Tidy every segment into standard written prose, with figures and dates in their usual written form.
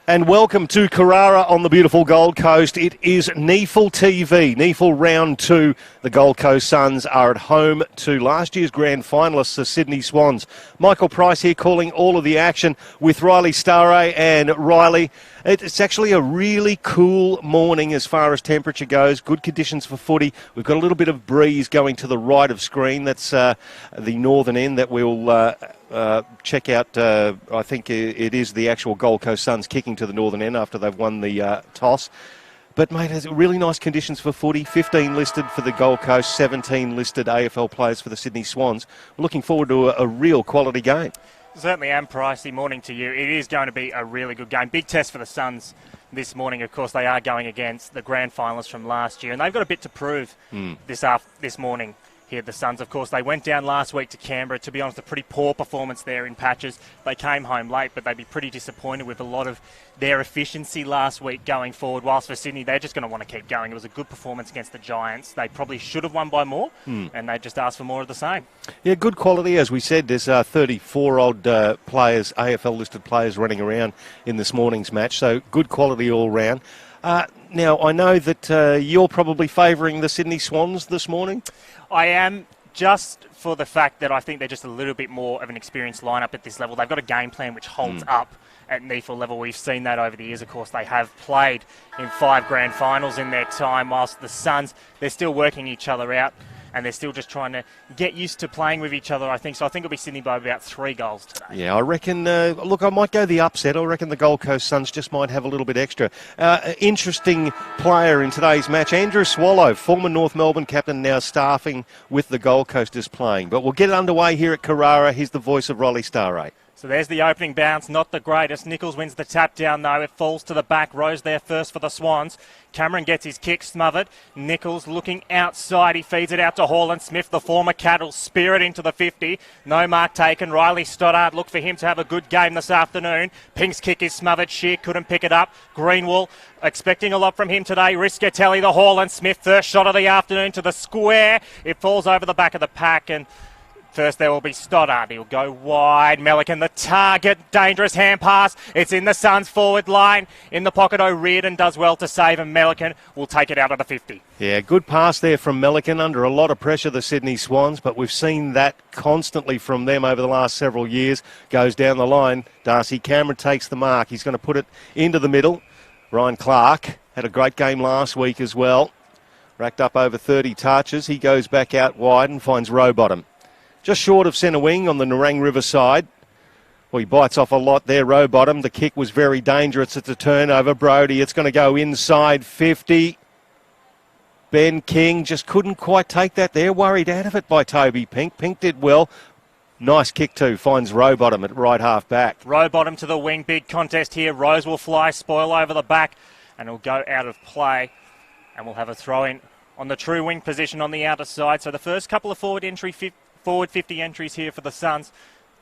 And welcome to Carrara on the beautiful Gold Coast. It is NEAFL TV, NEAFL Round 2. The Gold Coast Suns are at home to last year's grand finalists, the Sydney Swans. Michael Price here calling all of the action with Riley Staraj. And Riley, it's actually a really cool morning as far as temperature goes. Good conditions for footy. We've got a little bit of breeze going to the right of screen. That's the northern end that we'll check out. I think it is the actual Gold Coast Suns kicking to the northern end after they've won the toss. But, mate, there's really nice conditions for footy. 15 listed for the Gold Coast, 17 listed AFL players for the Sydney Swans. We're looking forward to a real quality game. Certainly am, Pricey. Morning to you. It is going to be a really good game. Big test for the Suns this morning. Of course, they are going against the grand finalists from last year, and they've got a bit to prove this morning. Here, the Suns, of course, they went down last week to Canberra. To be honest, a pretty poor performance there in patches. They came home late, but they'd be pretty disappointed with a lot of their efficiency last week going forward. Whilst for Sydney, they're just going to want to keep going. It was a good performance against the Giants. They probably should have won by more, and they just asked for more of the same. Yeah, good quality. As we said, there's 34-odd players, AFL-listed players running around in this morning's match, so good quality all round. Now, I know that you're probably favouring the Sydney Swans this morning. I am, just for the fact that I think they're just a little bit more of an experienced lineup at this level. They've got a game plan which holds up at NEAFL level. We've seen that over the years. Of course, they have played in 5 grand finals in their time, whilst the Suns, they're still working each other out. And they're still just trying to get used to playing with each other, I think. So I think it'll be Sydney by about 3 goals today. Yeah, I reckon, look, I might go the upset. I reckon the Gold Coast Suns just might have a little bit extra. Interesting player in today's match, Andrew Swallow, former North Melbourne captain, now staffing with the Gold Coast, is playing. But we'll get it underway here at Carrara. Here's the voice of Riley Staraj. So there's the opening bounce, not the greatest. Nichols wins the tap down, though. It falls to the back. Rose there first for the Swans. Cameron gets his kick smothered. Nichols looking outside. He feeds it out to Hall and Smith, the former Cattle. Spear it into the 50. No mark taken. Riley Stoddart, look for him to have a good game this afternoon. Pink's kick is smothered. Shear couldn't pick it up. Greenwall expecting a lot from him today. Riscatelli, the Hall and Smith, first shot of the afternoon to the square. It falls over the back of the pack, and first there will be Stoddart. He'll go wide. Melican, the target. Dangerous hand pass. It's in the Suns forward line. In the pocket, O'Riordan does well to save, and Melican will take it out of the 50. Yeah, good pass there from Melican. Under a lot of pressure, the Sydney Swans, but we've seen that constantly from them over the last several years. Goes down the line. Darcy Cameron takes the mark. He's going to put it into the middle. Ryan Clark had a great game last week as well. Racked up over 30 touches. He goes back out wide and finds Rowbottom. Just short of centre wing on the Nerang River side. Well, he bites off a lot there, Rowbottom. The kick was very dangerous at the turnover. Brody, it's going to go inside 50. Ben King just couldn't quite take that there. Worried out of it by Toby Pink. Pink did well. Nice kick too. Finds Rowbottom at right half back. Rowbottom to the wing. Big contest here. Rose will fly. Spoil over the back. And it'll go out of play. And we'll have a throw in on the true wing position on the outer side. So the first couple of forward 50 entries here for the Suns.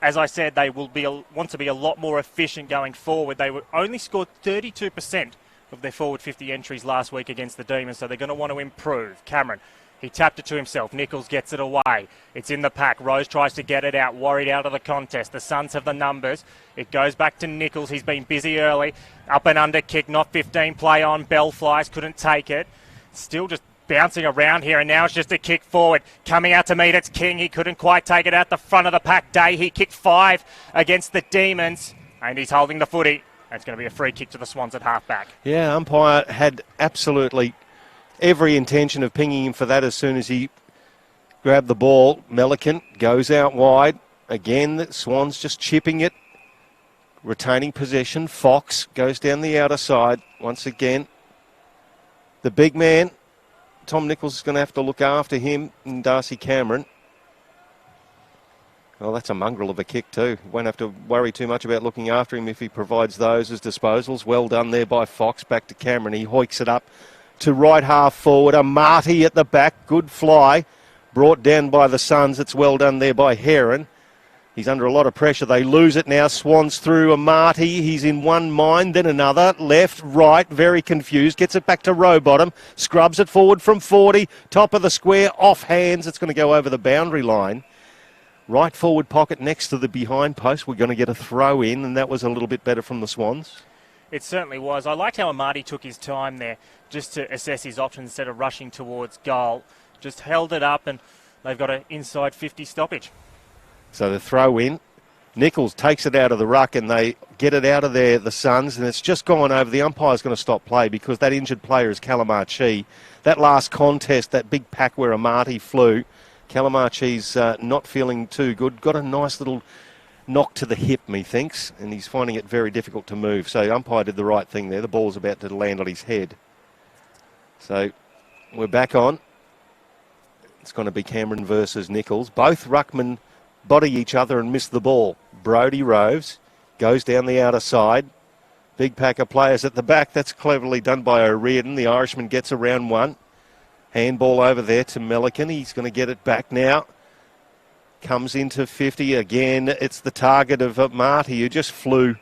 As I said, they will want to be a lot more efficient going forward. They only scored 32% of their forward 50 entries last week against the Demons, so they're going to want to improve. Cameron, he tapped it to himself. Nichols gets it away. It's in the pack. Rose tries to get it out. Worried out of the contest. The Suns have the numbers. It goes back to Nichols. He's been busy early. Up and under kick, not 15 play on. Bell flies, couldn't take it. Still just bouncing around here, and now it's just a kick forward. Coming out to meet it's King. He couldn't quite take it out the front of the pack. Day, he kicked 5 against the Demons, and he's holding the footy. It's going to be a free kick to the Swans at half-back. Yeah, umpire had absolutely every intention of pinging him for that as soon as he grabbed the ball. Melican goes out wide. Again, the Swans just chipping it, retaining possession. Fox goes down the outer side once again. The big man, Tom Nichols, is going to have to look after him and Darcy Cameron. Well, that's a mongrel of a kick too. Won't have to worry too much about looking after him if he provides those as disposals. Well done there by Fox. Back to Cameron. He hoiks it up to right half forward. A Marty at the back. Good fly. Brought down by the Suns. It's well done there by Heron. He's under a lot of pressure. They lose it now. Swans through. A Marty. He's in one mind, then another. Left, right. Very confused. Gets it back to Rowbottom. Scrubs it forward from 40. Top of the square. Off hands. It's going to go over the boundary line. Right forward pocket next to the behind post. We're going to get a throw in, and that was a little bit better from the Swans. It certainly was. I liked how Amati took his time there just to assess his options instead of rushing towards goal. Just held it up, and they've got an inside 50 stoppage. So the throw in. Nichols takes it out of the ruck and they get it out of there, the Suns, and it's just gone over. The umpire's going to stop play because that injured player is Calamachi. That last contest, that big pack where Amati flew, Calamachi's not feeling too good. Got a nice little knock to the hip, methinks, and he's finding it very difficult to move. So the umpire did the right thing there. The ball's about to land on his head. So we're back on. It's going to be Cameron versus Nichols. Both ruckmen body each other and miss the ball. Brodie roves, goes down the outer side. Big pack of players at the back. That's cleverly done by O'Riordan. The Irishman gets around one. Handball over there to Milliken. He's going to get it back now. Comes into 50 again. It's the target of Marty, who just flew,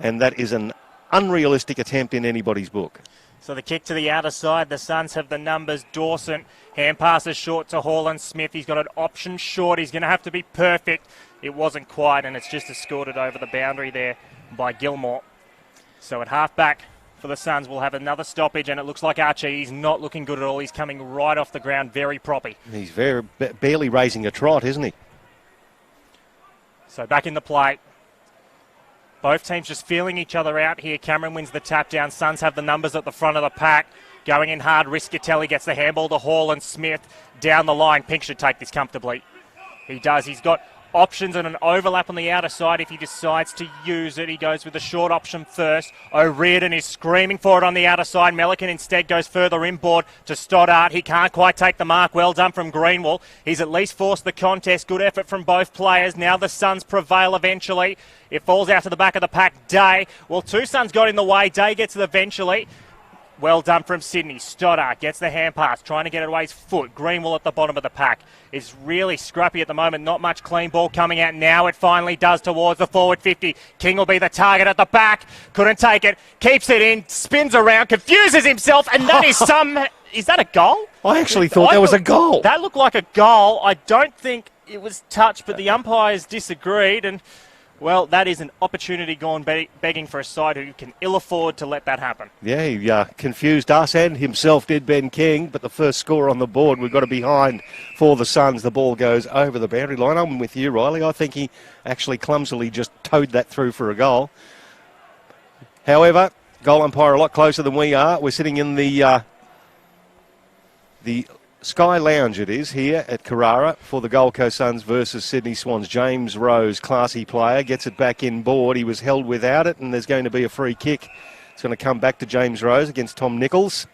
and that is an unrealistic attempt in anybody's book. So the kick to the outer side. The Suns have the numbers. Dawson, hand passes short to Haaland Smith. He's got an option short. He's going to have to be perfect. It wasn't quite, and it's just escorted over the boundary there by Gilmore. So at half-back for the Suns, we'll have another stoppage, and it looks like Archie, he's not looking good at all. He's coming right off the ground, very proppy. He's barely raising a trot, isn't he? So back in the play. Both teams just feeling each other out here. Cameron wins the tap down. Suns have the numbers at the front of the pack. Going in hard. Riscatelli gets the handball to Hall and Smith down the line. Pink should take this comfortably. He does. He's got options and an overlap on the outer side if he decides to use it. He goes with the short option first. O'Riordan is screaming for it on the outer side. Melican instead goes further inboard to Stoddart. He can't quite take the mark. Well done from Greenwell. He's at least forced the contest. Good effort from both players. Now the Suns prevail eventually. It falls out to the back of the pack. Day. Well, two Suns got in the way. Day gets it eventually. Well done from Sydney. Stoddart gets the hand pass, trying to get it away his foot. Greenwell at the bottom of the pack is really scrappy at the moment. Not much clean ball coming out. Now it finally does towards the forward 50. King will be the target at the back. Couldn't take it. Keeps it in. Spins around. Confuses himself. And that is Is that a goal? I actually thought that was a goal. That looked like a goal. I don't think it was touched, but the umpires disagreed. And, well, that is an opportunity gone begging for a side who can ill afford to let that happen. Yeah, he confused us and himself, did Ben King, but the first score on the board, we've got a behind for the Suns. The ball goes over the boundary line. I'm with you, Riley. I think he actually clumsily just towed that through for a goal. However, goal umpire a lot closer than we are. We're sitting in the Sky Lounge, it is, here at Carrara for the Gold Coast Suns versus Sydney Swans. James Rose, classy player, gets it back inboard. He was held without it, and there's going to be a free kick. It's going to come back to James Rose against Tom Nichols.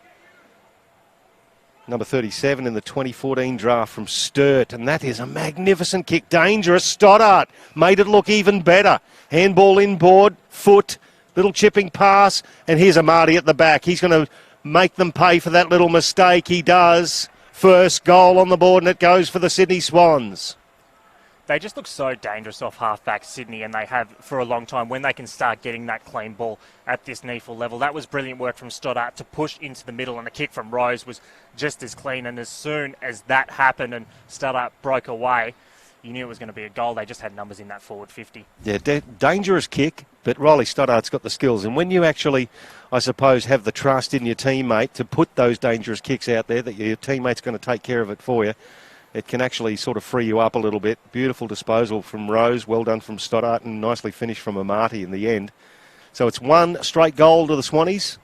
Number 37 in the 2014 draft from Sturt, and that is a magnificent kick. Dangerous. Stoddart made it look even better. Handball inboard, foot, little chipping pass, and here's Amati at the back. He's going to make them pay for that little mistake. He does. First goal on the board, and it goes for the Sydney Swans. They just look so dangerous off half-back Sydney, and they have for a long time when they can start getting that clean ball at this NEAFL level. That was brilliant work from Stoddart to push into the middle, and the kick from Rose was just as clean. And as soon as that happened and Stoddart broke away, you knew it was going to be a goal. They just had numbers in that forward 50. Yeah, dangerous kick, but Riley Stoddart's got the skills. And when you actually, I suppose, have the trust in your teammate to put those dangerous kicks out there, that your teammate's going to take care of it for you, it can actually sort of free you up a little bit. Beautiful disposal from Rose. Well done from Stoddart, and nicely finished from Amati in the end. So it's one straight goal to the Swannies.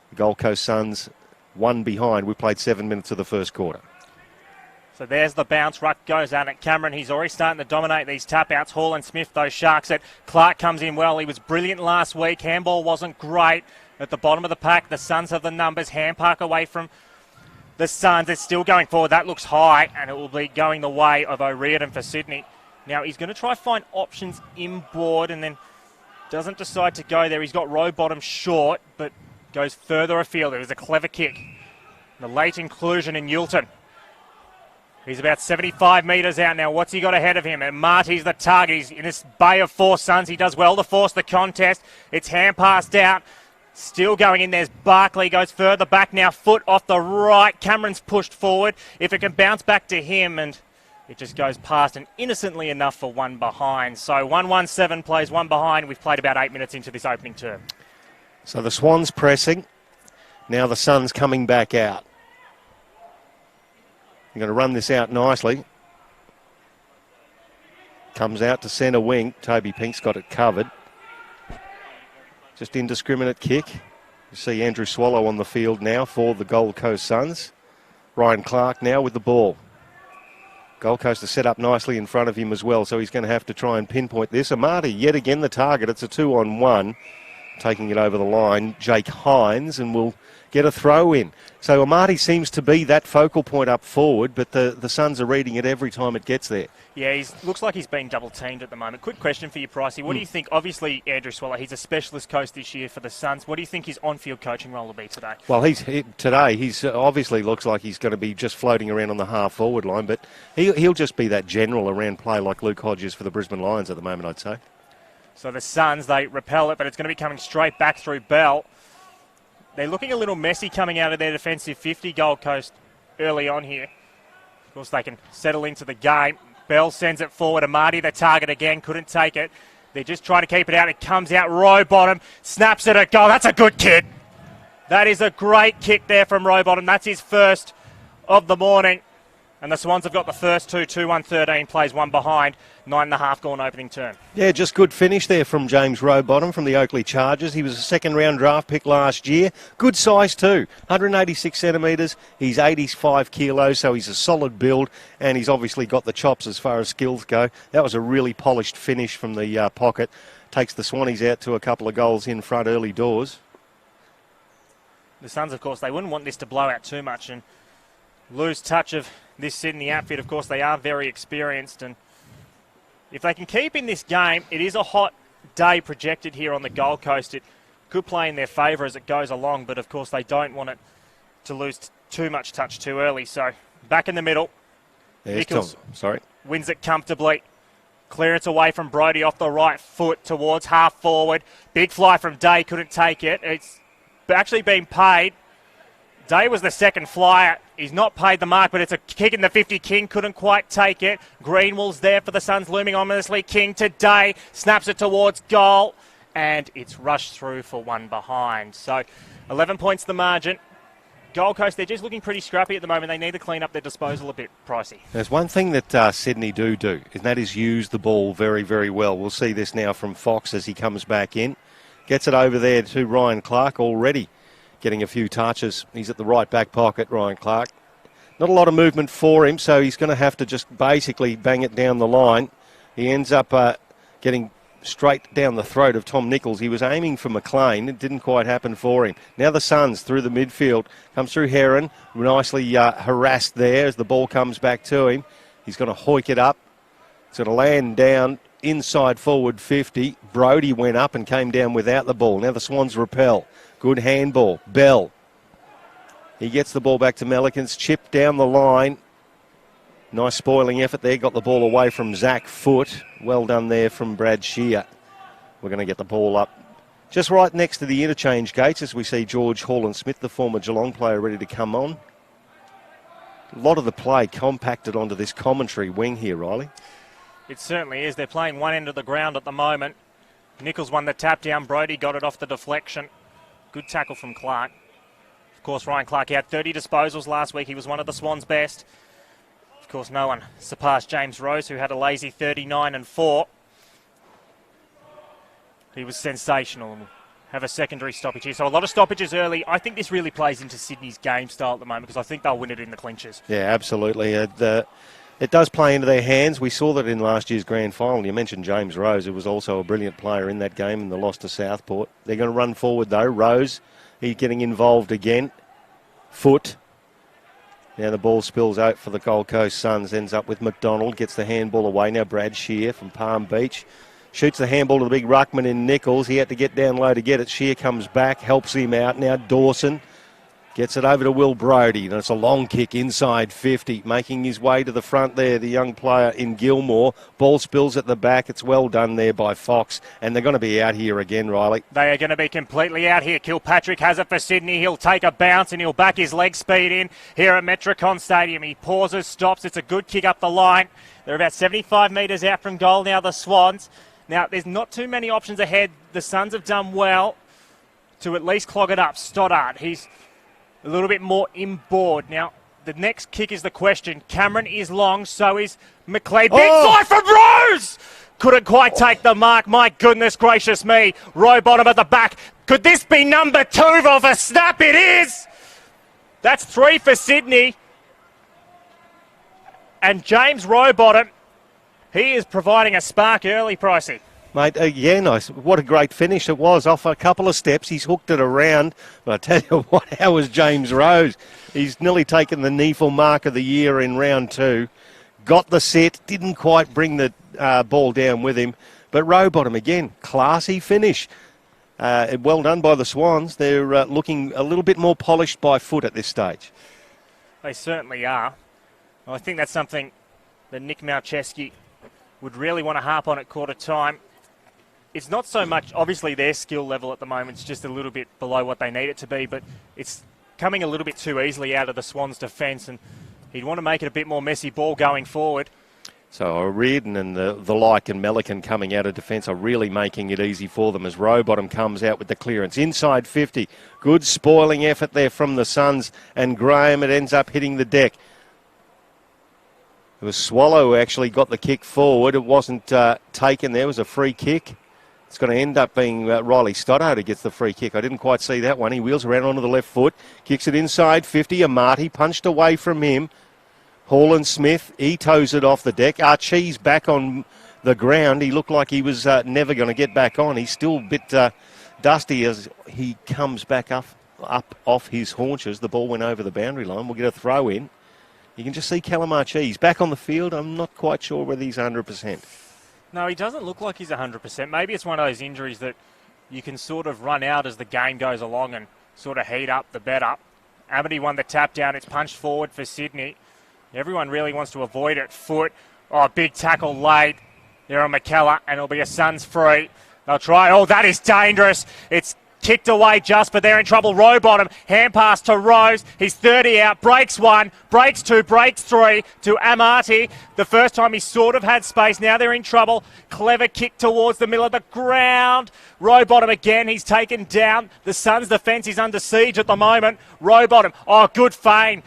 The Gold Coast Suns one behind. We played 7 minutes of the first quarter. So there's the bounce. Ruck goes out at Cameron. He's already starting to dominate these tap-outs. Hall and Smith, those Sharks it. Clark comes in well. He was brilliant last week. Handball wasn't great. At the bottom of the pack, the Suns have the numbers. Handpark away from the Suns. It's still going forward. That looks high, and it will be going the way of O'Riordan for Sydney. Now, he's going to try to find options inboard and then doesn't decide to go there. He's got row bottom short, but goes further afield. It was a clever kick. The late inclusion in Yulton. He's about 75 metres out now. What's he got ahead of him? And Marty's the target. He's in this bay of four Suns. He does well to force the contest. It's hand passed out. Still going in. There's Barkley. Goes further back now. Foot off the right. Cameron's pushed forward. If it can bounce back to him, and it just goes past, and innocently enough for one behind. So 1-1-7 plays one behind. We've played about 8 minutes into this opening term. So the Swans pressing. Now the Suns coming back out. You're going to run this out nicely. Comes out to centre wing. Toby Pink's got it covered. Just indiscriminate kick. You see Andrew Swallow on the field now for the Gold Coast Suns. Ryan Clark now with the ball. Gold Coast is set up nicely in front of him as well, so he's going to have to try and pinpoint this. Amati yet again the target. It's a 2-on-1. Taking it over the line, Jake Hines, and will get a throw in. So Amati seems to be that focal point up forward, but the Suns are reading it every time it gets there. Yeah, looks like he's being double teamed at the moment. Quick question for you, Pricey. What do you think? Obviously, Andrew Swallow, he's a specialist coach this year for the Suns. What do you think his on-field coaching role will be today? Well, today he's obviously looks like he's going to be just floating around on the half-forward line, but he'll just be that general around play like Luke Hodges for the Brisbane Lions at the moment, I'd say. So the Suns, they repel it, but it's going to be coming straight back through Bell. They're looking a little messy coming out of their defensive 50, Gold Coast, early on here. Of course, they can settle into the game. Bell sends it forward. Amati, the target again, couldn't take it. They're just trying to keep it out. It comes out, Rowbottom, snaps it at goal. That's a good kick. That is a great kick there from Rowbottom. That's his first of the morning. And the Swans have got the first two, 2-1-13, plays one behind, 9.5 gone opening term. Yeah, just good finish there from James Rowbottom from the Oakley Chargers. He was a second-round draft pick last year. Good size too, 186 centimetres. He's 85 kilos, so he's a solid build, and he's obviously got the chops as far as skills go. That was a really polished finish from the pocket. Takes the Swannies out to a couple of goals in front early doors. The Suns, of course, they wouldn't want this to blow out too much and lose touch of this Sydney outfit. Of course, they are very experienced, and if they can keep in this game, it is a hot day projected here on the Gold Coast. It could play in their favour as it goes along, but of course they don't want it to lose too much touch too early. So back in the middle, Nichols wins it comfortably. Clearance away from Brodie off the right foot towards half forward. Big fly from Day, couldn't take it. It's actually been paid. Day was the second flyer. He's not paid the mark, but it's a kick in the 50. King couldn't quite take it. Greenwell's there for the Suns, looming ominously. King to Day, snaps it towards goal, and it's rushed through for one behind. So 11 points the margin. Gold Coast, they're just looking pretty scrappy at the moment. They need to clean up their disposal a bit, Pricey. There's one thing that Sydney do, and that is use the ball very, very well. We'll see this now from Fox as he comes back in. Gets it over there to Ryan Clark already. Getting a few touches. He's at the right back pocket, Ryan Clark. Not a lot of movement for him, so he's going to have to just basically bang it down the line. He ends up getting straight down the throat of Tom Nichols. He was aiming for McLean. It didn't quite happen for him. Now the Suns through the midfield. Comes through Heron. Nicely harassed there as the ball comes back to him. He's going to hoik it up. It's going to land down inside forward 50. Brodie went up and came down without the ball. Now the Swans repel. Good handball. Bell. He gets the ball back to Melikins. Chip down the line. Nice spoiling effort there. Got the ball away from Zach Foote. Well done there from Brad Shear. We're going to get the ball up just right next to the interchange gates as we see George Hall-and-Smith, the former Geelong player, ready to come on. A lot of the play compacted onto this commentary wing here, Riley. It certainly is. They're playing one end of the ground at the moment. Nichols won the tap down. Brodie got it off the deflection. Good tackle from Clark. Of course, Ryan Clark, he had 30 disposals last week. He was one of the Swans' best. Of course, no one surpassed James Rose, who had a lazy 39-4. He was sensational and will have a secondary stoppage here. So a lot of stoppages early. I think this really plays into Sydney's game style at the moment because I think they'll win it in the clinches. Yeah, absolutely. It does play into their hands. We saw that in last year's grand final. You mentioned James Rose, who was also a brilliant player in that game in the loss to Southport. They're going to run forward, though. Rose, he's getting involved again. Foot. Now the ball spills out for the Gold Coast Suns. Ends up with McDonald. Gets the handball away. Now Brad Shear from Palm Beach. Shoots the handball to the big ruckman in Nichols. He had to get down low to get it. Shear comes back, helps him out. Now Dawson. Gets it over to Will Brodie, and it's a long kick inside 50, making his way to the front there, the young player in Gilmore. Ball spills at the back. It's well done there by Fox, and they're going to be out here again, Riley. They are going to be completely out here. Kilpatrick has it for Sydney. He'll take a bounce, and he'll back his leg speed in here at Metricon Stadium. He pauses, stops. It's a good kick up the line. They're about 75 metres out from goal now, the Swans. Now, there's not too many options ahead. The Suns have done well to at least clog it up. Stoddart, he's a little bit more inboard. Now, the next kick is the question. Cameron is long, so is McLean. Big fly from Rose! Couldn't quite take the mark. My goodness gracious me. Rowbottom at the back. Could this be number 2 off a snap? It is! That's 3 for Sydney. And James Rowbottom, he is providing a spark early, Pricey. Mate, again, what a great finish it was. Off a couple of steps, he's hooked it around. But I tell you what, how was James Rose? He's nearly taken the NEAFL mark of the year in round 2. Got the set, didn't quite bring the ball down with him. But Rowbottom, again, classy finish. Well done by the Swans. They're looking a little bit more polished by foot at this stage. They certainly are. Well, I think that's something that Nick Malcheski would really want to harp on at quarter time. It's not so much, obviously, their skill level at the moment is just a little bit below what they need it to be, but it's coming a little bit too easily out of the Swans' defence, and he'd want to make it a bit more messy ball going forward. So Reardon and the like and Melican coming out of defence are really making it easy for them as Rowbottom comes out with the clearance. Inside 50. Good spoiling effort there from the Suns, and Graham, it ends up hitting the deck. It was Swallow who actually got the kick forward. It wasn't taken there. It was a free kick. It's going to end up being Riley Stoddart who gets the free kick. I didn't quite see that one. He wheels around onto the left foot, kicks it inside 50. Amati punched away from him. Hall and Smith, he toes it off the deck. Archie's back on the ground. He looked like he was never going to get back on. He's still a bit dusty as he comes back up off his haunches. The ball went over the boundary line. We'll get a throw in. You can just see Callum Archie. He's back on the field. I'm not quite sure whether he's 100%. No, he doesn't look like he's 100%. Maybe it's one of those injuries that you can sort of run out as the game goes along and sort of heat up the bet up. Amity won the tap down. It's punched forward for Sydney. Everyone really wants to avoid it. Foot. Oh, big tackle late. There on McKellar, and it'll be a Suns free. They'll try. Oh, that is dangerous. It's kicked away just, but they're in trouble. Rowbottom, hand pass to Rose. He's 30 out, breaks 1, breaks 2, breaks 3 to Amati. The first time he sort of had space. Now they're in trouble. Clever kick towards the middle of the ground. Rowbottom again, he's taken down. The Suns' defence is under siege at the moment. Rowbottom, oh, good feint.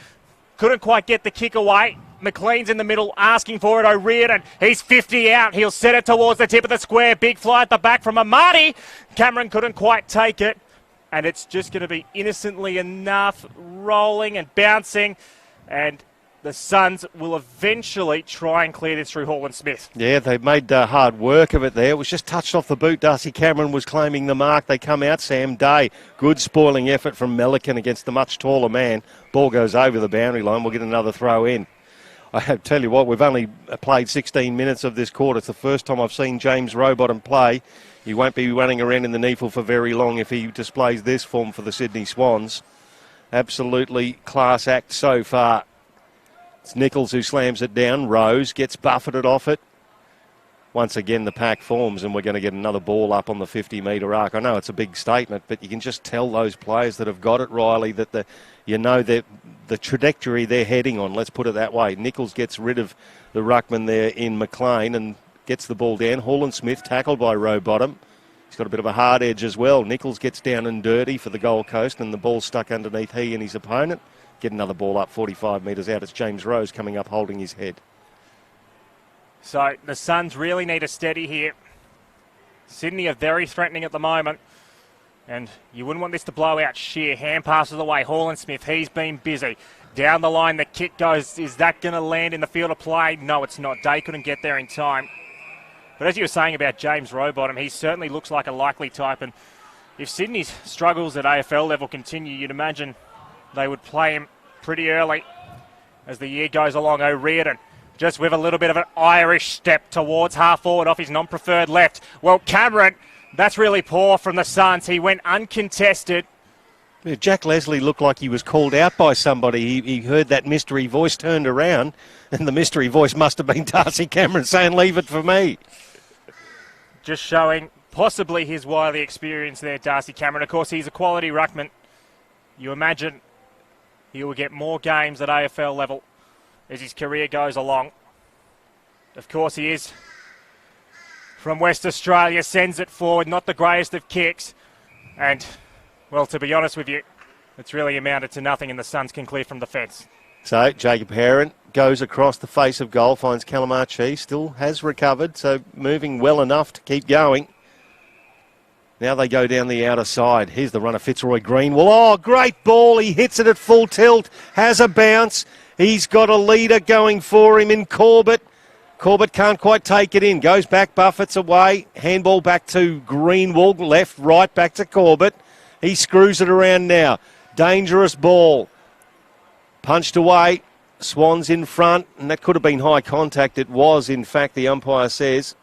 Couldn't quite get the kick away. McLean's in the middle asking for it. O'Riordan, he's 50 out. He'll set it towards the tip of the square. Big fly at the back from Amati. Cameron couldn't quite take it. And it's just going to be innocently enough, rolling and bouncing. And the Suns will eventually try and clear this through Hall and Smith. Yeah, they made hard work of it there. It was just touched off the boot. Darcy Cameron was claiming the mark. They come out. Sam Day. Good spoiling effort from Melican against the much taller man. Ball goes over the boundary line. We'll get another throw in. I tell you what, we've only played 16 minutes of this quarter. It's the first time I've seen James Rowbottom play. He won't be running around in the NEAFL for very long if he displays this form for the Sydney Swans. Absolutely class act so far. It's Nichols who slams it down. Rose gets buffeted off it. Once again, the pack forms, and we're going to get another ball up on the 50-metre arc. I know it's a big statement, but you can just tell those players that have got it, Riley, that the trajectory they're heading on, let's put it that way. Nichols gets rid of the ruckman there in McLean and gets the ball down. Hall and Smith tackled by Rowbottom. He's got a bit of a hard edge as well. Nichols gets down and dirty for the Gold Coast, and the ball's stuck underneath he and his opponent. Get another ball up 45 metres out. It's James Rose coming up holding his head. So the Suns really need a steady here. Sydney are very threatening at the moment. And you wouldn't want this to blow out sheer. Hand passes away. Hall and Smith, he's been busy. Down the line, the kick goes. Is that going to land in the field of play? No, it's not. Day couldn't get there in time. But as you were saying about James Rowbottom, he certainly looks like a likely type. And if Sydney's struggles at AFL level continue, you'd imagine they would play him pretty early as the year goes along. O'Riordan just with a little bit of an Irish step towards half forward off his non-preferred left. Well, Cameron, that's really poor from the Suns. He went uncontested. Yeah, Jack Leslie looked like he was called out by somebody. He heard that mystery voice, turned around, and the mystery voice must have been Darcy Cameron saying, "Leave it for me." Just showing possibly his wily experience there, Darcy Cameron. Of course, he's a quality ruckman. You imagine he will get more games at AFL level as his career goes along. Of course, he is from West Australia, sends it forward, not the greatest of kicks. And Well, to be honest with you, it's really amounted to nothing, and the Suns can clear from the fence. So Jacob Heron goes across the face of goal, finds Calamachi, still has recovered, so moving well enough to keep going. Now they go down the outer side. Here's the runner, Fitzroy Greenwell. Oh, great ball. He hits it at full tilt, has a bounce. He's got a leader going for him in Corbett. Corbett can't quite take it in. Goes back, Buffett's away. Handball back to Greenwell. Left, right, back to Corbett. He screws it around now. Dangerous ball. Punched away. Swans in front, and that could have been high contact. It was, in fact, the umpire says.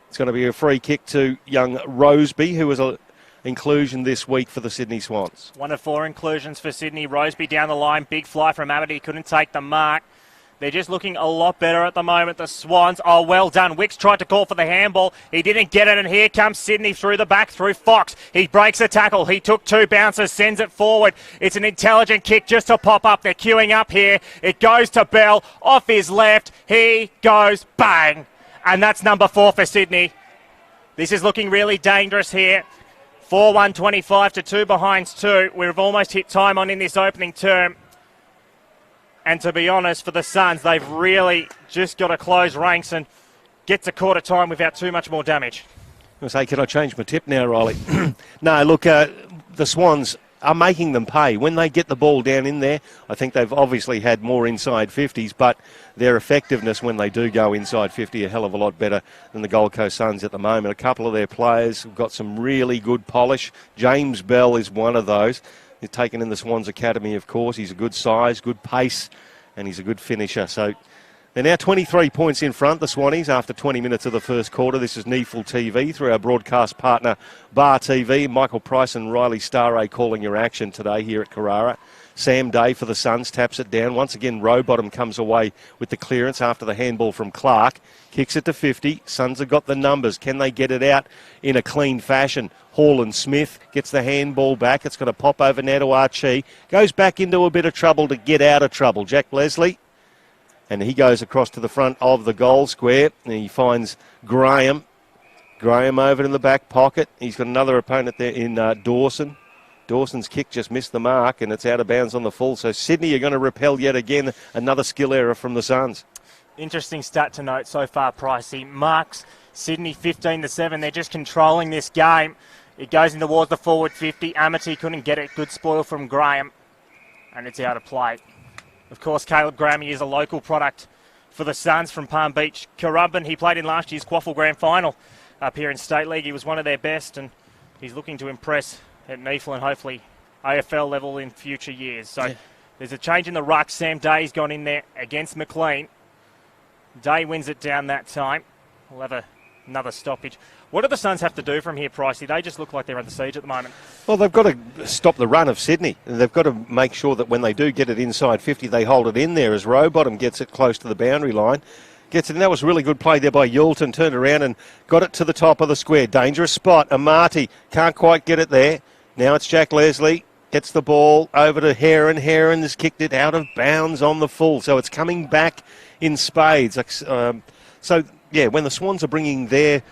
It's going to be a free kick to young Roseby, who was an inclusion this week for the Sydney Swans. 1 of 4 inclusions for Sydney. Roseby down the line. Big fly from Amity. Couldn't take the mark. They're just looking a lot better at the moment, the Swans. Oh, well done. Wicks tried to call for the handball. He didn't get it, and here comes Sydney through the back, through Fox. He breaks a tackle. He took 2 bounces, sends it forward. It's an intelligent kick just to pop up. They're queuing up here. It goes to Bell. Off his left. He goes bang. And that's number 4 for Sydney. This is looking really dangerous here. 4-1-25 to 2 behinds 2. We've almost hit time on in this opening term. And to be honest, for the Suns, they've really just got to close ranks and get to quarter time without too much more damage. I was say, can I change my tip now, Riley? No, look, the Swans are making them pay. When they get the ball down in there, I think they've obviously had more inside 50s, but their effectiveness when they do go inside 50 a hell of a lot better than the Gold Coast Suns at the moment. A couple of their players have got some really good polish. James Bell is one of those. He's taken in the Swans Academy, of course. He's a good size, good pace, and he's a good finisher. So they're now 23 points in front, the Swannies, after 20 minutes of the first quarter. This is NEAFL TV through our broadcast partner, Bar TV. Michael Price and Riley Staraj calling your action today here at Carrara. Sam Day for the Suns taps it down. Once again, Rowbottom comes away with the clearance after the handball from Clark. Kicks it to 50. Suns have got the numbers. Can they get it out in a clean fashion? Hall Smith gets the handball back. It's going to pop over now to Archie. Goes back into a bit of trouble to get out of trouble. Jack Leslie. And he goes across to the front of the goal square. And he finds Graham. Graham over in the back pocket. He's got another opponent there in Dawson. Dawson's kick just missed the mark, and it's out of bounds on the full. So Sydney are going to repel yet again. Another skill error from the Suns. Interesting stat to note so far, Pricey. Marks Sydney 15-7. They're just controlling this game. It goes in towards the forward 50. Amity couldn't get it. Good spoil from Graham. And it's out of play. Of course, Caleb Graham is a local product for the Suns from Palm Beach, Currumbin. He played in last year's Quaffle Grand Final up here in State League. He was one of their best, and he's looking to impress at NEAFL and hopefully AFL level in future years. So there's a change in the ruck. Sam Day's gone in there against McLean. Day wins it down that time. We'll have another stoppage. What do the Suns have to do from here, Pricey? They just look like they're under siege at the moment. Well, they've got to stop the run of Sydney. They've got to make sure that when they do get it inside 50, they hold it in there as Rowbottom gets it close to the boundary line. Gets it, and that was a really good play there by Yulton. Turned around and got it to the top of the square. Dangerous spot. Amati can't quite get it there. Now it's Jack Leslie. Gets the ball over to Heron. Heron has kicked it out of bounds on the full. So it's coming back in spades. When the Swans are bringing their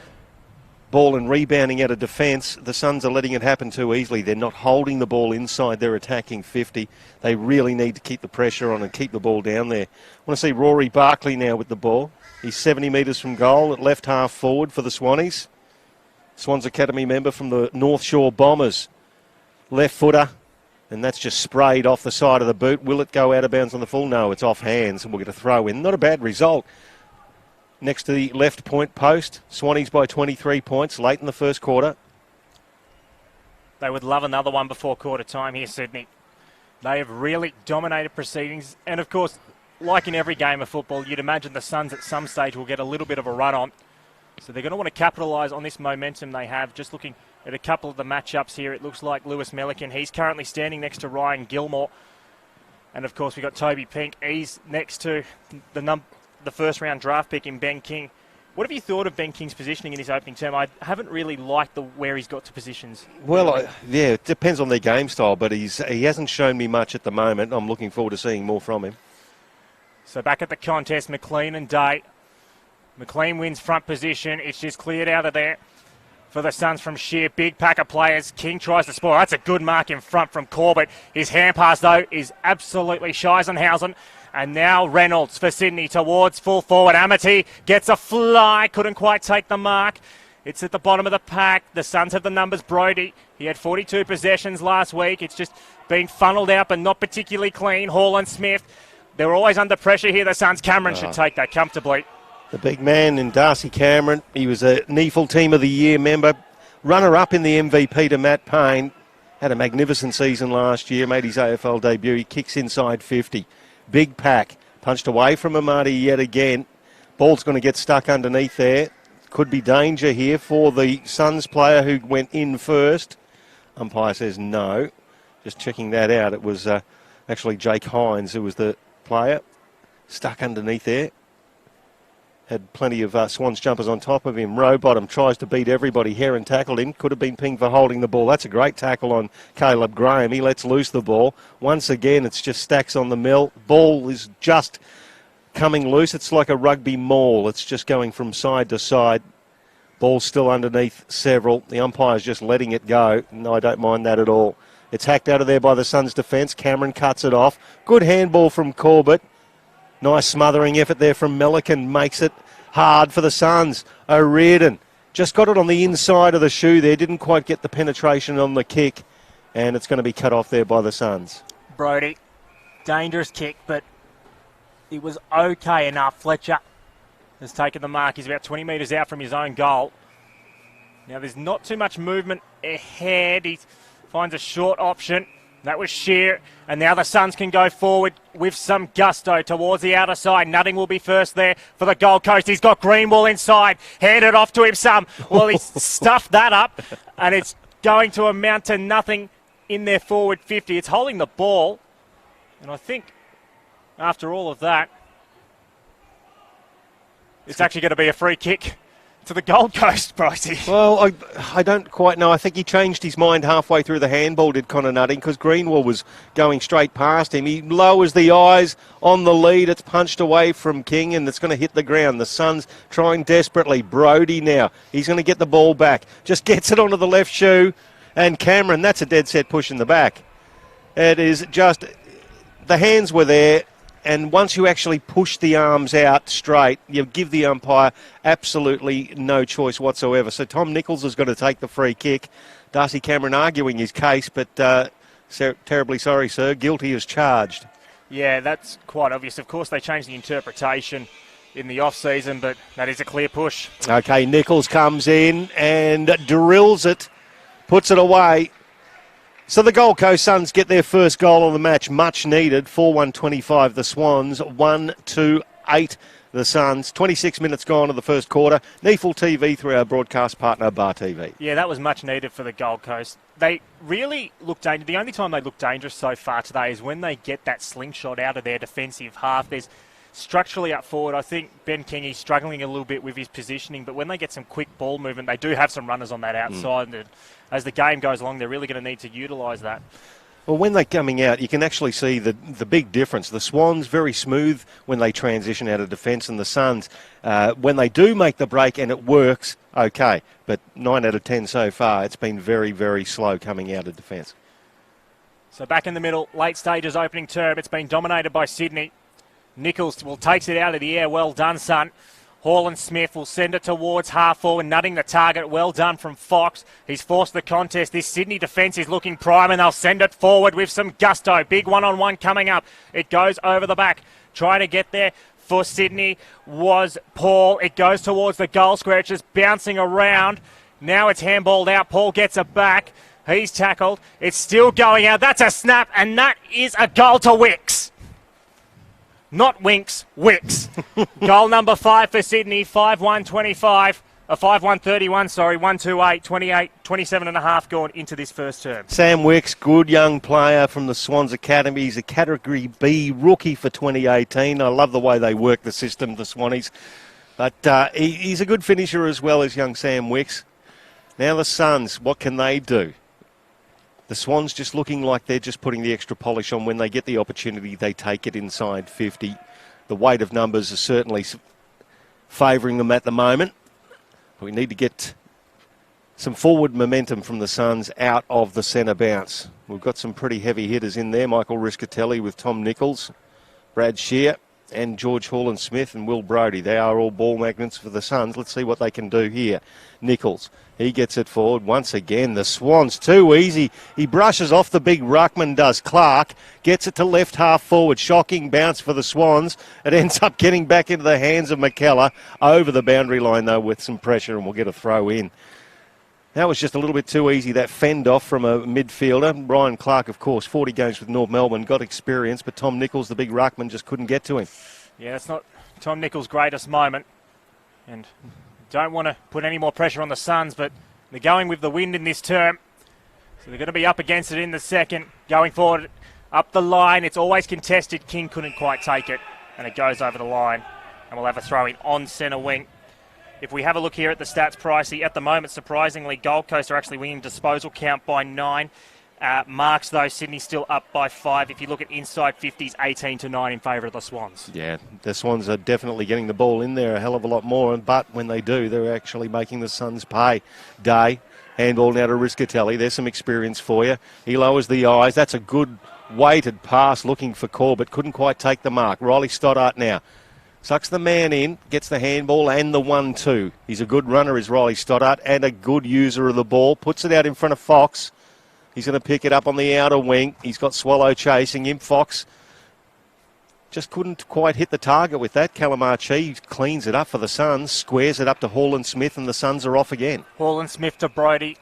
ball and rebounding out of defence, the Suns are letting it happen too easily. They're not holding the ball inside their attacking 50. They really need to keep the pressure on and keep the ball down there. I want to see Rory Barkley now with the ball. He's 70 metres from goal at left half forward for the Swannies. Swans Academy member from the North Shore Bombers. Left footer, and that's just sprayed off the side of the boot. Will it go out of bounds on the full? No, it's off hands, and we'll get a throw in. Not a bad result. Next to the left point post, Swannies by 23 points late in the first quarter. They would love another one before quarter time here, Sydney. They have really dominated proceedings, and of course, like in every game of football, you'd imagine the Suns at some stage will get a little bit of a run on. So they're going to want to capitalise on this momentum they have. Just looking at a couple of the matchups here, it looks like Lewis Melican. He's currently standing next to Ryan Gilmore. And of course, we've got Toby Pink. He's next to the first round draft pick in Ben King. What have you thought of Ben King's positioning in his opening term? I haven't really liked where he's got to positions. Well, it depends on their game style, but he hasn't shown me much at the moment. I'm looking forward to seeing more from him. So back at the contest, McLean and Day. McLean wins front position. It's just cleared out of there for the Suns from Shear. Big pack of players. King tries to spoil. That's a good mark in front from Corbett. His hand pass, though, is absolutely Scheisenhausen. And now Reynolds for Sydney towards full forward. Amity gets a fly. Couldn't quite take the mark. It's at the bottom of the pack. The Suns have the numbers. Brodie, he had 42 possessions last week. It's just been funneled out, but not particularly clean. Hall and Smith, they're always under pressure here. The Suns. Cameron should take that comfortably. The big man in Darcy Cameron. He was a NEAFL Team of the Year member. Runner-up in the MVP to Matt Payne. Had a magnificent season last year. Made his AFL debut. He kicks inside 50. Big pack. Punched away from Amati yet again. Ball's going to get stuck underneath there. Could be danger here for the Suns player who went in first. Umpire says no. Just checking that out. It was actually Jake Hines who was the player. Stuck underneath there. Had plenty of Swans jumpers on top of him. Rowbottom tries to beat everybody. Heron tackled him. Could have been pinged for holding the ball. That's a great tackle on Caleb Graham. He lets loose the ball. Once again, it's just stacks on the mill. Ball is just coming loose. It's like a rugby maul. It's just going from side to side. Ball still underneath several. The umpire's just letting it go. No, I don't mind that at all. It's hacked out of there by the Suns' defence. Cameron cuts it off. Good handball from Corbett. Nice smothering effort there from Milliken. Makes it hard for the Suns. O'Riordan just got it on the inside of the shoe there. Didn't quite get the penetration on the kick. And it's going to be cut off there by the Suns. Brodie, dangerous kick, but it was okay enough. Fletcher has taken the mark. He's about 20 metres out from his own goal. Now there's not too much movement ahead. He finds a short option. That was Shear, and now the Suns can go forward with some gusto towards the outer side. Nutting will be first there for the Gold Coast. He's got Greenwall inside, handed off to him some. Well, he's stuffed that up, and it's going to amount to nothing in their forward 50. It's holding the ball, and I think after all of that, it's actually going to be a free kick to the Gold Coast, Pricey. Well, I don't quite know. I think he changed his mind halfway through the handball, did Connor Nutting, because Greenwall was going straight past him. He lowers the eyes on the lead. It's punched away from King, and it's going to hit the ground. The Suns trying desperately. Brodie now. He's going to get the ball back. Just gets it onto the left shoe. And Cameron, that's a dead set push in the back. It is just... The hands were there. And once you actually push the arms out straight, you give the umpire absolutely no choice whatsoever. So Tom Nichols is going to take the free kick. Darcy Cameron arguing his case, but terribly sorry, sir. Guilty as charged. Yeah, that's quite obvious. Of course, they changed the interpretation in the off-season, but that is a clear push. Okay, Nichols comes in and drills it, puts it away. So the Gold Coast Suns get their first goal of the match, much needed. 4-1-25 the Swans, 1-8 the Suns. 26 minutes gone of the first quarter. NEAFL TV through our broadcast partner, Bar TV. Yeah, that was much needed for the Gold Coast. They really look dangerous. The only time they look dangerous so far today is when they get that slingshot out of their defensive half. There's structurally up forward, I think Ben Kingy's struggling a little bit with his positioning, but when they get some quick ball movement, they do have some runners on that outside. And as the game goes along, they're really going to need to utilise that. Well, when they're coming out, you can actually see the big difference. The Swans, very smooth when they transition out of defence, and the Suns, when they do make the break and it works, okay. But 9 out of 10 so far, it's been very, very slow coming out of defence. So back in the middle, late stages opening term, it's been dominated by Sydney. Nichols takes it out of the air. Well done, son. Hall and Smith will send it towards half forward, nutting the target. Well done from Fox. He's forced the contest. This Sydney defence is looking prime, and they'll send it forward with some gusto. Big one-on-one coming up. It goes over the back. Trying to get there for Sydney was Paul. It goes towards the goal square. It's just bouncing around. Now it's handballed out. Paul gets it back. He's tackled. It's still going out. That's a snap, and that is a goal to Wicks. Not Winks, Wicks. Goal number 5 for Sydney, 5-1-25. 5-1-31, sorry, 1-2-8, 28, 27 and a half gone into this first term. Sam Wicks, good young player from the Swans Academy. He's a Category B rookie for 2018. I love the way they work the system, the Swannies. But he's a good finisher as well as young Sam Wicks. Now the Suns, what can they do? The Swans just looking like they're just putting the extra polish on. When they get the opportunity, they take it inside 50. The weight of numbers is certainly favouring them at the moment. We need to get some forward momentum from the Suns out of the centre bounce. We've got some pretty heavy hitters in there. Michael Riscatelli with Tom Nichols, Brad Shear and George Hall-Smith and Will Brodie. They are all ball magnets for the Suns. Let's see what they can do here. Nichols, he gets it forward. Once again, the Swans, too easy. He brushes off the big ruckman, does Clark. Gets it to left half forward. Shocking bounce for the Swans. It ends up getting back into the hands of McKellar. Over the boundary line, though, with some pressure, and we'll get a throw in. That was just a little bit too easy, that fend off from a midfielder. Ryan Clark, of course, 40 games with North Melbourne, got experience, but Tom Nichols, the big ruckman, just couldn't get to him. Yeah, it's not Tom Nichols' greatest moment. And don't want to put any more pressure on the Suns, but they're going with the wind in this term. So they're going to be up against it in the second. Going forward, up the line, it's always contested. King couldn't quite take it, and it goes over the line. And we'll have a throw-in on centre wing. If we have a look here at the stats, Pricey, at the moment, surprisingly, Gold Coast are actually winning disposal count by 9. Marks, though, Sydney still up by 5. If you look at inside 50s, 18-9 in favour of the Swans. Yeah, the Swans are definitely getting the ball in there a hell of a lot more, but when they do, they're actually making the Suns pay. Day, handball now to Riscatelli. There's some experience for you. He lowers the eyes. That's a good weighted pass looking for Corbett. Couldn't quite take the mark. Riley Stoddart now. Sucks the man in, gets the handball and the 1-2. He's a good runner, is Riley Stoddart, and a good user of the ball. Puts it out in front of Fox. He's going to pick it up on the outer wing. He's got Swallow chasing him. Fox just couldn't quite hit the target with that. Calamarchi cleans it up for the Suns, squares it up to Hall-Smith, and the Suns are off again. Hall-Smith to Brodie.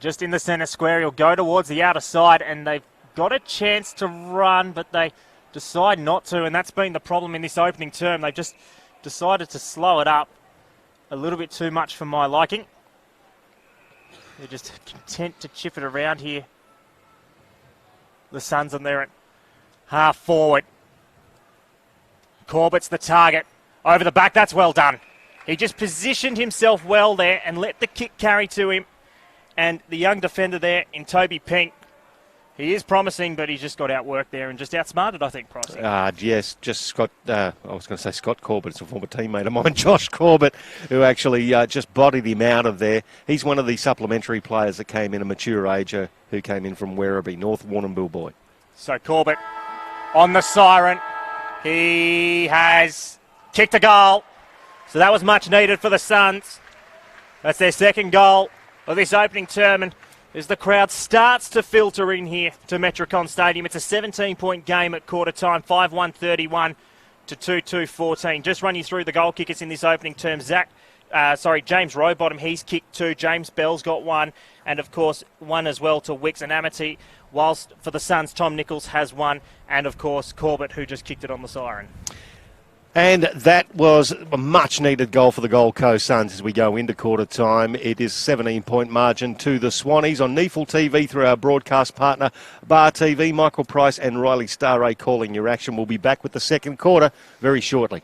Just in the centre square. He'll go towards the outer side, and they've got a chance to run, but they decide not to, and that's been the problem in this opening term. They've just decided to slow it up a little bit too much for my liking. They're just content to chip it around here. The Suns are there at half forward. Corbett's the target. Over the back, that's well done. He just positioned himself well there and let the kick carry to him. And the young defender there in Toby Pink, he is promising, but he's just got outworked there and just outsmarted, I think, Pricey. Yes, just Scott, I was going to say Scott Corbett, it's a former teammate of mine, Josh Corbett, who actually just bodied him out of there. He's one of the supplementary players that came in, a mature ager who came in from Werribee, North Warrnambool boy. So Corbett on the siren. He has kicked a goal. So that was much needed for the Suns. That's their second goal of this opening term, and as the crowd starts to filter in here to Metricon Stadium, it's a 17-point game at quarter time, 5-1-31 to 2-2-14. Just run you through the goal kickers in this opening term. James Rowbottom, he's kicked 2. James Bell's got 1, and of course 1 as well to Wicks and Amity. Whilst for the Suns, Tom Nichols has 1, and of course Corbett, who just kicked it on the siren. And that was a much-needed goal for the Gold Coast Suns as we go into quarter time. It is 17-point margin to the Swannies on NEAFL TV through our broadcast partner, Bar TV. Michael Price and Riley Staraj calling your action. We'll be back with the second quarter very shortly.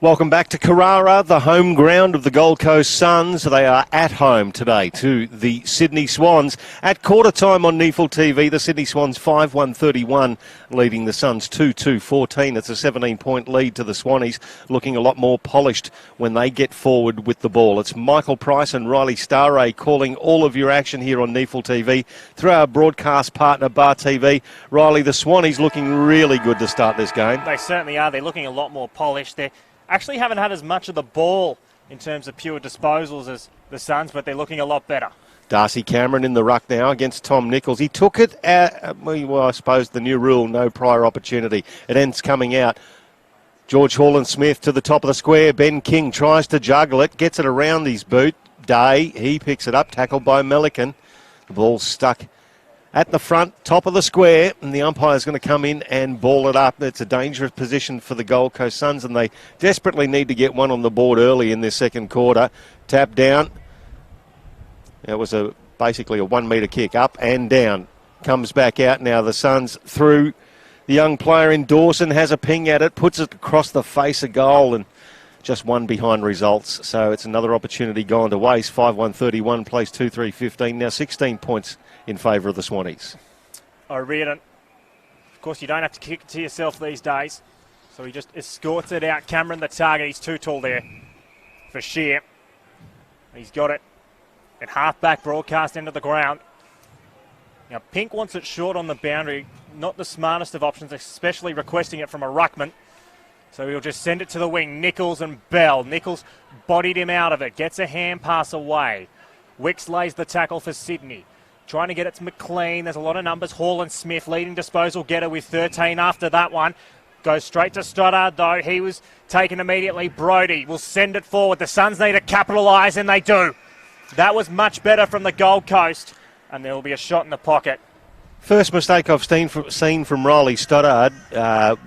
Welcome back to Carrara, the home ground of the Gold Coast Suns. They are at home today to the Sydney Swans. At quarter time on NEAFL TV, the Sydney Swans 5-1-31, leading the Suns 2-2-14. It's a 17-point lead to the Swannies, looking a lot more polished when they get forward with the ball. It's Michael Price and Riley Staraj calling all of your action here on NEAFL TV through our broadcast partner, Bar TV. Riley, the Swannies looking really good to start this game. They certainly are. They're looking a lot more polished. They actually haven't had as much of the ball in terms of pure disposals as the Suns, but they're looking a lot better. Darcy Cameron in the ruck now against Tom Nichols. He took it at, well, I suppose the new rule, no prior opportunity. It ends coming out. George Hall-Smith to the top of the square. Ben King tries to juggle it, gets it around his boot. Day, he picks it up, tackled by Melican. The ball's stuck at the front, top of the square, and the umpire's going to come in and ball it up. It's a dangerous position for the Gold Coast Suns, and they desperately need to get one on the board early in this second quarter. Tap down. It was basically a 1 metre kick, up and down. Comes back out now. The Suns through the young player in Dawson, has a ping at it, puts it across the face of goal, and just one behind results. So it's another opportunity gone to waste. 5-1-31, plays 2-3-15. Now 16 points in favour of the Swannies. O'Riordan, of course, you don't have to kick it to yourself these days, so he just escorts it out. Cameron, the target, he's too tall there for Shear. He's got it, and half-back broadcast into the ground. Now, Pink wants it short on the boundary, not the smartest of options, especially requesting it from a ruckman. So he'll just send it to the wing. Nichols and Bell. Nichols bodied him out of it, gets a hand pass away. Wicks lays the tackle for Sydney. Trying to get it to McLean. There's a lot of numbers. Hall and Smith leading disposal getter with 13 after that one. Goes straight to Stoddard, though. He was taken immediately. Brody will send it forward. The Suns need to capitalise, and they do. That was much better from the Gold Coast, and there will be a shot in the pocket. First mistake I've seen from Riley Stoddard.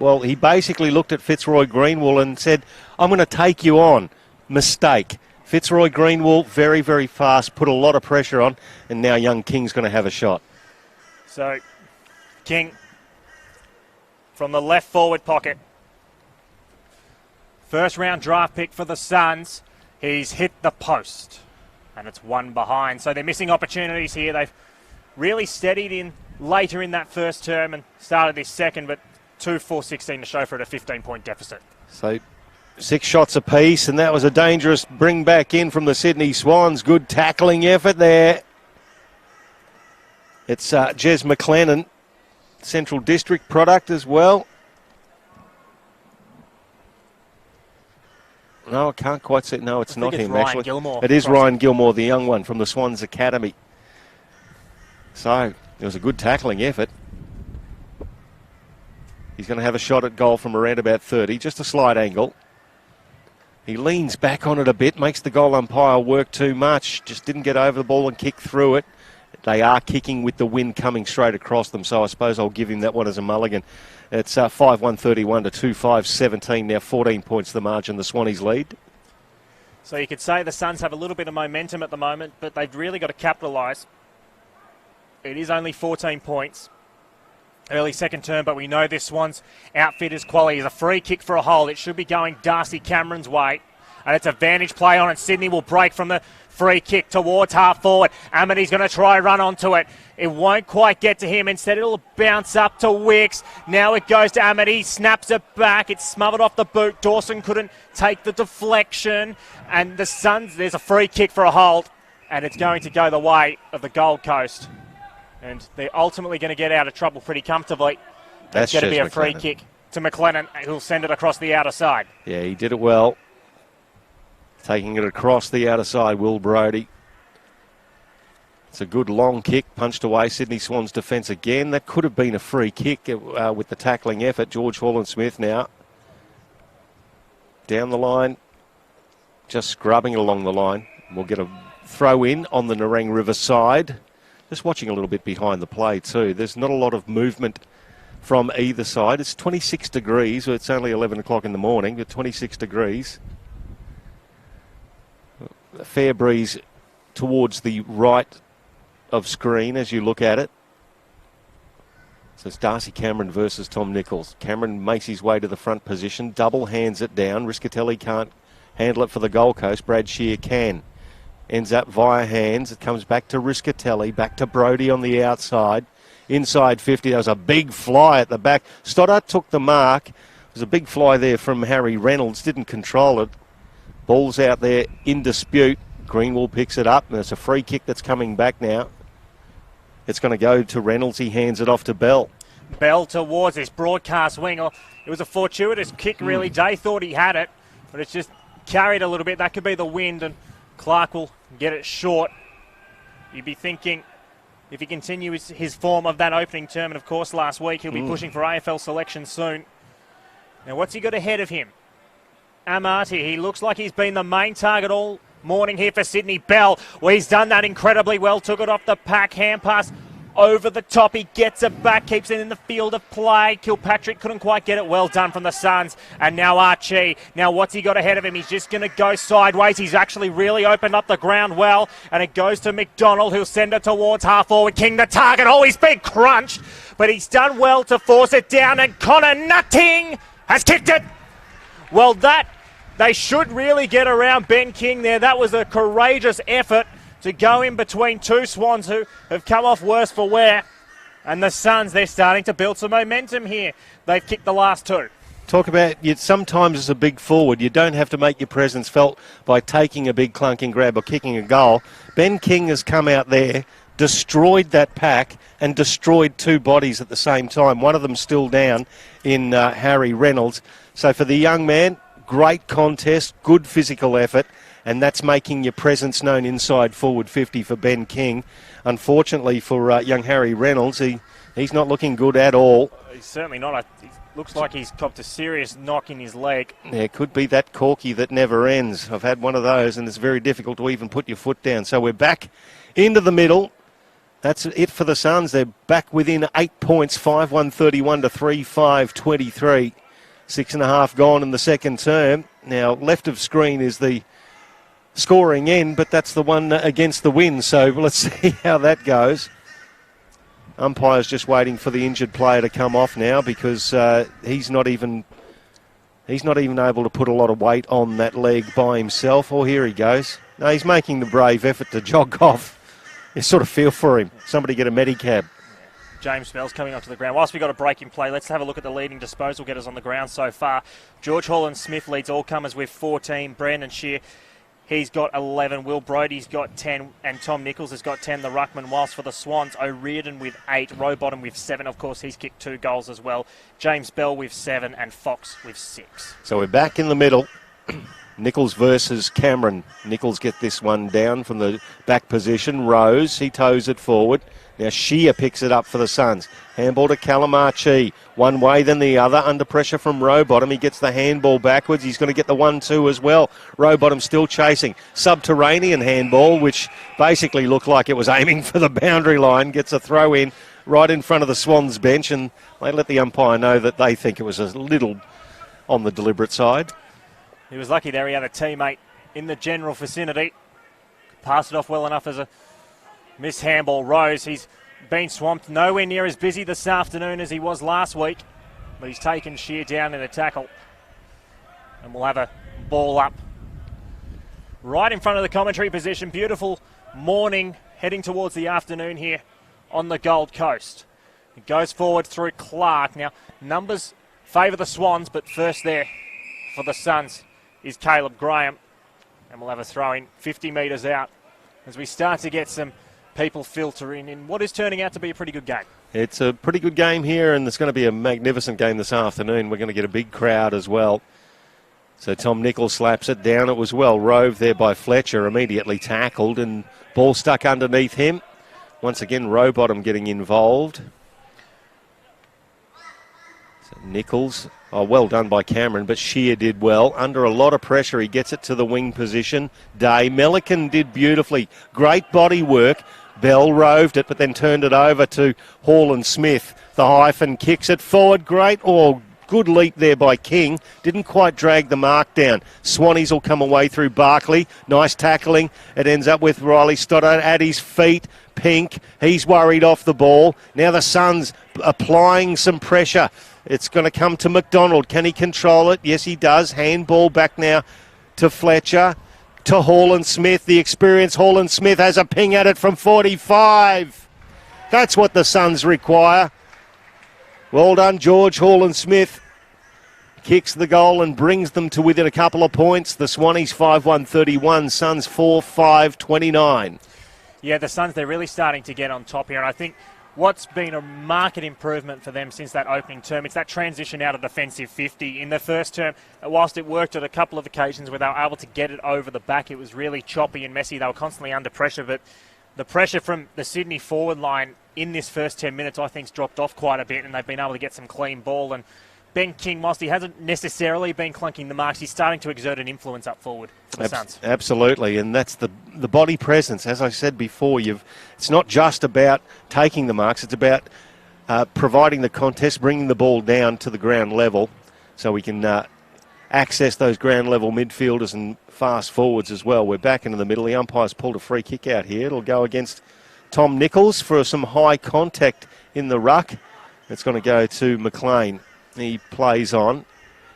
Well, he basically looked at Fitzroy Greenwell and said, I'm going to take you on. Mistake. Fitzroy Greenwell, very, very fast, put a lot of pressure on, and now young King's going to have a shot. So, King from the left forward pocket. First round draft pick for the Suns. He's hit the post, and it's one behind. So they're missing opportunities here. They've really steadied in later in that first term and started this second, but 2-4-16 to show for it, a 15-point deficit. So 6 shots apiece, and that was a dangerous bring back in from the Sydney Swans. Good tackling effort there. It's Jez McLennan, Central District product as well. No, I can't quite see. No, it's not him, actually. Gilmore it is Ryan Gilmore, the young one from the Swans Academy. So it was a good tackling effort. He's going to have a shot at goal from around about 30, just a slight angle. He leans back on it a bit, makes the goal umpire work too much. Just didn't get over the ball and kick through it. They are kicking with the wind coming straight across them, so I suppose I'll give him that one as a mulligan. It's 5-1-31 to 2-5-17. Now 14 points the margin, the Swannies lead. So you could say the Suns have a little bit of momentum at the moment, but they've really got to capitalise. It is only 14 points. Early second term, but we know this Swans outfit is quality. It's a free kick for a hole. It should be going Darcy Cameron's way. And it's a vantage play on it. Sydney will break from the free kick towards half forward. Amity's going to try run onto it. It won't quite get to him. Instead, it'll bounce up to Wicks. Now it goes to Amity. Snaps it back. It's smothered off the boot. Dawson couldn't take the deflection. And the Suns, there's a free kick for a hold. And it's going to go the way of the Gold Coast. And they're ultimately going to get out of trouble pretty comfortably. That's going to be a free kick to McLennan, who'll send it across the outer side. Yeah, he did it well. Taking it across the outer side, Will Brody. It's a good long kick, punched away Sydney Swans defence again. That could have been a free kick with the tackling effort. George Hall-Smith now. Down the line, just scrubbing it along the line. We'll get a throw in on the Nerang River side. Just watching a little bit behind the play too. There's not a lot of movement from either side. It's 26 degrees. So it's only 11 o'clock in the morning, but 26 degrees. A fair breeze towards the right of screen as you look at it. So it's Darcy Cameron versus Tom Nichols. Cameron makes his way to the front position, double hands it down. Riscatelli can't handle it for the Gold Coast. Brad Shear can. Ends up via hands. It comes back to Riscatelli, back to Brodie on the outside. Inside 50, there was a big fly at the back. Stoddart took the mark. There was a big fly there from Harry Reynolds, didn't control it. Ball's out there in dispute. Greenwald picks it up, and there's a free kick that's coming back now. It's going to go to Reynolds. He hands it off to Bell. Bell towards this broadcast wing. It was a fortuitous kick, really. Jay thought he had it, but it's just carried a little bit. That could be the wind, and Clark will get it short. You'd be thinking, if he continues his form of that opening term, and of course last week, he'll be pushing for AFL selection soon. Now, what's he got ahead of him? Amati, he looks like he's been the main target all morning here for Sydney. Bell, well, he's done that incredibly well. Took it off the pack, hand pass over the top. He gets it back, keeps it in the field of play. Kilpatrick couldn't quite get it. Well done from the Suns. And now Archie. Now what's he got ahead of him? He's just going to go sideways. He's actually really opened up the ground well. And it goes to McDonald, who'll send it towards half forward. King the target. Oh, he's been crunched. But he's done well to force it down. And Connor Nutting has kicked it. Well, they should really get around Ben King there. That was a courageous effort to go in between two Swans who have come off worse for wear. And the Suns, they're starting to build some momentum here. They've kicked the last two. Talk about, sometimes as a big forward, you don't have to make your presence felt by taking a big clunking grab or kicking a goal. Ben King has come out there, destroyed that pack and destroyed two bodies at the same time. One of them still down in Harry Reynolds. So for the young man, great contest, good physical effort, and that's making your presence known inside forward 50 for Ben King. Unfortunately for young Harry Reynolds, he's not looking good at all. He's certainly not. It looks like he's copped a serious knock in his leg. Yeah, it could be that corky that never ends. I've had one of those, and it's very difficult to even put your foot down. So we're back into the middle. That's it for the Suns. They're back within 8 points, 5-1-31 to 3-5-23. 6.5 gone in the second term. Now, left of screen is the scoring end, but that's the one against the wind. So let's see how that goes. Umpire's just waiting for the injured player to come off now because he's not even able to put a lot of weight on that leg by himself. Oh, here he goes. No, he's making the brave effort to jog off. You sort of feel for him. Somebody get a medicab. James Bell's coming onto the ground. Whilst we've got a break in play, let's have a look at the leading disposal getters on the ground so far. George Holland Smith leads all comers with 14. Brandon Shear, he's got 11. Will Brodie's got 10. And Tom Nichols has got 10, the ruckman. Whilst for the Swans, O'Riordan with 8. Rowbottom with 7. Of course, he's kicked 2 goals as well. James Bell with 7 and Fox with 6. So we're back in the middle. Nichols versus Cameron. Nichols get this one down from the back position. Rose, he toes it forward. Now Shear picks it up for the Suns. Handball to Calamachi. One way then the other. Under pressure from Rowbottom. He gets the handball backwards. He's going to get the 1-2 as well. Rowbottom still chasing. Subterranean handball, which basically looked like it was aiming for the boundary line. Gets a throw in right in front of the Swans bench, and they let the umpire know that they think it was a little on the deliberate side. He was lucky there. He had a teammate in the general vicinity. Passed it off well enough as a miss handball. Rose, he's been swamped. Nowhere near as busy this afternoon as he was last week. But he's taken Shear down in a tackle. And we'll have a ball up right in front of the commentary position. Beautiful morning heading towards the afternoon here on the Gold Coast. It goes forward through Clark. Now, numbers favour the Swans, but first there for the Suns is Caleb Graham. And we'll have a throw in 50 metres out as we start to get some people filtering in what is turning out to be a pretty good game. It's a pretty good game here, and it's going to be a magnificent game this afternoon. We're going to get a big crowd as well. So Tom Nichols slaps it down. It was well roved there by Fletcher, immediately tackled, and ball stuck underneath him. Once again, Rowbottom getting involved. So Nichols, well done by Cameron, but Shear did well. Under a lot of pressure, he gets it to the wing position. Day, Melican did beautifully. Great body work. Bell roved it, but then turned it over to Hall and Smith. The hyphen kicks it forward. Great. Oh, Good leap there by King. Didn't quite drag the mark down. Swannies will come away through Barkley. Nice tackling. It ends up with Riley Stoddart at his feet. Pink, he's worried off the ball. Now the Suns applying some pressure. It's going to come to McDonald. Can he control it? Yes, he does. Handball back now to Fletcher. To Hall-and-Smith. The experienced Hall-and-Smith has a ping at it from 45. That's what the Suns require. Well done, George. Hall-and-Smith kicks the goal and brings them to within a couple of points. The Swannies 5-1-31, Suns 4-5-29. Yeah, the Suns, they're really starting to get on top here, and I think what's been a marked improvement for them since that opening term, it's that transition out of defensive 50. In the first term, whilst it worked at a couple of occasions where they were able to get it over the back, it was really choppy and messy. They were constantly under pressure, but the pressure from the Sydney forward line in this first 10 minutes, I think, has dropped off quite a bit, and they've been able to get some clean ball. And Ben King, whilst he hasn't necessarily been clunking the marks, he's starting to exert an influence up forward for the Suns. Absolutely, and that's the body presence. As I said before, it's not just about taking the marks, it's about providing the contest, bringing the ball down to the ground level so we can access those ground level midfielders and fast forwards as well. We're back into the middle. The umpire's pulled a free kick out here. It'll go against Tom Nichols for some high contact in the ruck. It's going to go to McLean. He plays on,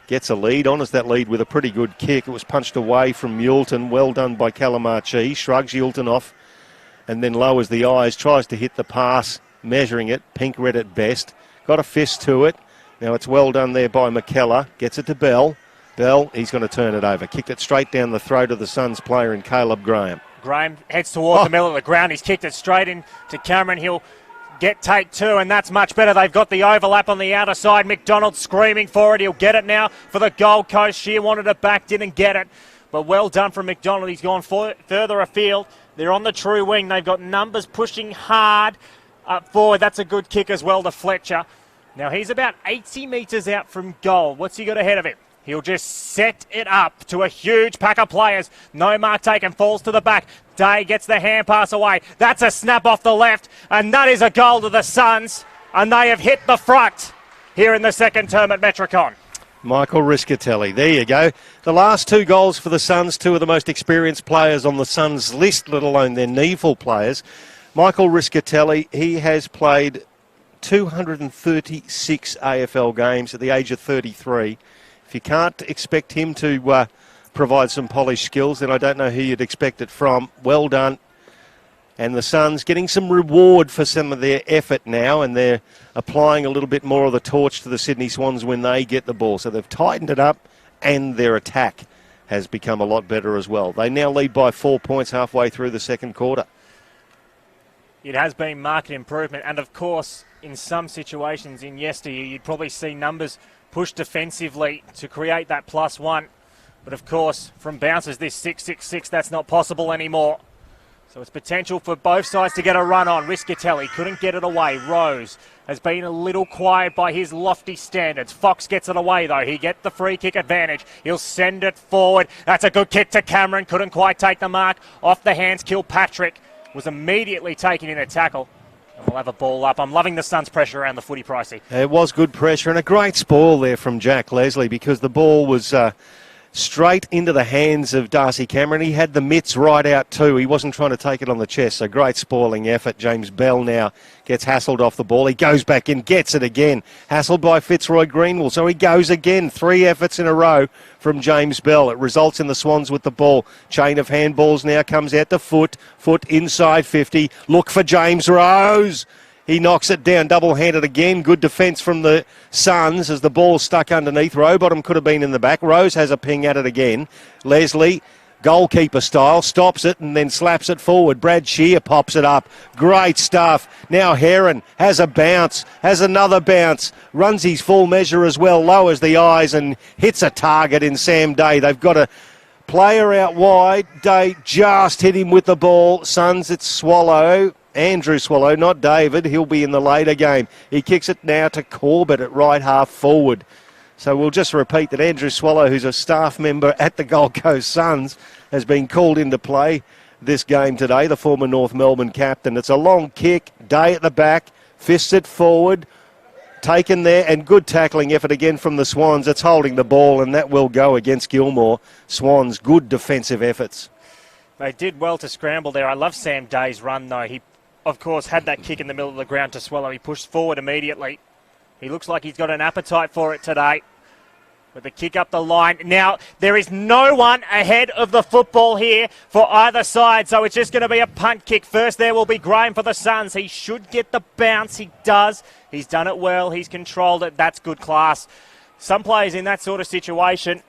gets a lead, honours that lead with a pretty good kick. It was punched away from Muleton. Well done by Calamarchi. Shrugs Muleton off and then lowers the eyes, tries to hit the pass, measuring it. Pink red at best. Got a fist to it. Now it's well done there by McKellar. Gets it to Bell. Bell, he's going to turn it over. Kicked it straight down the throat of the Suns player in Caleb Graham. Graham heads towards the middle of the ground. He's kicked it straight into Cameron. He'll get take two, and that's much better. They've got the overlap on the outer side. McDonald screaming for it. He'll get it now for the Gold Coast. Shear wanted it back, didn't get it. But well done from McDonald. He's gone further afield. They're on the true wing. They've got numbers pushing hard up forward. That's a good kick as well to Fletcher. Now he's about 80 metres out from goal. What's he got ahead of him? He'll just set it up to a huge pack of players. No mark taken, falls to the back. Day gets the hand pass away. That's a snap off the left, and that is a goal to the Suns, and they have hit the front here in the second term at Metricon. Michael Riscatelli, there you go. The last two goals for the Suns, two of the most experienced players on the Suns list, let alone their NEAFL players. Michael Riscatelli, he has played 236 AFL games at the age of 33. If you can't expect him to provide some polished skills, then I don't know who you'd expect it from. Well done. And the Suns getting some reward for some of their effort now, and they're applying a little bit more of the torch to the Sydney Swans when they get the ball. So they've tightened it up, and their attack has become a lot better as well. They now lead by 4 points halfway through the second quarter. It has been market improvement, and of course, in some situations in yesteryear, you'd probably see numbers push defensively to create that +1. But of course, from bounces this 6-6-6, that's not possible anymore. So it's potential for both sides to get a run on. Riscatelli couldn't get it away. Rose has been a little quiet by his lofty standards. Fox gets it away though. He gets the free kick advantage. He'll send it forward. That's a good kick to Cameron. Couldn't quite take the mark. Off the hands, Kilpatrick was immediately taken in a tackle. And we'll have a ball up. I'm loving the Suns' pressure around the footy, Pricey. It was good pressure and a great spoil there from Jack Leslie, because the ball was straight into the hands of Darcy Cameron. He had the mitts right out too. He wasn't trying to take it on the chest, so great spoiling effort. James Bell now gets hassled off the ball. He goes back in, gets it again. Hassled by Fitzroy Greenwell, so he goes again. 3 efforts in a row from James Bell. It results in the Swans with the ball. Chain of handballs now comes out to Foot. Foot inside 50. Look for James Rose. He knocks it down, double-handed again. Good defence from the Suns as the ball's stuck underneath. Rowbottom could have been in the back. Rose has a ping at it again. Leslie, goalkeeper style, stops it and then slaps it forward. Brad Shear pops it up. Great stuff. Now Heron has a bounce, has another bounce. Runs his full measure as well, lowers the eyes and hits a target in Sam Day. They've got a player out wide. Day just hit him with the ball. Suns, it's Swallow. Andrew Swallow, not David. He'll be in the later game. He kicks it now to Corbett at right half forward. So we'll just repeat that Andrew Swallow, who's a staff member at the Gold Coast Suns, has been called into play this game today, the former North Melbourne captain. It's a long kick. Day at the back, fists it forward. taken there, and good tackling effort again from the Swans. It's holding the ball, and that will go against Gilmore. Swans, good defensive efforts. They did well to scramble there. I love Sam Day's run, though. He, of course, had that kick in the middle of the ground to swallow. He pushed forward immediately. He looks like he's got an appetite for it today. With the kick up the line. Now, there is no one ahead of the football here for either side, so it's just going to be a punt kick. First there will be Graham for the Suns. He should get the bounce. He does. He's done it well. He's controlled it. That's good class. Some players in that sort of situation,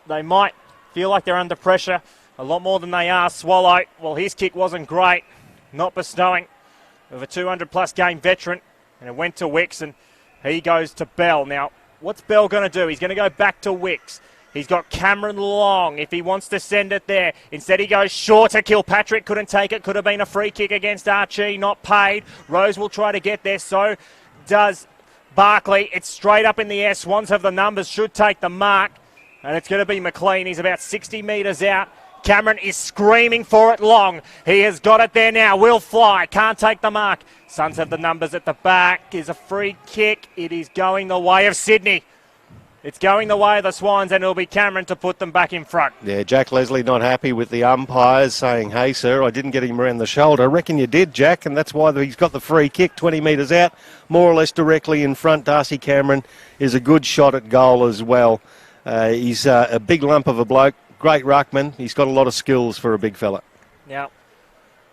they might feel like they're under pressure a lot more than they are. Swallow, well, his kick wasn't great. Not bestowing of a 200-plus game veteran, and it went to Wicks, and he goes to Bell. Now, what's Bell going to do? He's going to go back to Wicks. He's got Cameron long if he wants to send it there. Instead, he goes short to Kilpatrick. Couldn't take it. Could have been a free kick against Archie. Not paid. Rose will try to get there. So does Barkley. It's straight up in the air. Swans have the numbers. Should take the mark. And it's going to be McLean. He's about 60 metres out. Cameron is screaming for it long. He has got it there now. Will fly. Can't take the mark. Suns have the numbers at the back. Is a free kick. It is going the way of Sydney. It's going the way of the Swans, and it'll be Cameron to put them back in front. Yeah, Jack Leslie not happy with the umpires, saying, hey, sir, I didn't get him around the shoulder. I reckon you did, Jack, and that's why he's got the free kick 20 metres out, more or less directly in front. Darcy Cameron is a good shot at goal as well. He's a big lump of a bloke. Great ruckman. He's got a lot of skills for a big fella. Now,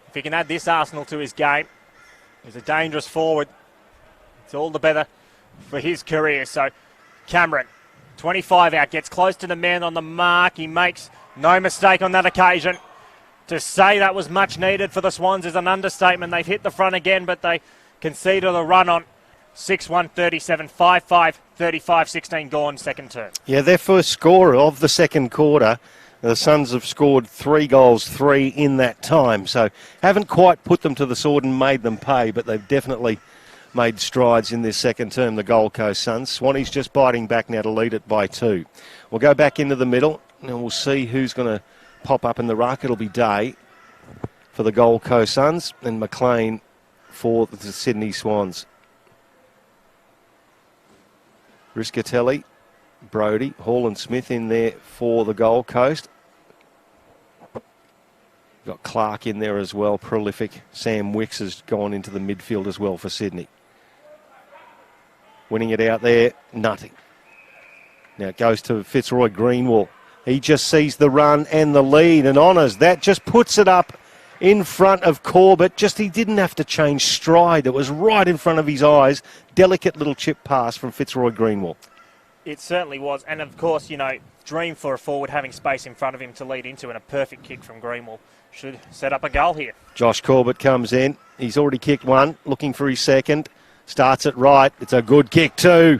if he can add this arsenal to his game, he's a dangerous forward. It's all the better for his career. So, Cameron, 25 out, gets close to the man on the mark. He makes no mistake on that occasion. To say that was much needed for the Swans is an understatement. They've hit the front again, but they conceded a run on 6-1, 37, 5-5, 35, 16 gone, second term. Yeah, their first scorer of the second quarter. The Suns have scored 3 goals, 3 in that time. So haven't quite put them to the sword and made them pay, but they've definitely made strides in this second term, the Gold Coast Suns. Swanee's just biting back now to lead it by 2. We'll go back into the middle and we'll see who's going to pop up in the ruck. It'll be Day for the Gold Coast Suns and McLean for the Sydney Swans. Riscatelli, Brody, Hall and Smith in there for the Gold Coast. Got Clark in there as well, prolific. Sam Wicks has gone into the midfield as well for Sydney. Winning it out there, nothing. Now it goes to Fitzroy Greenwall. He just sees the run and the lead and honours that, just puts it up in front of Corbett. Just he didn't have to change stride. It was right in front of his eyes. Delicate little chip pass from Fitzroy Greenwall. It certainly was. And of course, you know, dream for a forward having space in front of him to lead into, and a perfect kick from Greenwall should set up a goal here. Josh Corbett comes in. He's already kicked one, looking for his second. Starts it right. It's a good kick too.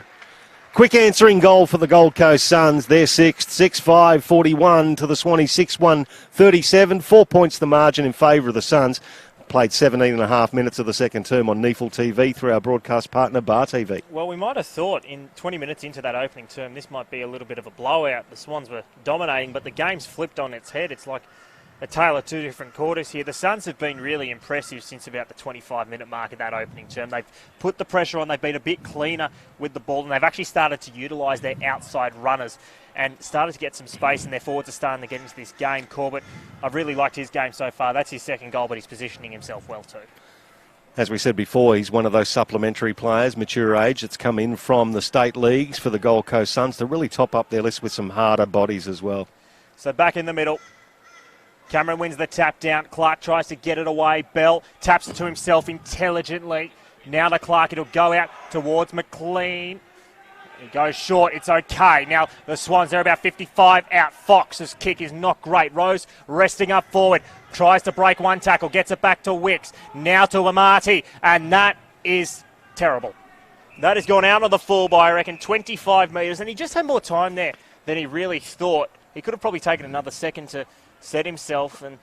Quick answering goal for the Gold Coast Suns. They're sixth, 6-5, 41 to the Swanee, 6-1, 37. 4 points the margin in favour of the Suns. Played 17 and a half minutes of the second term on NEAFL TV through our broadcast partner, Bar TV. Well, we might have thought in 20 minutes into that opening term, this might be a little bit of a blowout. The Swans were dominating, but the game's flipped on its head. It's like a tale of 2 different quarters here. The Suns have been really impressive since about the 25-minute mark of that opening term. They've put the pressure on. They've been a bit cleaner with the ball, and they've actually started to utilise their outside runners and started to get some space, and their forwards are starting to get into this game. Corbett, I've really liked his game so far. That's his second goal, but he's positioning himself well too. As we said before, he's one of those supplementary players, mature age, that's come in from the state leagues for the Gold Coast Suns to really top up their list with some harder bodies as well. So back in the middle. Cameron wins the tap down. Clark tries to get it away. Bell taps it to himself intelligently. Now to Clark. It'll go out towards McLean. He goes short. It's okay. Now the Swans, they're about 55 out. Fox's kick is not great. Rose resting up forward. Tries to break one tackle. Gets it back to Wicks. Now to Amati. And that is terrible. That has gone out on the full by, I reckon, 25 metres. And he just had more time there than he really thought. He could have probably taken another second to set himself, and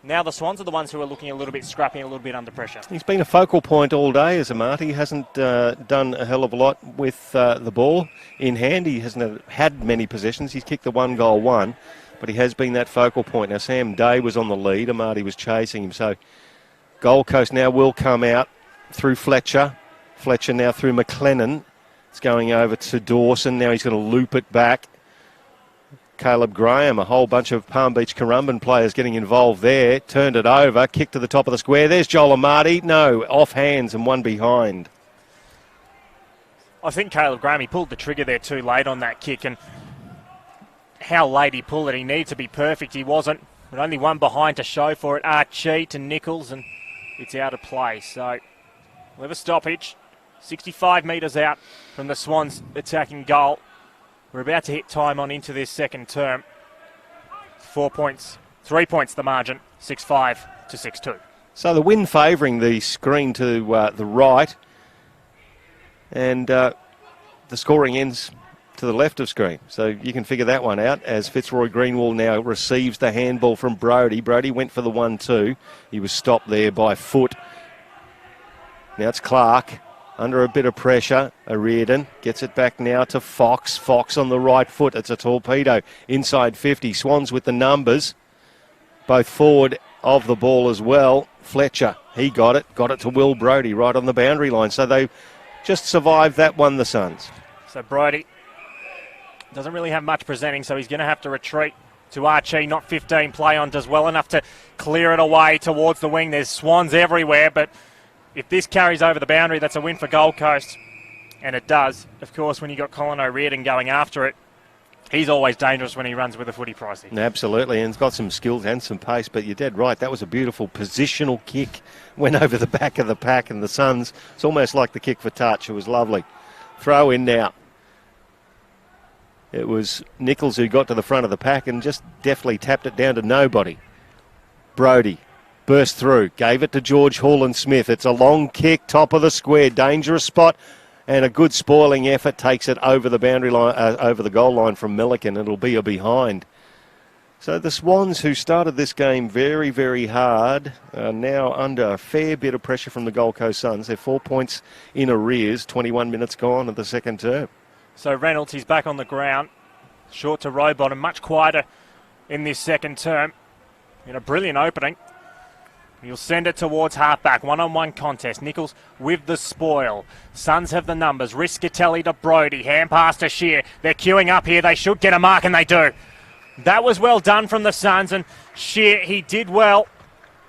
now the Swans are the ones who are looking a little bit scrappy and a little bit under pressure. He's been a focal point all day as Amati. He hasn't done a hell of a lot with the ball in hand. He hasn't had many possessions. He's kicked the 1-goal-1, but he has been that focal point. Now Sam Day was on the lead. Amati was chasing him. So Gold Coast now will come out through Fletcher. Fletcher now through McLennan. It's going over to Dawson. Now he's going to loop it back. Caleb Graham, a whole bunch of Palm Beach Currumbin players getting involved there. Turned it over, kicked to the top of the square. There's Joel Amati. No, off hands and one behind. I think Caleb Graham, he pulled the trigger there too late on that kick, and how late he pulled it. He needed to be perfect. He wasn't, but only one behind to show for it. Archie to Nichols, and it's out of play. So we'll have a stoppage. 65 metres out from the Swans attacking goal. We're about to hit time on into this second term. 4 points, 3 points the margin, 6-5 to 6-2. So the wind favouring the screen to the right, and the scoring ends to the left of screen. So you can figure that one out as Fitzroy Greenwall now receives the handball from Brodie. Brodie went for the 1-2. He was stopped there by Foot. Now it's Clark. Under a bit of pressure, Reardon gets it back now to Fox. Fox on the right foot. It's a torpedo. Inside 50. Swans with the numbers. Both forward of the ball as well. Fletcher, he got it. Got it to Will Brodie right on the boundary line. So they just survived that one, the Suns. So Brodie doesn't really have much presenting, so he's going to have to retreat to Archie. Not 15 play on. Does well enough to clear it away towards the wing. There's Swans everywhere, but if this carries over the boundary, that's a win for Gold Coast. And it does. Of course, when you've got Colin O'Riordan going after it, he's always dangerous when he runs with a footy, Pricey. Absolutely, and he's got some skills and some pace, but you're dead right. That was a beautiful positional kick. Went over the back of the pack, and the Suns, it's almost like the kick for touch. It was lovely. Throw in now. It was Nichols who got to the front of the pack and just deftly tapped it down to nobody. Brodie burst through, gave it to George Hall-and-Smith. It's a long kick, top of the square, dangerous spot, and a good spoiling effort takes it over the boundary line, over the goal line from Milliken. It'll be a behind. So the Swans, who started this game very, very hard, are now under a fair bit of pressure from the Gold Coast Suns. They're 4 points in arrears, 21 minutes gone of the second term. So Reynolds, he's back on the ground, short to Rowbottom, much quieter in this second term. In a brilliant opening. He'll send it towards halfback. One-on-one contest. Nichols with the spoil. Suns have the numbers. Riscatelli to Brodie. Hand pass to Shear. They're queuing up here. They should get a mark, and they do. That was well done from the Suns, and Shear, he did well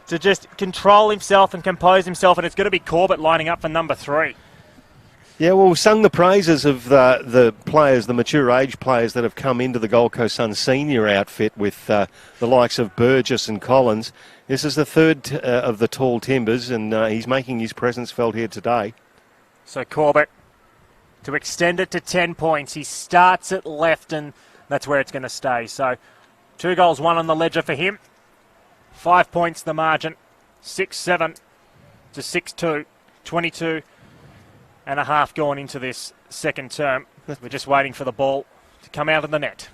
to just control himself and compose himself, and it's going to be Corbett lining up for number 3. Yeah, well, we've sung the praises of the players, the mature age players that have come into the Gold Coast Suns senior outfit with the likes of Burgess and Collins. This is the third of the tall timbers, and he's making his presence felt here today. So Corbett, to extend it to 10 points, he starts at left, and that's where it's going to stay. So 2 goals, 1 on the ledger for him. 5 points the margin, 6-7 to 6-2, 22 and a half gone into this second term. We're just waiting for the ball to come out of the net.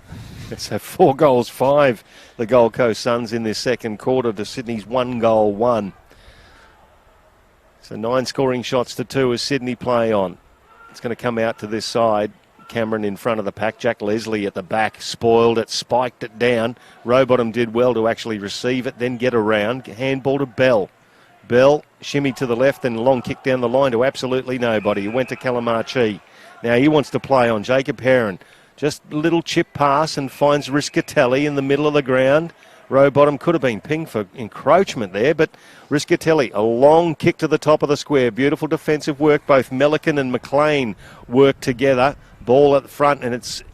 So 4 goals, 5, the Gold Coast Suns in this second quarter to Sydney's 1 goal, 1. So 9 scoring shots to 2 as Sydney play on. It's going to come out to this side. Cameron in front of the pack. Jack Leslie at the back. Spoiled it, spiked it down. Rowbottom did well to actually receive it, then get around. Handball to Bell. Bell shimmy to the left and long kick down the line to absolutely nobody. He went to Calamarchi. Now he wants to play on Jacob Heron. Just a little chip pass and finds Riscatelli in the middle of the ground. Rowbottom could have been pinged for encroachment there, but Riscatelli, a long kick to the top of the square. Beautiful defensive work. Both Milliken and McLean work together. Ball at the front, and it's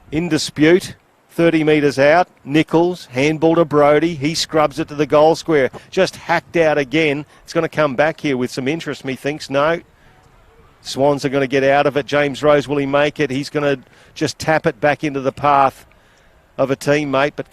in dispute. 30 metres out. Nichols, handball to Brodie. He scrubs it to the goal square. Just hacked out again. It's going to come back here with some interest, methinks. No. Swans are going to get out of it. James Rose, will he make it? He's going to just tap it back into the path of a teammate, but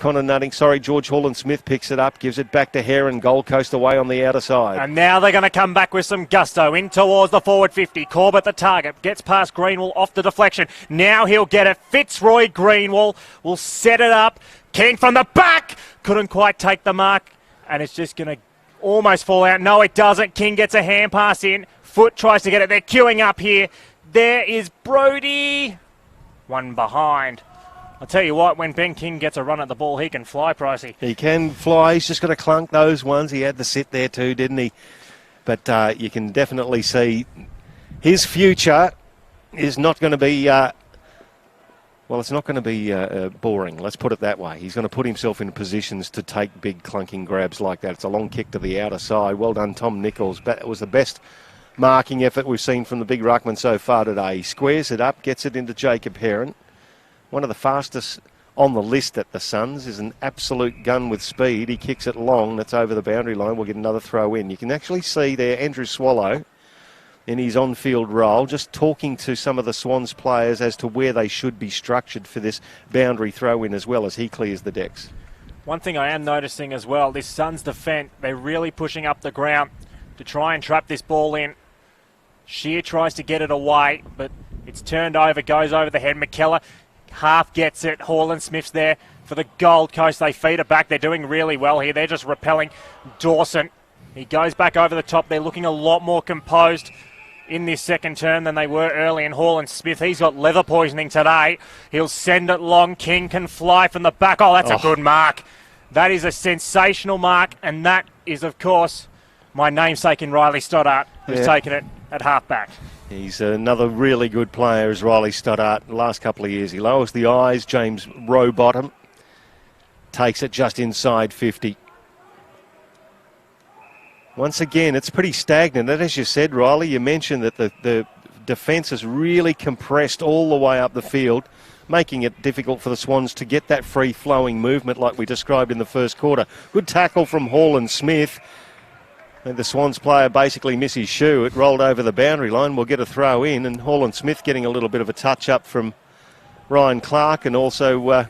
George Hall-and-Smith picks it up, gives it back to Heron. Gold Coast away on the outer side. And now they're going to come back with some gusto in towards the forward 50. Corbett the target, gets past Greenwall off the deflection. Now he'll get it. Fitzroy Greenwall will set it up. King from the back, couldn't quite take the mark, and it's just going to almost fall out. No, it doesn't. King gets a hand pass in. Foot tries to get it. They're queuing up here. There is Brodie. One behind. I'll tell you what, when Ben King gets a run at the ball, he can fly, Pricey. He can fly. He's just got to clunk those ones. He had the sit there too, didn't he? But you can definitely see his future is not going to be, it's not going to be boring. Let's put it that way. He's going to put himself in positions to take big clunking grabs like that. It's a long kick to the outer side. Well done, Tom Nichols. It was the best marking effort we've seen from the big ruckman so far today. He squares it up, gets it into Jacob Heron. One of the fastest on the list at the Suns, is an absolute gun with speed. He kicks it long. That's over the boundary line. We'll get another throw in. You can actually see there Andrew Swallow in his on-field role, just talking to some of the Swans players as to where they should be structured for this boundary throw-in as well as he clears the decks. One thing I am noticing as well, this Suns defence, they're really pushing up the ground to try and trap this ball in. Shear tries to get it away, but it's turned over, goes over the head. McKellar half gets it. Horland Smith's there for the Gold Coast. They feed it back. They're doing really well here. They're just repelling Dawson. He goes back over the top. They're looking a lot more composed in this second term than they were early. And Horland Smith, he's got leather poisoning today. He'll send it long. King can fly from the back. Oh, that's a good mark. That is a sensational mark. And that is, of course, my namesake in Riley Stoddart, who's taken it at half-back. He's another really good player, as Riley Stoddart. The last couple of years, he lowers the eyes. James Rowbottom takes it just inside 50. Once again, it's pretty stagnant. And as you said, Riley, you mentioned that the defence is really compressed all the way up the field, making it difficult for the Swans to get that free-flowing movement like we described in the first quarter. Good tackle from Horland Smith. And the Swans player basically missed his shoe. It rolled over the boundary line. We'll get a throw in. And Horland Smith getting a little bit of a touch-up from Ryan Clark. And also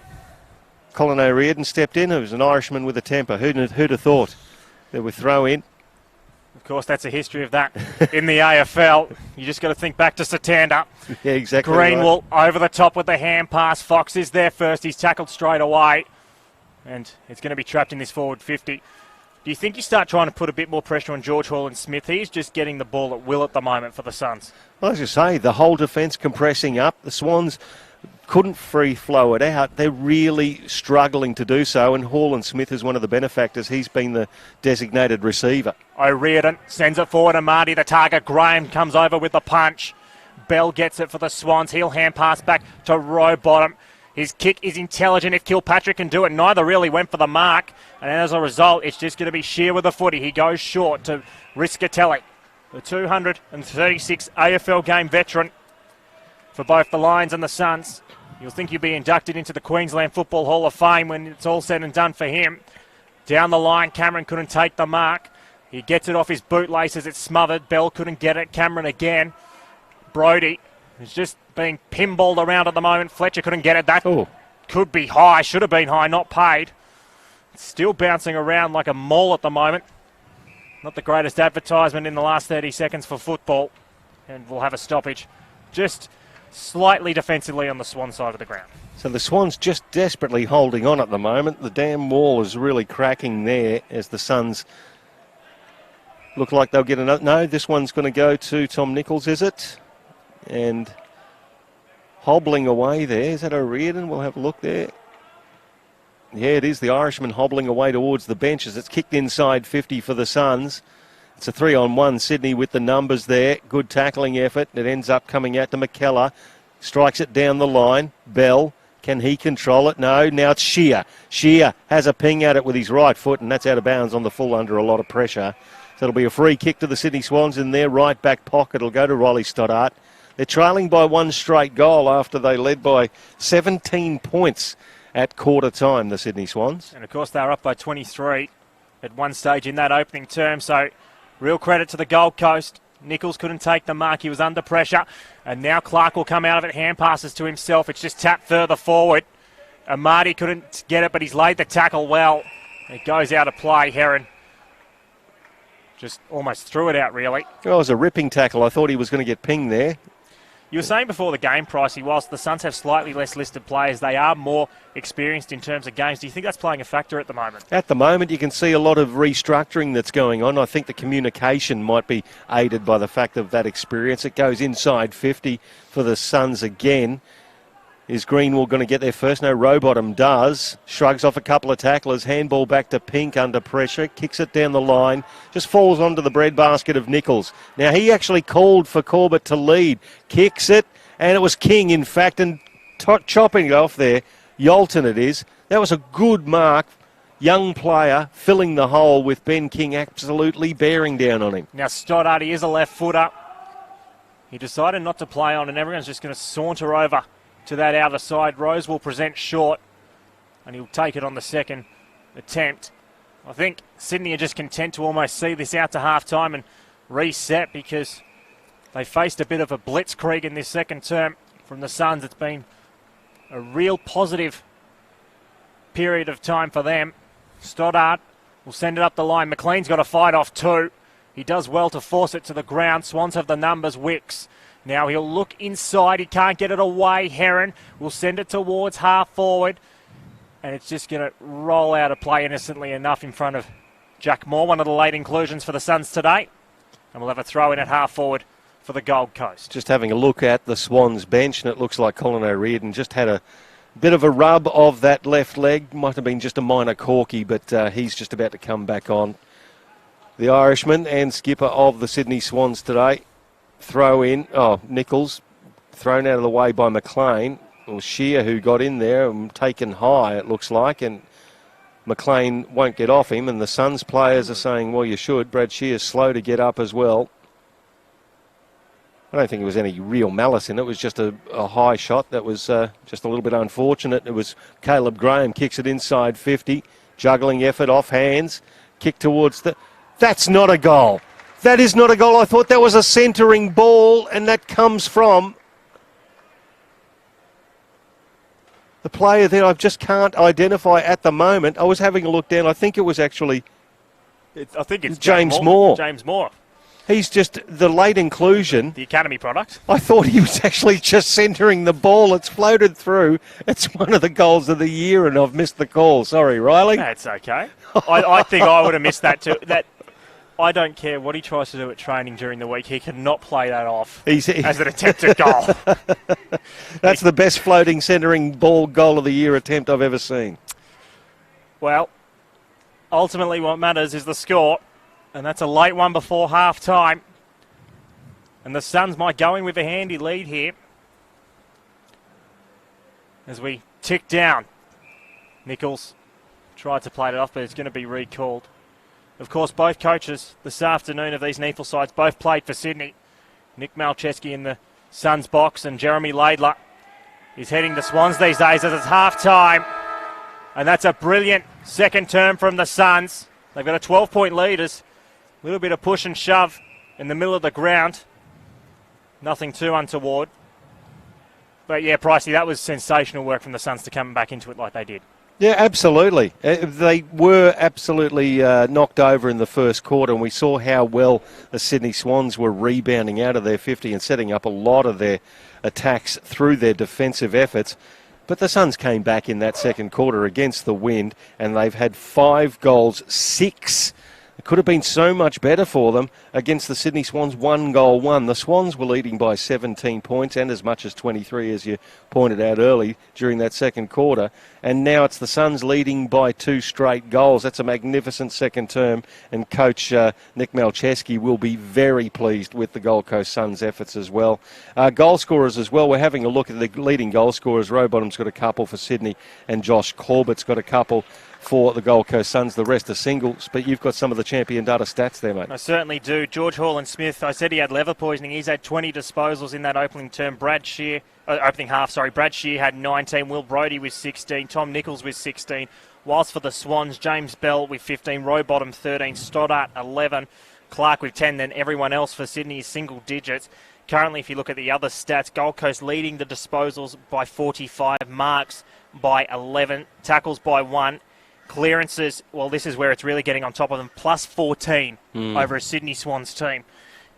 Colin O'Riordan stepped in. It was an Irishman with a temper. Who'd have thought there would throw in? Of course, that's a history of that in the AFL. You just got to think back to Satanda. Yeah, exactly. Greenwell over the top with the hand pass. Fox is there first. He's tackled straight away. And it's going to be trapped in this forward 50. Do you think you start trying to put a bit more pressure on George Horland Smith? He's just getting the ball at will at the moment for the Suns. Well, as you say, the whole defence compressing up. The Swans couldn't free flow it out. They're really struggling to do so, and Horland Smith is one of the benefactors. He's been the designated receiver. O'Riordan sends it forward to Marty, the target. Graham comes over with the punch. Bell gets it for the Swans. He'll hand pass back to Rowbottom. His kick is intelligent. If Kilpatrick can do it, neither really went for the mark. And as a result, it's just going to be Shear with the footy. He goes short to Riscatelli, the 236 AFL game veteran for both the Lions and the Suns. You'll think he'll be inducted into the Queensland Football Hall of Fame when it's all said and done for him. Down the line, Cameron couldn't take the mark. He gets it off his bootlaces. It's smothered. Bell couldn't get it. Cameron again. Brodie is just being pinballed around at the moment. Fletcher couldn't get it. That could be high. Should have been high, not paid. Still bouncing around like a mole at the moment. Not the greatest advertisement in the last 30 seconds for football. And we'll have a stoppage just slightly defensively on the Swan side of the ground. So the Swans just desperately holding on at the moment. The damn wall is really cracking there as the Suns look like they'll get another. No, this one's going to go to Tom Nichols, is it? And hobbling away there. Is that O'Riordan? We'll have a look there. Yeah, it is the Irishman hobbling away towards the benches. It's kicked inside 50 for the Suns. It's a 3-on-1. Sydney with the numbers there. Good tackling effort. It ends up coming out to McKellar. Strikes it down the line. Bell, can he control it? No, now it's Shear. Shear has a ping at it with his right foot, and that's out of bounds on the full under a lot of pressure. So it'll be a free kick to the Sydney Swans in their right back pocket. It'll go to Riley Stoddart. They're trailing by one straight goal after they led by 17 points at quarter time, the Sydney Swans. And of course they're up by 23 at one stage in that opening term, so real credit to the Gold Coast. Nichols couldn't take the mark, he was under pressure, and now Clark will come out of it, hand passes to himself, it's just tapped further forward. Amati couldn't get it, but he's laid the tackle well. It goes out of play. Heron just almost threw it out, really. Well, it was a ripping tackle. I thought he was going to get pinged there. You were saying before the game, Pricey, whilst the Suns have slightly less listed players, they are more experienced in terms of games. Do you think that's playing a factor at the moment? At the moment, you can see a lot of restructuring that's going on. I think the communication might be aided by the fact of that experience. It goes inside 50 for the Suns again. Is Greenwell going to get there first? No, Rowbottom does. Shrugs off a couple of tacklers. Handball back to Pink under pressure. Kicks it down the line. Just falls onto the breadbasket of Nichols. Now, he actually called for Corbett to lead. Kicks it. And it was King, in fact, and chopping it off there. Yolton it is. That was a good mark. Young player filling the hole with Ben King absolutely bearing down on him. Now Stoddart, he is a left footer. He decided not to play on, and everyone's just going to saunter over to that outer side. Rose will present short, and he'll take it on the second attempt. I think Sydney are just content to almost see this out to half-time and reset, because they faced a bit of a blitzkrieg in this second term from the Suns. It's been a real positive period of time for them. Stoddart will send it up the line. McLean's got a fight off too. He does well to force it to the ground. Swans have the numbers. Wicks. Now he'll look inside. He can't get it away. Heron will send it towards half forward. And it's just going to roll out of play innocently enough in front of Jack Moore. One of the late inclusions for the Suns today. And we'll have a throw in at half forward for the Gold Coast. Just having a look at the Swans bench, and it looks like Colin O'Riordan just had a bit of a rub of that left leg. Might have been just a minor corky, but he's just about to come back on. The Irishman and skipper of the Sydney Swans today. Throw in. Oh, Nichols thrown out of the way by McLean. It was Shear who got in there and taken high, it looks like, and McLean won't get off him, and the Suns players are saying, well, you should. Brad Shear's slow to get up as well. I don't think there was any real malice in it. It was just a high shot that was just a little bit unfortunate. It was Caleb Graham kicks it inside 50. Juggling effort off hands. Kick towards the... That's not a goal. That is not a goal. I thought that was a centering ball, and that comes from the player that I just can't identify at the moment. I was having a look down. I think it was actually... I think it's James Moore. James Moore. He's just the late inclusion. The Academy product. I thought he was actually just centering the ball. It's floated through. It's one of the goals of the year, and I've missed the call. Sorry, Riley. That's okay. I think I would have missed that too. I don't care what he tries to do at training during the week. He cannot play that off as an attempted goal. That's the best floating centering ball goal of the year attempt I've ever seen. Well, ultimately what matters is the score. And that's a late one before half-time. And the Suns might go in with a handy lead here as we tick down. Nichols tried to play it off, but it's going to be recalled. Of course, both coaches this afternoon of these NEAFL sides both played for Sydney. Nick Malcheski in the Suns box, and Jeremy Laidler is heading the Swans these days as it's half-time. And that's a brilliant second term from the Suns. They've got a 12-point lead as a little bit of push and shove in the middle of the ground. Nothing too untoward. But yeah, Pricey, that was sensational work from the Suns to come back into it like they did. Yeah, absolutely. They were absolutely knocked over in the first quarter, and we saw how well the Sydney Swans were rebounding out of their 50 and setting up a lot of their attacks through their defensive efforts. But the Suns came back in that second quarter against the wind, and they've had 5 goals, 6. It could have been so much better for them against the Sydney Swans, 1 goal, 1. The Swans were leading by 17 points and as much as 23, as you pointed out early during that second quarter. And now it's the Suns leading by 2 straight goals. That's a magnificent second term. And coach Nick Malcheski will be very pleased with the Gold Coast Suns' efforts as well. Goal scorers as well. We're having a look at the leading goal scorers. Rowbottom's got a couple for Sydney, and Josh Corbett's got a couple for the Gold Coast Suns. The rest are singles, but you've got some of the champion data stats there, mate. I certainly do. George Hall-Smith, I said he had liver poisoning. He's had 20 disposals in that opening term. Brad Shear had 19. Will Brodie with 16. Tom Nichols with 16. Whilst for the Swans, James Bell with 15. Rowbottom 13. Stoddart 11. Clark with 10. Then everyone else for Sydney is single digits. Currently, if you look at the other stats, Gold Coast leading the disposals by 45. Marks by 11. Tackles by 1. Clearances, well, this is where it's really getting on top of them, plus 14 over a Sydney Swans team.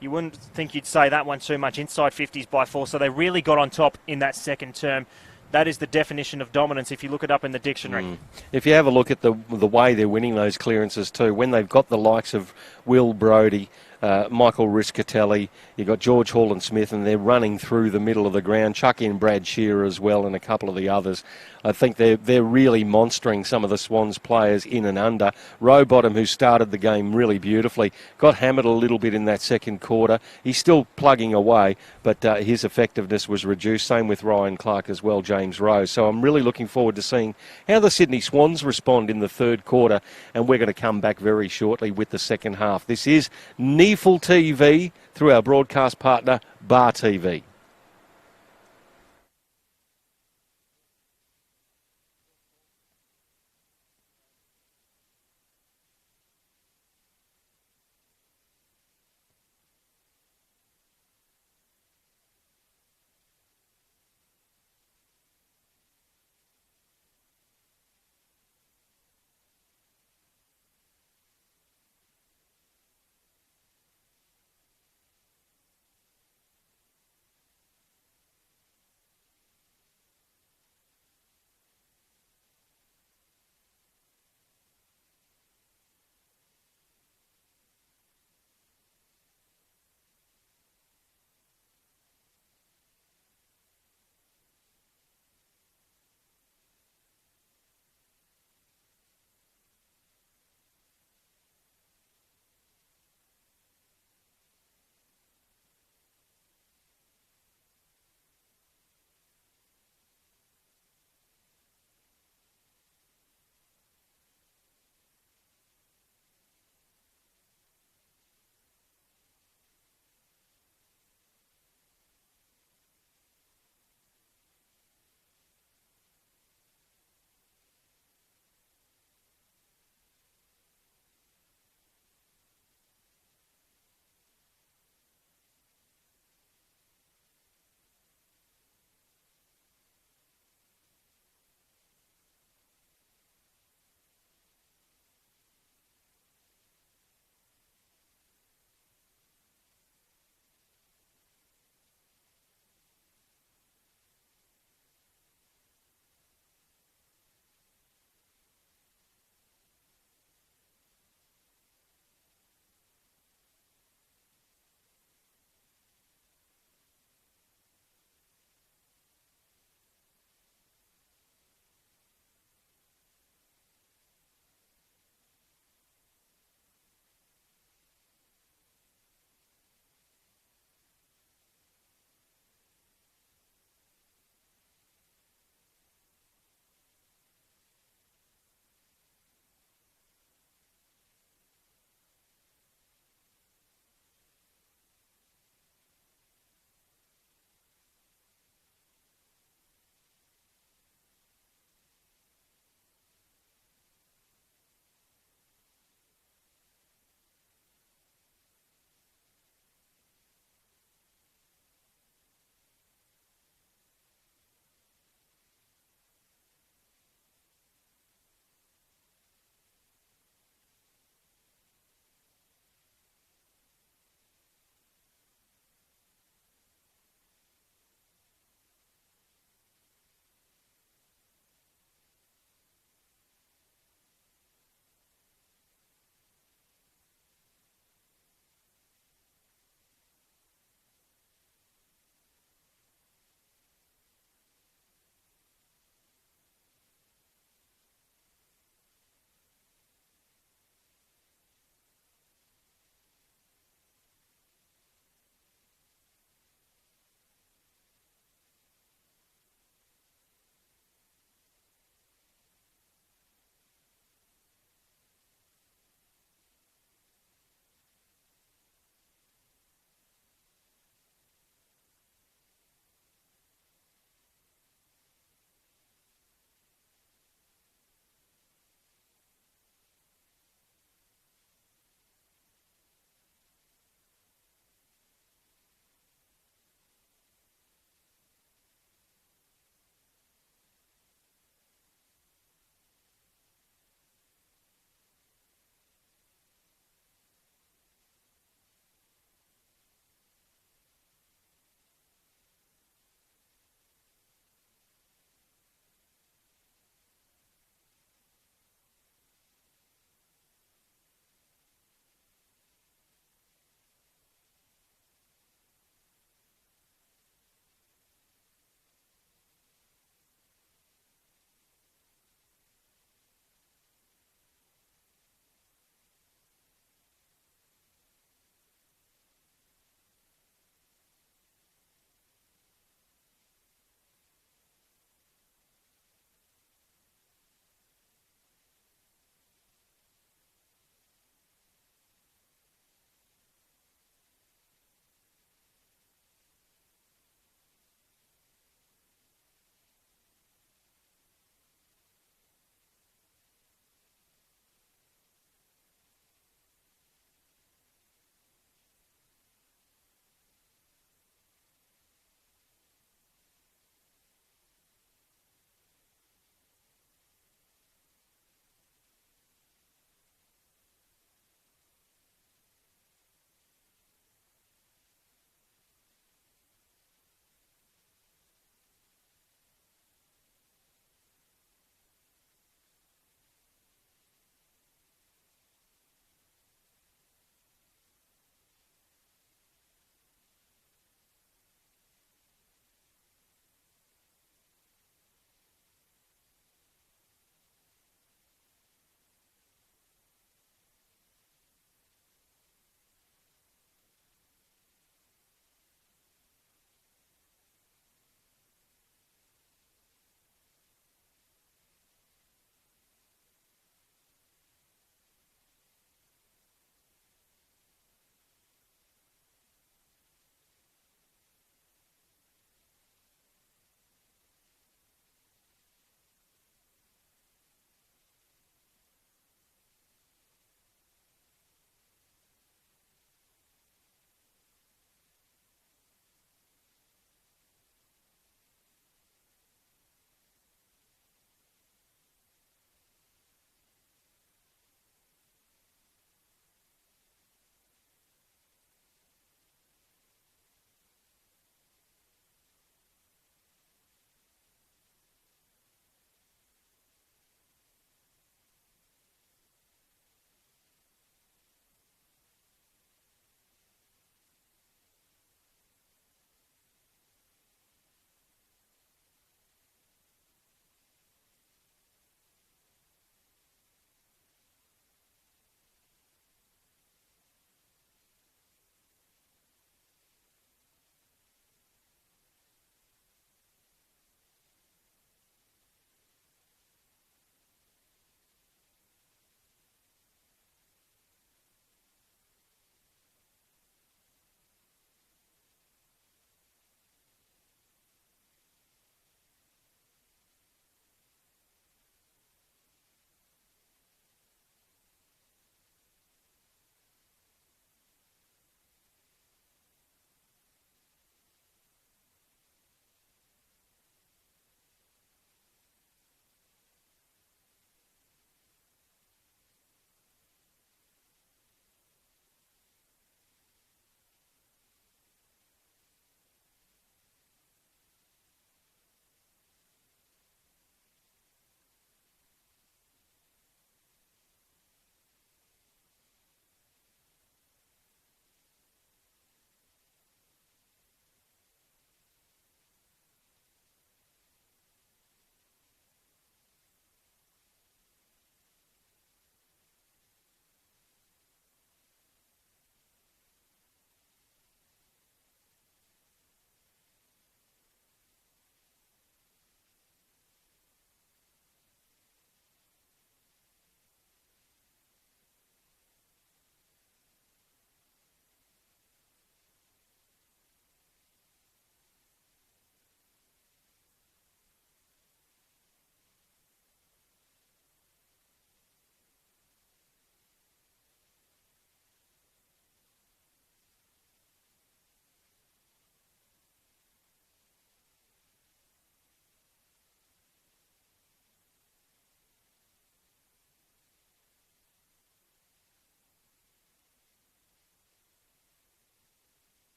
You wouldn't think you'd say that one too much. Inside 50s by 4, so they really got on top in that second term. That is the definition of dominance if you look it up in the dictionary. If you have a look at the way they're winning those clearances too, when they've got the likes of Will Brodie, Michael Riscatelli, you've got George Hall and Smith, and they're running through the middle of the ground. Chuck in Brad Shearer as well and a couple of the others. I think they're really monstering some of the Swans players in and under. Rowbottom, who started the game really beautifully, got hammered a little bit in that second quarter. He's still plugging away, but his effectiveness was reduced. Same with Ryan Clark as well, James Rose. So I'm really looking forward to seeing how the Sydney Swans respond in the third quarter, and we're going to come back very shortly with the second half. This is NEAFL TV through our broadcast partner, Bar TV.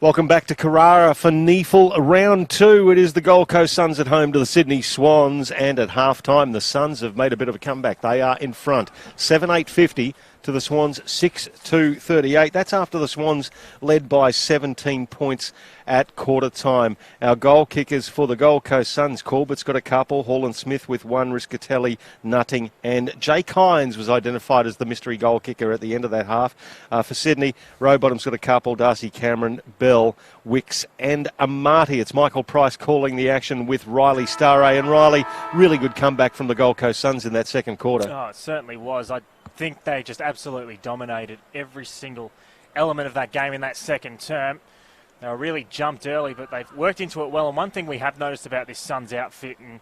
Welcome back to Carrara for NEAFL round 2. It is the Gold Coast Suns at home to the Sydney Swans, and at half-time the Suns have made a bit of a comeback. They are in front, 7-8-50 to the Swans, 6-2-38. That's after the Swans led by 17 points at quarter time. Our goal kickers for the Gold Coast Suns, Corbett's got a couple, Hall and Smith with one, Riscatelli, Nutting, and Jake Hines was identified as the mystery goal kicker at the end of that half. For Sydney, Rowbottom's got a couple, Darcy Cameron, Bell, Wicks and Amati. It's Michael Price calling the action with Riley Staraj. And Riley, really good comeback from the Gold Coast Suns in that second quarter. Oh, it certainly was. I think they just absolutely dominated every single element of that game in that second term. They were really jumped early, but they've worked into it well. And one thing we have noticed about this Suns outfit and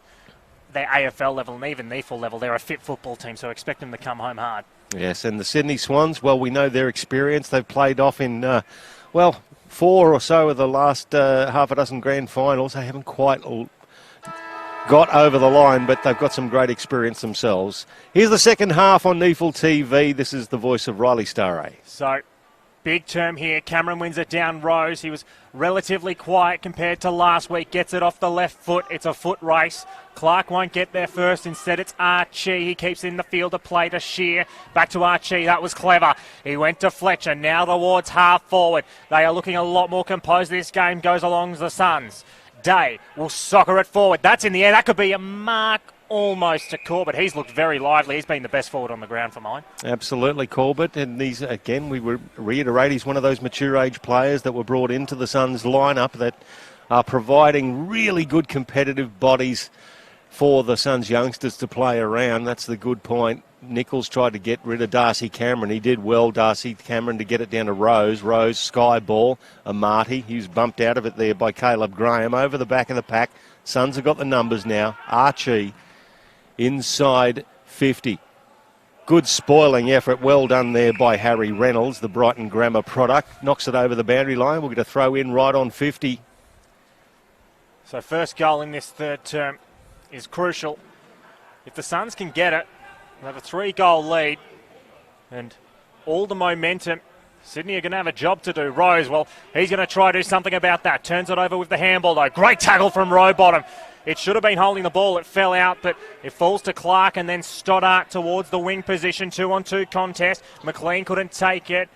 their AFL level and even NEAFL level, they're a fit football team, so expect them to come home hard. Yes, and the Sydney Swans, well, we know their experience. They've played off in, 4 or so of the last half a dozen grand finals. They haven't quite got over the line, but they've got some great experience themselves. Here's the second half on NEAFL TV. This is the voice of Riley Staraj. So, big term here. Cameron wins it down Rose. He was relatively quiet compared to last week. Gets it off the left foot. It's a foot race. Clark won't get there first. Instead, it's Archie. He keeps in the field to play to Shear. Back to Archie. That was clever. He went to Fletcher. Now towards half forward. They are looking a lot more composed. This game goes along the Suns. Day will soccer it forward. That's in the air. That could be a mark almost to Corbett. He's looked very lively. He's been the best forward on the ground for mine. Absolutely, Corbett. And these, again, we reiterate, he's one of those mature age players that were brought into the Suns lineup that are providing really good competitive bodies for the Suns youngsters to play around. That's the good point. Nichols tried to get rid of Darcy Cameron. He did well, Darcy Cameron, to get it down to Rose. Rose, sky ball, Amati. He was bumped out of it there by Caleb Graham. Over the back of the pack. Suns have got the numbers now. Archie inside 50. Good spoiling effort. Well done there by Harry Reynolds, the Brighton Grammar product. Knocks it over the boundary line. We'll get a throw in right on 50. So first goal in this third term is crucial. If the Suns can get it, they'll have a 3-goal lead and all the momentum. Sydney are going to have a job to do. Rose, well, he's going to try to do something about that. Turns it over with the handball, though. Great tackle from Rowbottom. It should have been holding the ball. It fell out, but it falls to Clark and then Stoddart towards the wing position. 2-on-2 contest. McLean couldn't take it.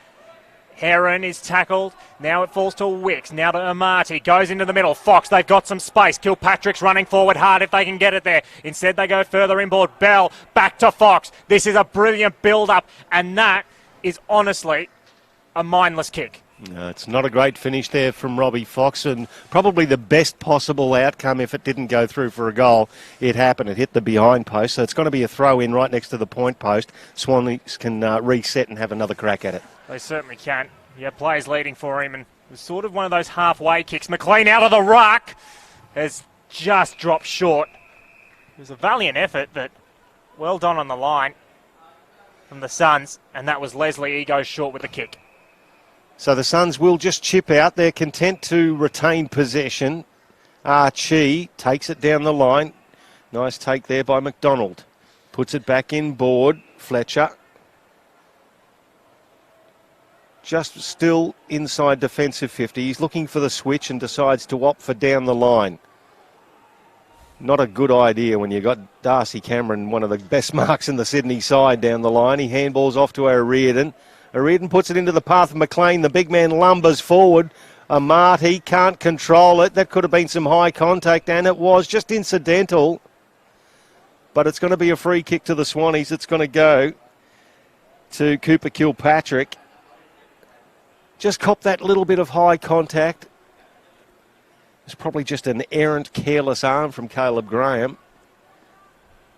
Heron is tackled. Now it falls to Wicks. Now to Amati. Goes into the middle. Fox, they've got some space. Kilpatrick's running forward hard if they can get it there. Instead, they go further inboard. Bell back to Fox. This is a brilliant build-up, and that is honestly a mindless kick. No, it's not a great finish there from Robbie Fox, and probably the best possible outcome if it didn't go through for a goal. It happened. It hit the behind post, so it's going to be a throw-in right next to the point post. Swannies can reset and have another crack at it. They certainly can. Yeah, players leading for him, and it was sort of one of those halfway kicks. McLean out of the ruck has just dropped short. It was a valiant effort, but well done on the line from the Suns, and that was Leslie. He goes short with the kick. So the Suns will just chip out. They're content to retain possession. Archie takes it down the line. Nice take there by McDonald. Puts it back in board. Fletcher. Just still inside defensive 50. He's looking for the switch and decides to opt for down the line. Not a good idea when you've got Darcy Cameron, one of the best marks in the Sydney side, down the line. He handballs off to O'Riordan. O'Riordan puts it into the path of McLean. The big man lumbers forward. Amati can't control it. That could have been some high contact, and it was just incidental. But it's going to be a free kick to the Swannies. It's going to go to Cooper Kilpatrick. Just cop that little bit of high contact. It's probably just an errant, careless arm from Caleb Graham.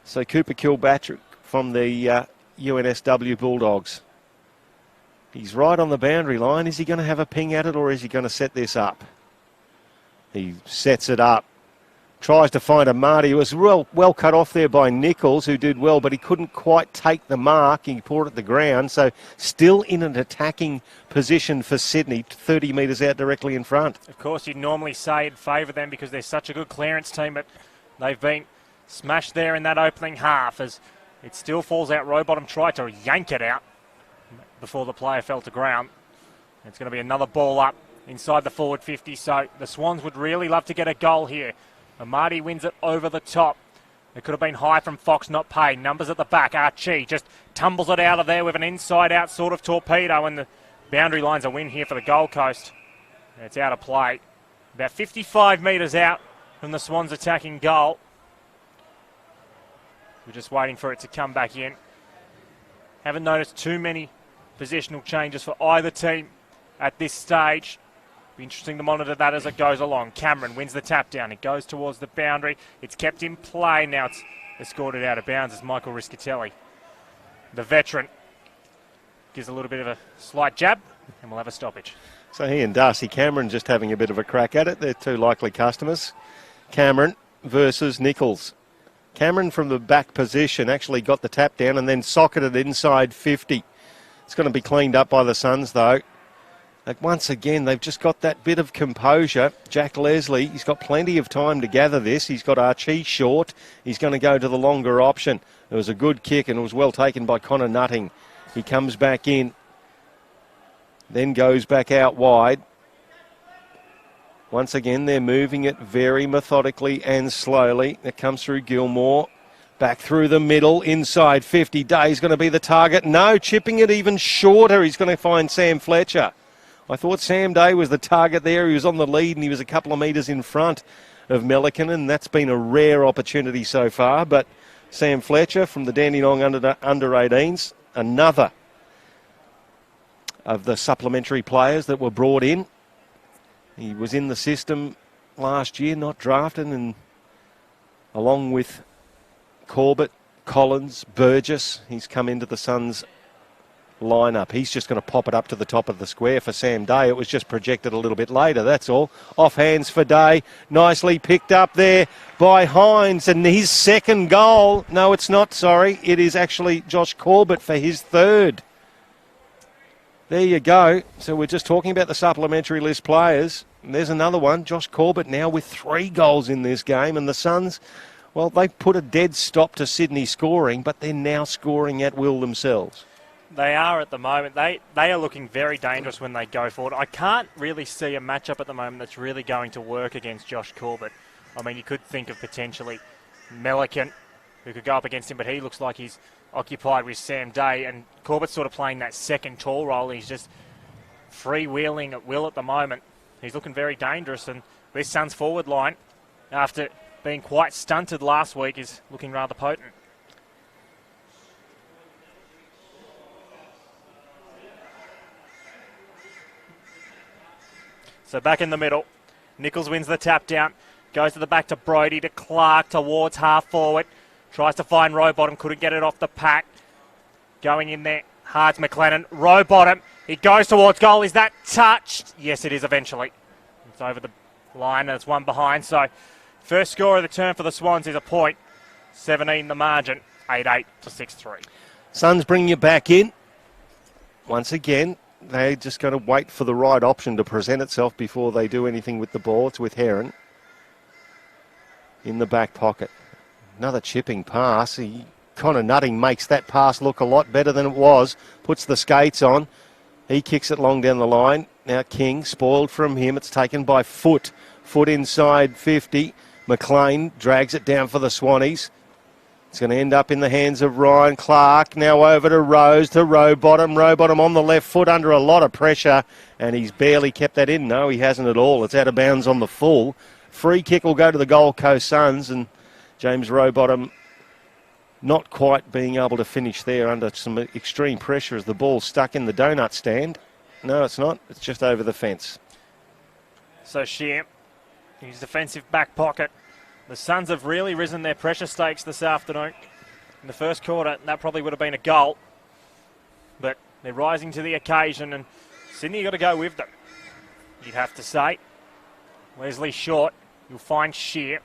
So Cooper Kilpatrick from the UNSW Bulldogs. He's right on the boundary line. Is he going to have a ping at it, or is he going to set this up? He sets it up. Tries to find Amati. He was well cut off there by Nichols, who did well, but he couldn't quite take the mark. He poured it at the ground. So still in an attacking position for Sydney, 30 metres out directly in front. Of course, you'd normally say it'd favour them because they're such a good clearance team, but they've been smashed there in that opening half as it still falls out. Rowbottom tried to yank it out before the player fell to ground. It's going to be another ball up inside the forward 50. So the Swans would really love to get a goal here. Amadi wins it over the top. It could have been high from Fox, not paid. Numbers at the back. Archie just tumbles it out of there with an inside-out sort of torpedo, and the boundary line's a win here for the Gold Coast. It's out of play. About 55 metres out from the Swans attacking goal. We're just waiting for it to come back in. Haven't noticed too many positional changes for either team at this stage. Be interesting to monitor that as it goes along. Cameron wins the tap down. It goes towards the boundary. It's kept in play. Now it's escorted out of bounds as Michael Riscatelli, the veteran, gives a little bit of a slight jab, and we'll have a stoppage. So he and Darcy Cameron just having a bit of a crack at it. They're two likely customers. Cameron versus Nichols. Cameron from the back position actually got the tap down and then socketed inside 50. It's going to be cleaned up by the Suns though. Like once again, they've just got that bit of composure. Jack Leslie, he's got plenty of time to gather this. He's got Archie short. He's going to go to the longer option. It was a good kick and it was well taken by Connor Nutting. He comes back in, then goes back out wide. Once again, they're moving it very methodically and slowly. It comes through Gilmore. Back through the middle, inside 50. Day's going to be the target. No, chipping it even shorter. He's going to find Sam Fletcher. I thought Sam Day was the target there. He was on the lead and he was a couple of metres in front of Melican, and that's been a rare opportunity so far. But Sam Fletcher from the Dandenong under 18s, another of the supplementary players that were brought in. He was in the system last year, not drafted, and along with Corbett, Collins, Burgess, he's come into the Suns lineup. He's just going to pop it up to the top of the square for Sam Day. It was just projected a little bit later, that's all. Off hands for Day. Nicely picked up there by Hines, and his second goal. No, it's not, sorry. It is actually Josh Corbett for his third. There you go. So we're just talking about the supplementary list players. And there's another one. Josh Corbett now with 3 goals in this game, and the Suns, well, they've put a dead stop to Sydney scoring, but they're now scoring at will themselves. They are at the moment. They are looking very dangerous when they go forward. I can't really see a matchup at the moment that's really going to work against Josh Corbett. I mean, you could think of potentially Melican, who could go up against him, but he looks like he's occupied with Sam Day, and Corbett's sort of playing that second tall role. He's just freewheeling at will at the moment. He's looking very dangerous, and this Suns forward line, after being quite stunted last week, is looking rather potent. So back in the middle, Nichols wins the tap down, goes to the back to Brodie, to Clark, towards half forward, tries to find Rowbottom, couldn't get it off the pack. Going in there, Hards McLennan, Rowbottom, he goes towards goal. Is that touched? Yes, it is eventually. It's over the line and it's one behind. So first score of the turn for the Swans is a point. 17 the margin, 8-8 to 6-3. Suns bring you back in. Once again, they're just going to wait for the right option to present itself before they do anything with the ball. It's with Heron in the back pocket. Another chipping pass. Connor Nutting makes that pass look a lot better than it was. Puts the skates on. He kicks it long down the line. Now King, spoiled from him. It's taken by Foot. Foot inside 50. McLean drags it down for the Swannies. It's going to end up in the hands of Ryan Clark. Now over to Rose, to Rowbottom. Rowbottom on the left foot under a lot of pressure, and he's barely kept that in. No, he hasn't at all. It's out of bounds on the full. Free kick will go to the Gold Coast Suns, and James Rowbottom not quite being able to finish there under some extreme pressure as the ball's stuck in the donut stand. No, it's not. It's just over the fence. So Shear, his defensive back pocket. The Suns have really risen their pressure stakes this afternoon. In the first quarter, that probably would have been a goal. But they're rising to the occasion, and Sydney got to go with them, you'd have to say. Leslie short. You'll find Shear.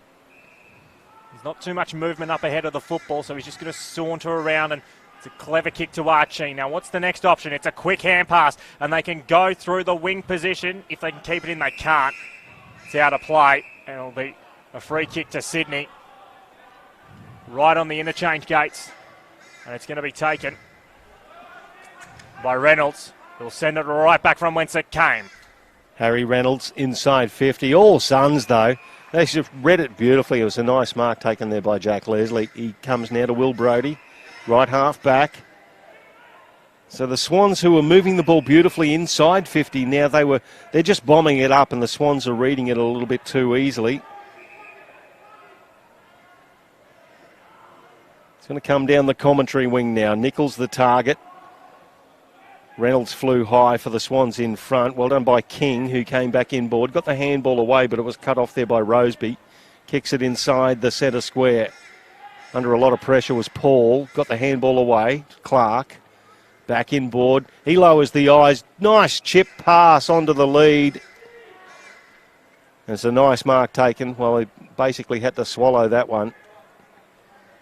There's not too much movement up ahead of the football, so he's just going to saunter around, and it's a clever kick to Archie. Now, what's the next option? It's a quick hand pass, and they can go through the wing position. If they can keep it in, they can't. It's out of play, and it'll be a free kick to Sydney. Right on the interchange gates, and it's going to be taken by Reynolds. He'll send it right back from whence it came. Harry Reynolds inside 50. All Suns, though. They should have read it beautifully. It was a nice mark taken there by Jack Leslie. He comes now to Will Brodie, right half back. So the Swans, who were moving the ball beautifully inside 50, now they're just bombing it up, and the Swans are reading it a little bit too easily. It's going to come down the commentary wing now. Nichols the target. Reynolds flew high for the Swans in front. Well done by King, who came back inboard. Got the handball away, but it was cut off there by Roseby. Kicks it inside the centre square. Under a lot of pressure was Paul. Got the handball away. Clark back inboard. He lowers the eyes. Nice chip pass onto the lead. It's a nice mark taken. Well, he basically had to swallow that one.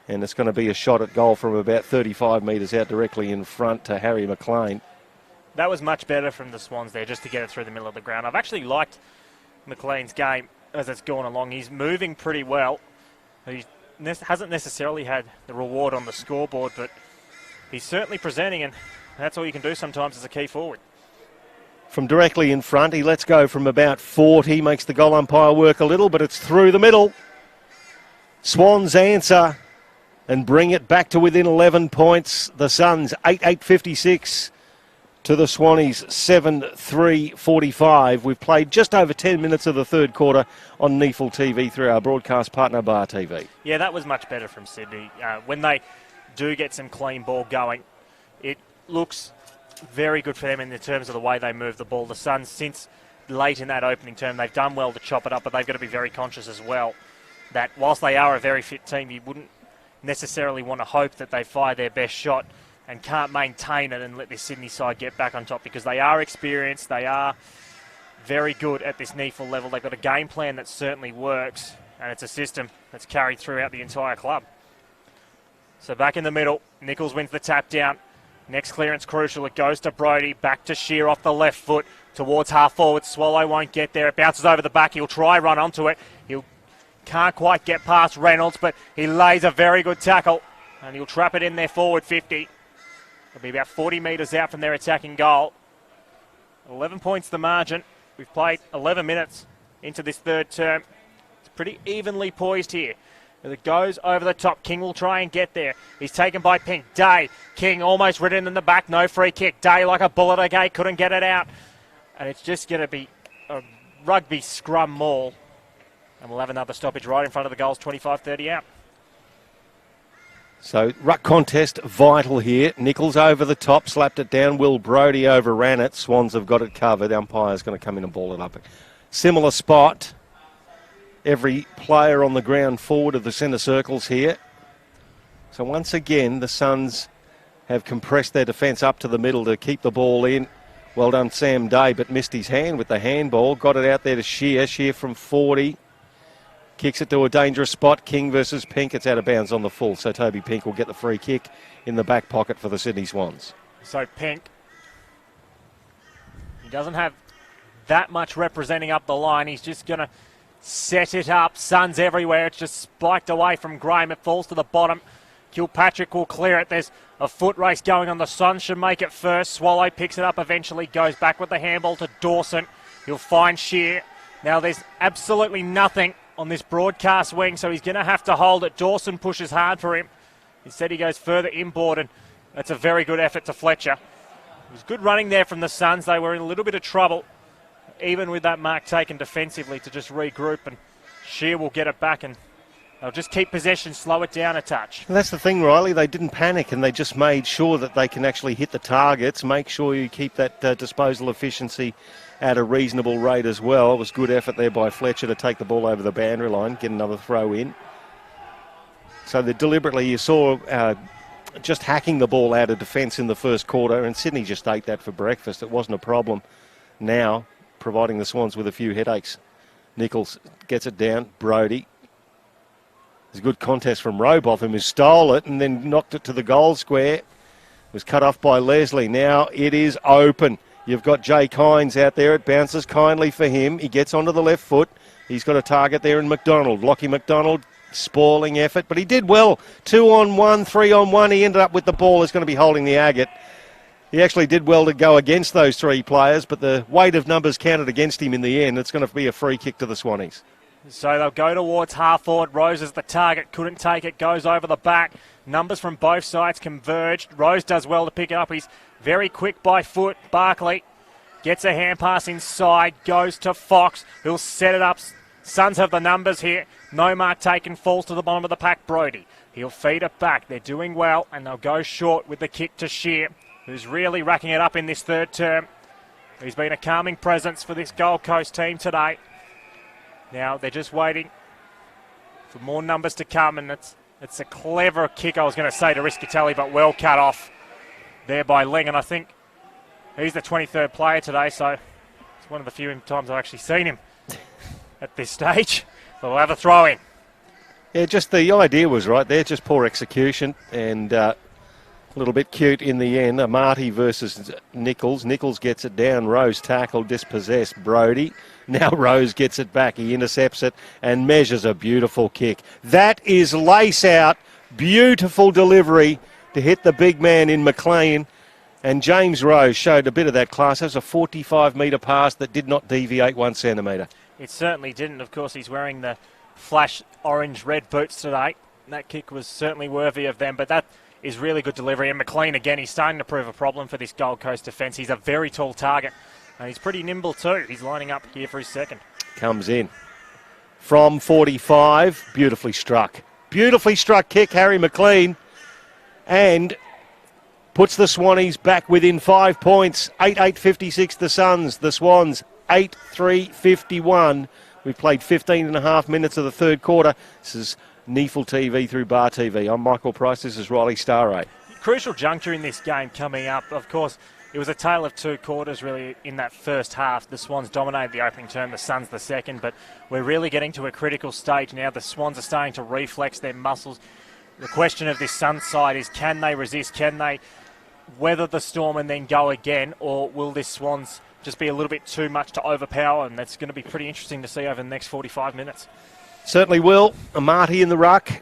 And it's going to be a shot at goal from about 35 metres out directly in front to Harry McLean. That was much better from the Swans there, just to get it through the middle of the ground. I've actually liked McLean's game as it's gone along. He's moving pretty well. He hasn't necessarily had the reward on the scoreboard, but he's certainly presenting, and that's all you can do sometimes as a key forward. From directly in front, he lets go from about 40, makes the goal umpire work a little, but it's through the middle. Swans answer and bring it back to within 11 points. The Suns 8-8-56 to the Swannies 7-3-45. We've played just over 10 minutes of the third quarter on NEAFL TV through our broadcast partner Bar TV. Yeah, that was much better from Sydney. When they do get some clean ball going, it looks very good for them in the terms of the way they move the ball. The Suns, since late in that opening term, they've done well to chop it up, but they've got to be very conscious as well that whilst they are a very fit team, you wouldn't necessarily want to hope that they fire their best shot and can't maintain it and let this Sydney side get back on top, because they are experienced, they are very good at this NEAFL level. They've got a game plan that certainly works, and it's a system that's carried throughout the entire club. So back in the middle, Nichols wins the tap down. Next clearance crucial, it goes to Brodie, back to Shear off the left foot towards half forward. Swallow won't get there, it bounces over the back, he'll try run onto it. He'll can't quite get past Reynolds, but he lays a very good tackle, and he'll trap it in there forward 50. It'll be about 40 metres out from their attacking goal. 11 points the margin. We've played 11 minutes into this third term. It's pretty evenly poised here. As it goes over the top, King will try and get there. He's taken by Pink. Day. King almost ridden in the back. No free kick. Day like a bullet again. Couldn't get it out. And it's just going to be a rugby scrum maul. And we'll have another stoppage right in front of the goals, 25-30 out. So, ruck contest vital here. Nichols over the top, slapped it down. Will Brodie overran it. Swans have got it covered. Umpire's going to come in and ball it up. Similar spot. Every player on the ground forward of the centre circles here. So once again, the Suns have compressed their defence up to the middle to keep the ball in. Well done, Sam Day, but missed his hand with the handball. Got it out there to Shear. Shear from 40. Kicks it to a dangerous spot. King versus Pink. It's out of bounds on the full. So Toby Pink will get the free kick in the back pocket for the Sydney Swans. So Pink, he doesn't have that much representing up the line. He's just going to set it up. Suns everywhere. It's just spiked away from Graham. It falls to the bottom. Kilpatrick will clear it. There's a foot race going on. The Suns should make it first. Swallow picks it up eventually. Goes back with the handball to Dawson. He'll find Shear. Now there's absolutely nothing on this broadcast wing, so he's going to have to hold it. Dawson pushes hard for him. Instead he goes further inboard, and that's a very good effort to Fletcher. It was good running there from the Suns. They were in a little bit of trouble, even with that mark taken defensively, to just regroup, and Shear will get it back, and they'll just keep possession, slow it down a touch. And that's the thing, Riley. They didn't panic, and they just made sure that they can actually hit the targets. Make sure you keep that disposal efficiency at a reasonable rate as well. It was good effort there by Fletcher to take the ball over the boundary line, get another throw in. So they deliberately, you saw just hacking the ball out of defence in the first quarter, and Sydney just ate that for breakfast. It wasn't a problem. Now, providing the Swans with a few headaches. Nichols gets it down. Brodie. There's a good contest from Robotham, who stole it and then knocked it to the goal square. It was cut off by Leslie. Now it is open. You've got Jake Hines out there. It bounces kindly for him. He gets onto the left foot. He's got a target there in McDonald. Lockie McDonald, spoiling effort, but he did well. 2-on-1, 3-on-1. He ended up with the ball. He's going to be holding the agate. He actually did well to go against those three players, but the weight of numbers counted against him in the end. It's going to be a free kick to the Swannies. So they'll go towards half forward. Rose is the target, couldn't take it, goes over the back. Numbers from both sides converged. Rose does well to pick it up. He's very quick by foot. Barkley gets a hand pass inside, goes to Fox, who'll set it up. Suns have the numbers here. No mark taken, falls to the bottom of the pack, Brodie. He'll feed it back. They're doing well, and they'll go short with the kick to Shear, who's really racking it up in this third term. He's been a calming presence for this Gold Coast team today. Now they're just waiting for more numbers to come, and it's a clever kick, I was going to say, to Riscatelli, but well cut off there by Ling, and I think he's the 23rd player today, so it's one of the few times I've actually seen him at this stage. But we'll have a throw in. Yeah, just the idea was right there, just poor execution and a little bit cute in the end. Marty versus Nichols. Nichols gets it down. Rose tackle, dispossessed Brodie. Now Rose gets it back. He intercepts it and measures a beautiful kick. That is lace out. Beautiful delivery to hit the big man in McLean. And James Rose showed a bit of that class. That was a 45-metre pass that did not deviate 1 centimetre. It certainly didn't. Of course, he's wearing the flash orange-red boots today. That kick was certainly worthy of them, but that is really good delivery. And McLean, again, he's starting to prove a problem for this Gold Coast defence. He's a very tall target, and he's pretty nimble too. He's lining up here for his second. Comes in from 45. Beautifully struck. Beautifully struck kick, Harry McLean. And puts the Swannies back within 5 points. 8-8-56 the Suns. The Swans 8-3-51. We've played 15 and a half minutes of the third quarter. This is NEAFL TV through Bar TV. I'm Michael Price. This is Riley Staraj. Crucial juncture in this game coming up. Of course, it was a tale of two quarters really in that first half. The Swans dominated the opening term, the Suns the second, but we're really getting to a critical stage now. The Swans are starting to reflex their muscles. The question of this Suns side is, can they resist? Can they weather the storm and then go again, or will this Swans just be a little bit too much to overpower? And that's going to be pretty interesting to see over the next 45 minutes. Certainly will. Amati in the ruck,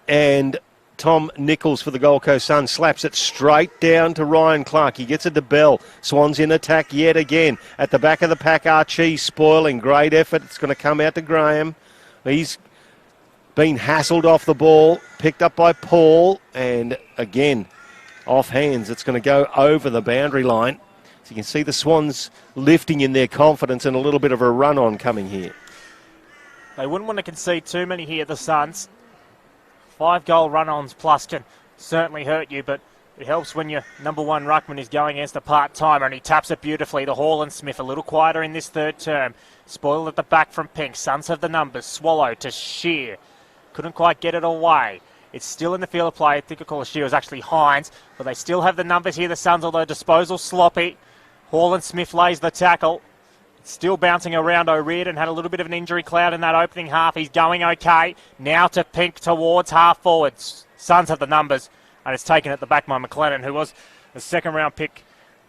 and Tom Nichols for the Gold Coast Suns slaps it straight down to Ryan Clark. He gets it to Bell. Swans in attack yet again. At the back of the pack, Archie spoiling. Great effort. It's going to come out to Graham. He's been hassled off the ball, picked up by Paul, and again, off hands. It's going to go over the boundary line. So you can see the Swans lifting in their confidence and a little bit of a run-on coming here. They wouldn't want to concede too many here, the Suns. 5-goal run-ons plus can certainly hurt you, but it helps when your number one ruckman is going against a part-timer, and he taps it beautifully to Hall and Smith. A little quieter in this third term. Spoiled at the back from Pink. Suns have the numbers. Swallow to Shear. Couldn't quite get it away. It's still in the field of play. I think I call it Shear. It was actually Hines, but they still have the numbers here, the Suns, although disposal sloppy. Hall and Smith lays the tackle. Still bouncing around O'Riordan. Had a little bit of an injury cloud in that opening half. He's going okay. Now to Pink towards half forwards. Suns have the numbers, and it's taken at the back by McLennan, who was a second-round pick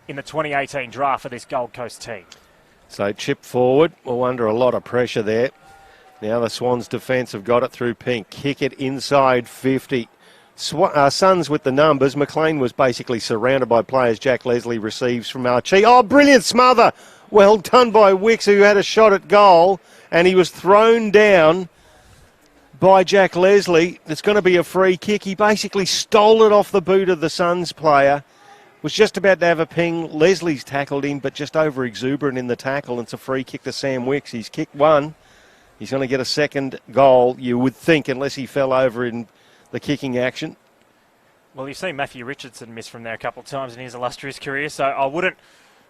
in the 2018 draft for this Gold Coast team. So chip forward. Well, under a lot of pressure there. Now the Swans' defence have got it through Pink. Kick it inside 50. Suns with the numbers. McLean was basically surrounded by players. Jack Leslie receives from Archie. Oh, brilliant smother. Well done by Wicks, who had a shot at goal, and he was thrown down by Jack Leslie. It's going to be a free kick. He basically stole it off the boot of the Suns player. Was just about to have a ping. Leslie's tackled him, but just over exuberant in the tackle. It's a free kick to Sam Wicks. He's kicked one. He's going to get a second goal, you would think, unless he fell over in the kicking action. Well, you've seen Matthew Richardson miss from there a couple of times in his illustrious career, so I wouldn't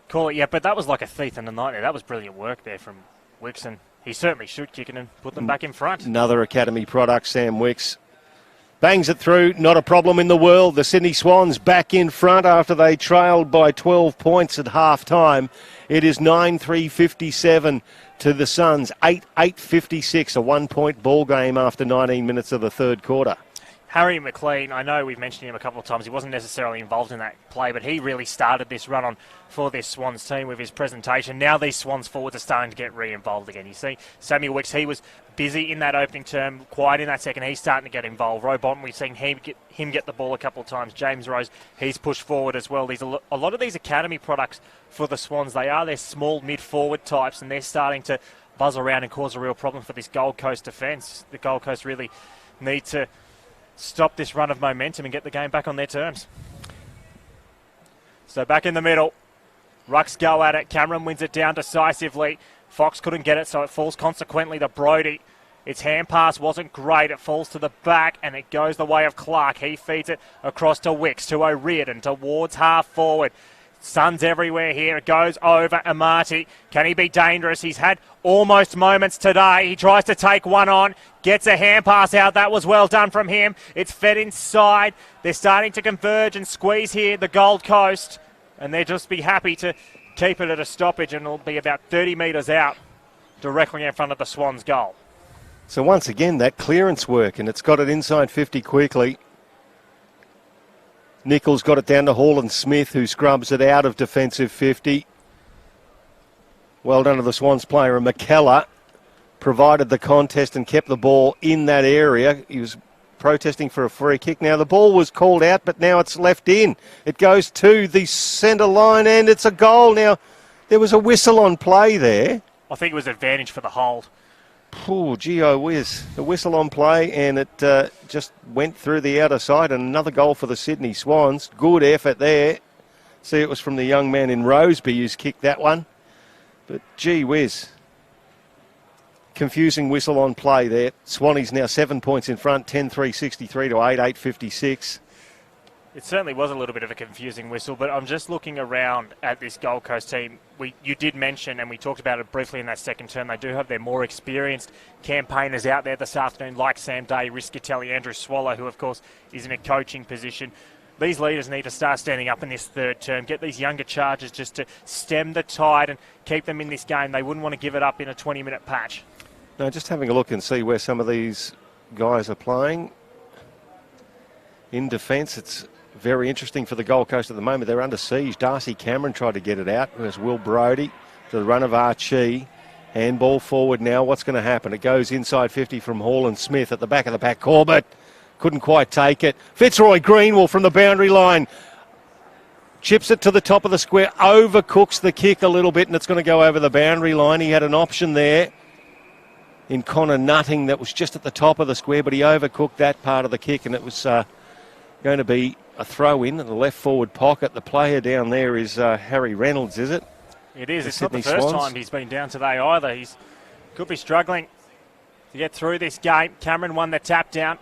call it yet, but that was like a thief in the night there. That was brilliant work there from Wicks, and he certainly should kick it and put them back in front. Another Academy product, Sam Wicks. Bangs it through, not a problem in the world. The Sydney Swans back in front after they trailed by 12 points at half-time. It is 9-3-57 to the Suns, 8-8-56, a one-point ball game after 19 minutes of the third quarter. Harry McLean, I know we've mentioned him a couple of times. He wasn't necessarily involved in that play, but he really started this run on for this Swans team with his presentation. Now these Swans forwards are starting to get re-involved again. You see Samuel Wicks, he was busy in that opening term, quiet in that second. He's starting to get involved. Roe Bonton, we've seen him get the ball a couple of times. James Rose, he's pushed forward as well. A lot of these academy products for the Swans, they're small mid-forward types, and they're starting to buzz around and cause a real problem for this Gold Coast defence. The Gold Coast really need to stop this run of momentum and get the game back on their terms. So back in the middle, Rucks go at it. Cameron wins it down decisively. Fox couldn't get it, so it falls consequently to Brodie. Its hand pass wasn't great. It falls to the back, and it goes the way of Clark. He feeds it across to Wicks, to O'Riordan, towards half forward. Suns everywhere here. It goes over Amati. Can he be dangerous? He's had almost moments today. He tries to take one on. Gets a hand pass out. That was well done from him. It's fed inside. They're starting to converge and squeeze here, the Gold Coast. And they'll just be happy to keep it at a stoppage, and it'll be about 30 metres out, directly in front of the Swans' goal. So once again, that clearance work, and it's got it inside 50 quickly. Nichols got it down to Hall Smith, who scrubs it out of defensive 50. Well done to the Swans player. And McKellar provided the contest and kept the ball in that area. He was protesting for a free kick. Now the ball was called out, but now it's left in. It goes to the centre line, and it's a goal. Now, there was a whistle on play there. I think it was advantage for the hold. Oh, gee, oh whiz. The whistle on play, and it just went through the outer side, and another goal for the Sydney Swans. Good effort there. See, it was from the young man in Roseby who's kicked that one. But gee whiz. Confusing whistle on play there. Swannies now 7 points in front, 10-3-63 to 8-8-56. It certainly was a little bit of a confusing whistle, but I'm just looking around at this Gold Coast team. You did mention, and we talked about it briefly in that second term, they do have their more experienced campaigners out there this afternoon, like Sam Day, Riscatelli, Andrew Swallow, who, of course, is in a coaching position. These leaders need to start standing up in this third term, get these younger chargers just to stem the tide and keep them in this game. They wouldn't want to give it up in a 20-minute patch. No, just having a look and see where some of these guys are playing. In defence, it's very interesting for the Gold Coast at the moment. They're under siege. Darcy Cameron tried to get it out. There's Will Brodie to the run of Archie. Handball forward now. What's going to happen? It goes inside 50 from Hall and Smith at the back of the pack. Corbett couldn't quite take it. Fitzroy Greenwell from the boundary line. Chips it to the top of the square. Overcooks the kick a little bit, and it's going to go over the boundary line. He had an option there in Connor Nutting that was just at the top of the square, but he overcooked that part of the kick, and it was going to be a throw in the left forward pocket. The player down there is Harry Reynolds, is it? It is. It's not the first time he's been down today either. He could be struggling to get through this game. Cameron won the tap down.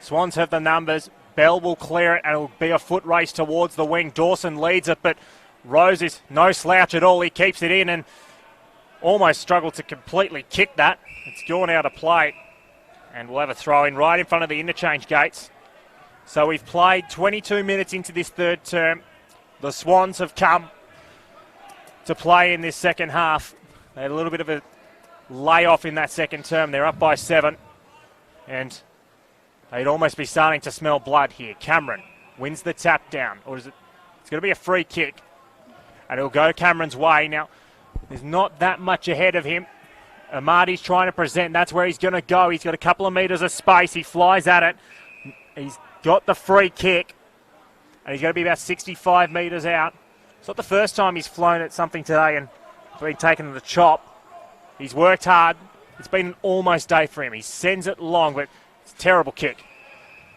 Swans have the numbers. Bell will clear it, and it'll be a foot race towards the wing. Dawson leads it, but Rose is no slouch at all. He keeps it in and almost struggled to completely kick that. It's gone out of play, and we'll have a throw in right in front of the interchange gates. So we've played 22 minutes into this third term. The Swans have come to play in this second half. They had a little bit of a layoff in that second term. They're up by 7, and they'd almost be starting to smell blood here. Cameron wins the tap down, or is it? It's going to be a free kick, and it'll go Cameron's way. Now, there's not that much ahead of him. Amati's trying to present. That's where he's going to go. He's got a couple of metres of space. He flies at it. He's got the free kick, and he's going to be about 65 metres out. It's not the first time he's flown at something today and been taken to the chop. He's worked hard. It's been an almost day for him. He sends it long, but it's a terrible kick.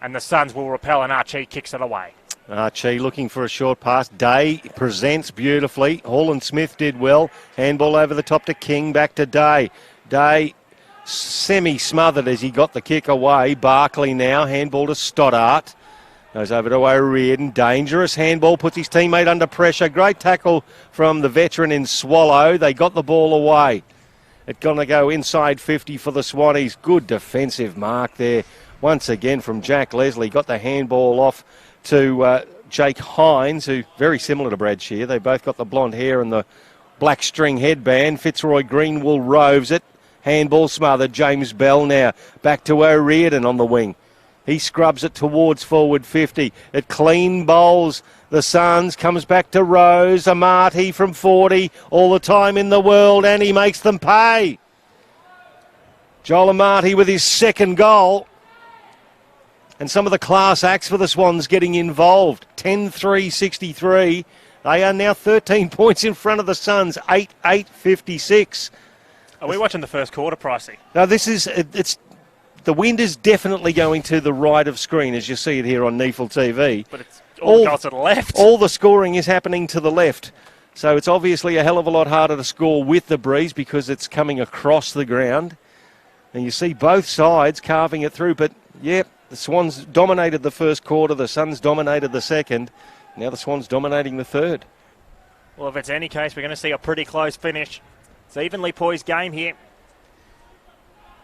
And the Suns will repel, and Archie kicks it away. Archie looking for a short pass. Day presents beautifully. Hall and Smith did well. Handball over the top to King, back to Day. Day semi-smothered as he got the kick away. Barkley now, handball to Stoddart. Goes over to O'Riordan. Dangerous handball, puts his teammate under pressure. Great tackle from the veteran in Swallow. They got the ball away. It's going to go inside 50 for the Swannies. Good defensive mark there. Once again from Jack Leslie. Got the handball off to Jake Hines, who very similar to Brad Shear. They both got the blonde hair and the black string headband. Fitzroy Greenwell roves it. Handball smothered. James Bell now back to O'Riordan on the wing. He scrubs it towards forward 50. It clean bowls the Suns, comes back to Rose. Amati from 40, all the time in the world, and he makes them pay. Joel Amati with his second goal. And some of the class acts for the Swans getting involved. 10-3-63. They are now 13 points in front of the Suns, 8-8-56. Are we watching the first quarter, Pricey? Now, the wind is definitely going to the right of screen, as you see it here on NEAFL TV. But it's all goes to the left. All the scoring is happening to the left. So it's obviously a hell of a lot harder to score with the breeze because it's coming across the ground. And you see both sides carving it through. But, yeah, the Swans dominated the first quarter. The Suns dominated the second. Now the Swans dominating the third. Well, if it's any case, we're going to see a pretty close finish. It's an evenly poised game here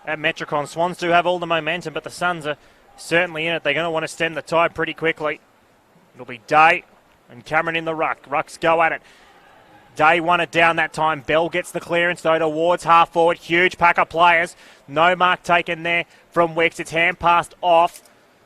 at Metricon. Swans do have all the momentum, but the Suns are certainly in it. They're going to want to stem the tide pretty quickly. It'll be Day and Cameron in the ruck. Rucks go at it. Day won it down that time. Bell gets the clearance though towards half forward. Huge pack of players. No mark taken there from Wicks. It's hand passed off.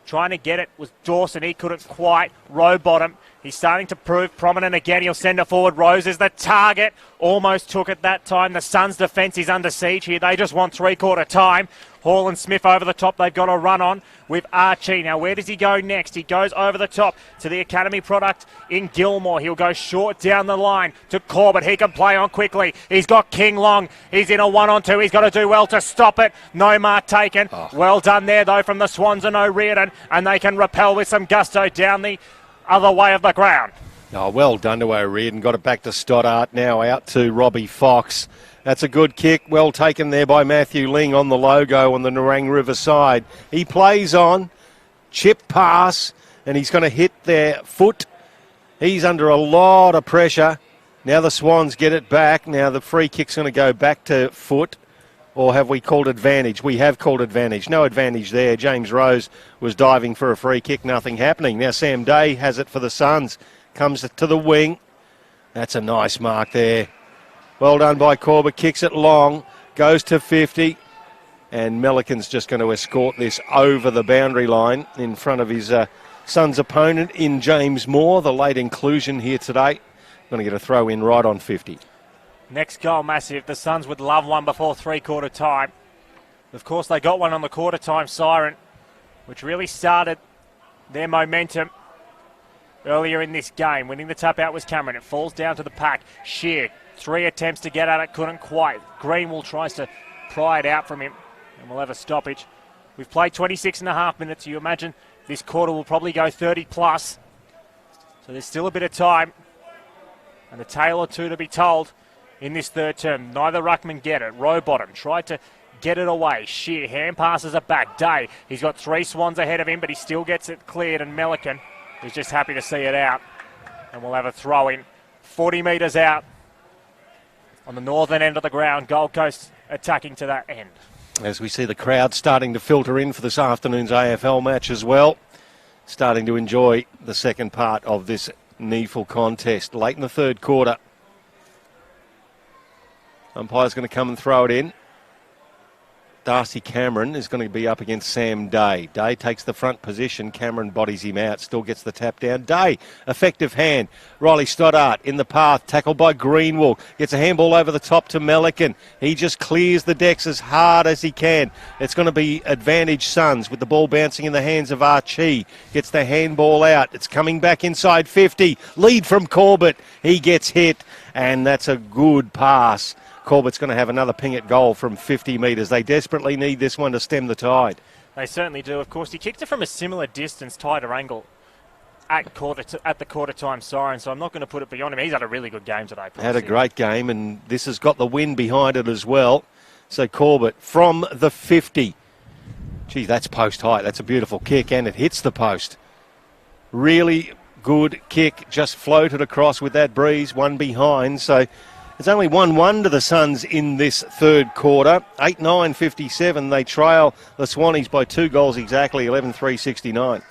Trying to get it was Dawson. He couldn't quite. Row bottom. He's starting to prove prominent again. He'll send it forward. Rose is the target. Almost took it that time. The Suns' defence is under siege here. They just want three-quarter time. Hall and Smith over the top. They've got a run on with Archie. Now, where does he go next? He goes over the top to the Academy product in Gilmore. He'll go short down the line to Corbett. He can play on quickly. He's got King Long. He's in a 1-on-2. He's got to do well to stop it. No mark taken. Well done there, though, from the Swans and O'Riordan. And they can repel with some gusto down the other way of the ground. Oh, well done to O'Riordan. Got it back to Stoddart. Now out to Robbie Fox. That's a good kick. Well taken there by Matthew Ling on the logo on the Nerang River side. He plays on. Chip pass. And he's going to hit their foot. He's under a lot of pressure. Now the Swans get it back. Now the free kick's going to go back to foot. Or have we called advantage? We have called advantage. No advantage there. James Rose was diving for a free kick. Nothing happening. Now Sam Day has it for the Suns. Comes to the wing. That's a nice mark there. Well done by Corbett. Kicks it long. Goes to 50. And Melican's just going to escort this over the boundary line in front of his Suns opponent in James Moore. The late inclusion here today. Going to get a throw in right on 50. Next goal, massive. The Suns would love one before three-quarter time. Of course, they got one on the quarter-time siren, which really started their momentum earlier in this game. Winning the tap-out was Cameron. It falls down to the pack. Shear, 3 attempts to get at it, couldn't quite. Greenwell tries to pry it out from him, and we'll have a stoppage. We've played 26 and a half minutes. You imagine this quarter will probably go 30+. So there's still a bit of time, and a tale or two to be told in this third term. Neither ruckman get it. Rowbottom tried to get it away. Shear hand passes it back. Day, he's got 3 Swans ahead of him, but he still gets it cleared. And Melican is just happy to see it out. And we'll have a throw in 40 metres out on the northern end of the ground. Gold Coast attacking to that end. As we see the crowd starting to filter in for this afternoon's AFL match as well. Starting to enjoy the second part of this NEAFL contest. Late in the third quarter. Umpire's going to come and throw it in. Darcy Cameron is going to be up against Sam Day. Day takes the front position. Cameron bodies him out. Still gets the tap down. Day, effective hand. Riley Stoddart in the path. Tackled by Greenwell. Gets a handball over the top to Melican. He just clears the decks as hard as he can. It's going to be advantage Suns with the ball bouncing in the hands of Archie. Gets the handball out. It's coming back inside 50. Lead from Corbett. He gets hit. And that's a good pass. Corbett's going to have another ping at goal from 50 metres. They desperately need this one to stem the tide. They certainly do. Of course, he kicked it from a similar distance, tighter angle at the quarter-time siren, so I'm not going to put it beyond him. He's had a really good game today. Had a great game, and this has got the win behind it as well. So Corbett from the 50. Gee, that's post height. That's a beautiful kick, and it hits the post. Really good kick. Just floated across with that breeze, one behind. So it's only 1-1 to the Suns in this third quarter. 8-9-57. They trail the Swannies by 2 goals exactly, 11-3-69.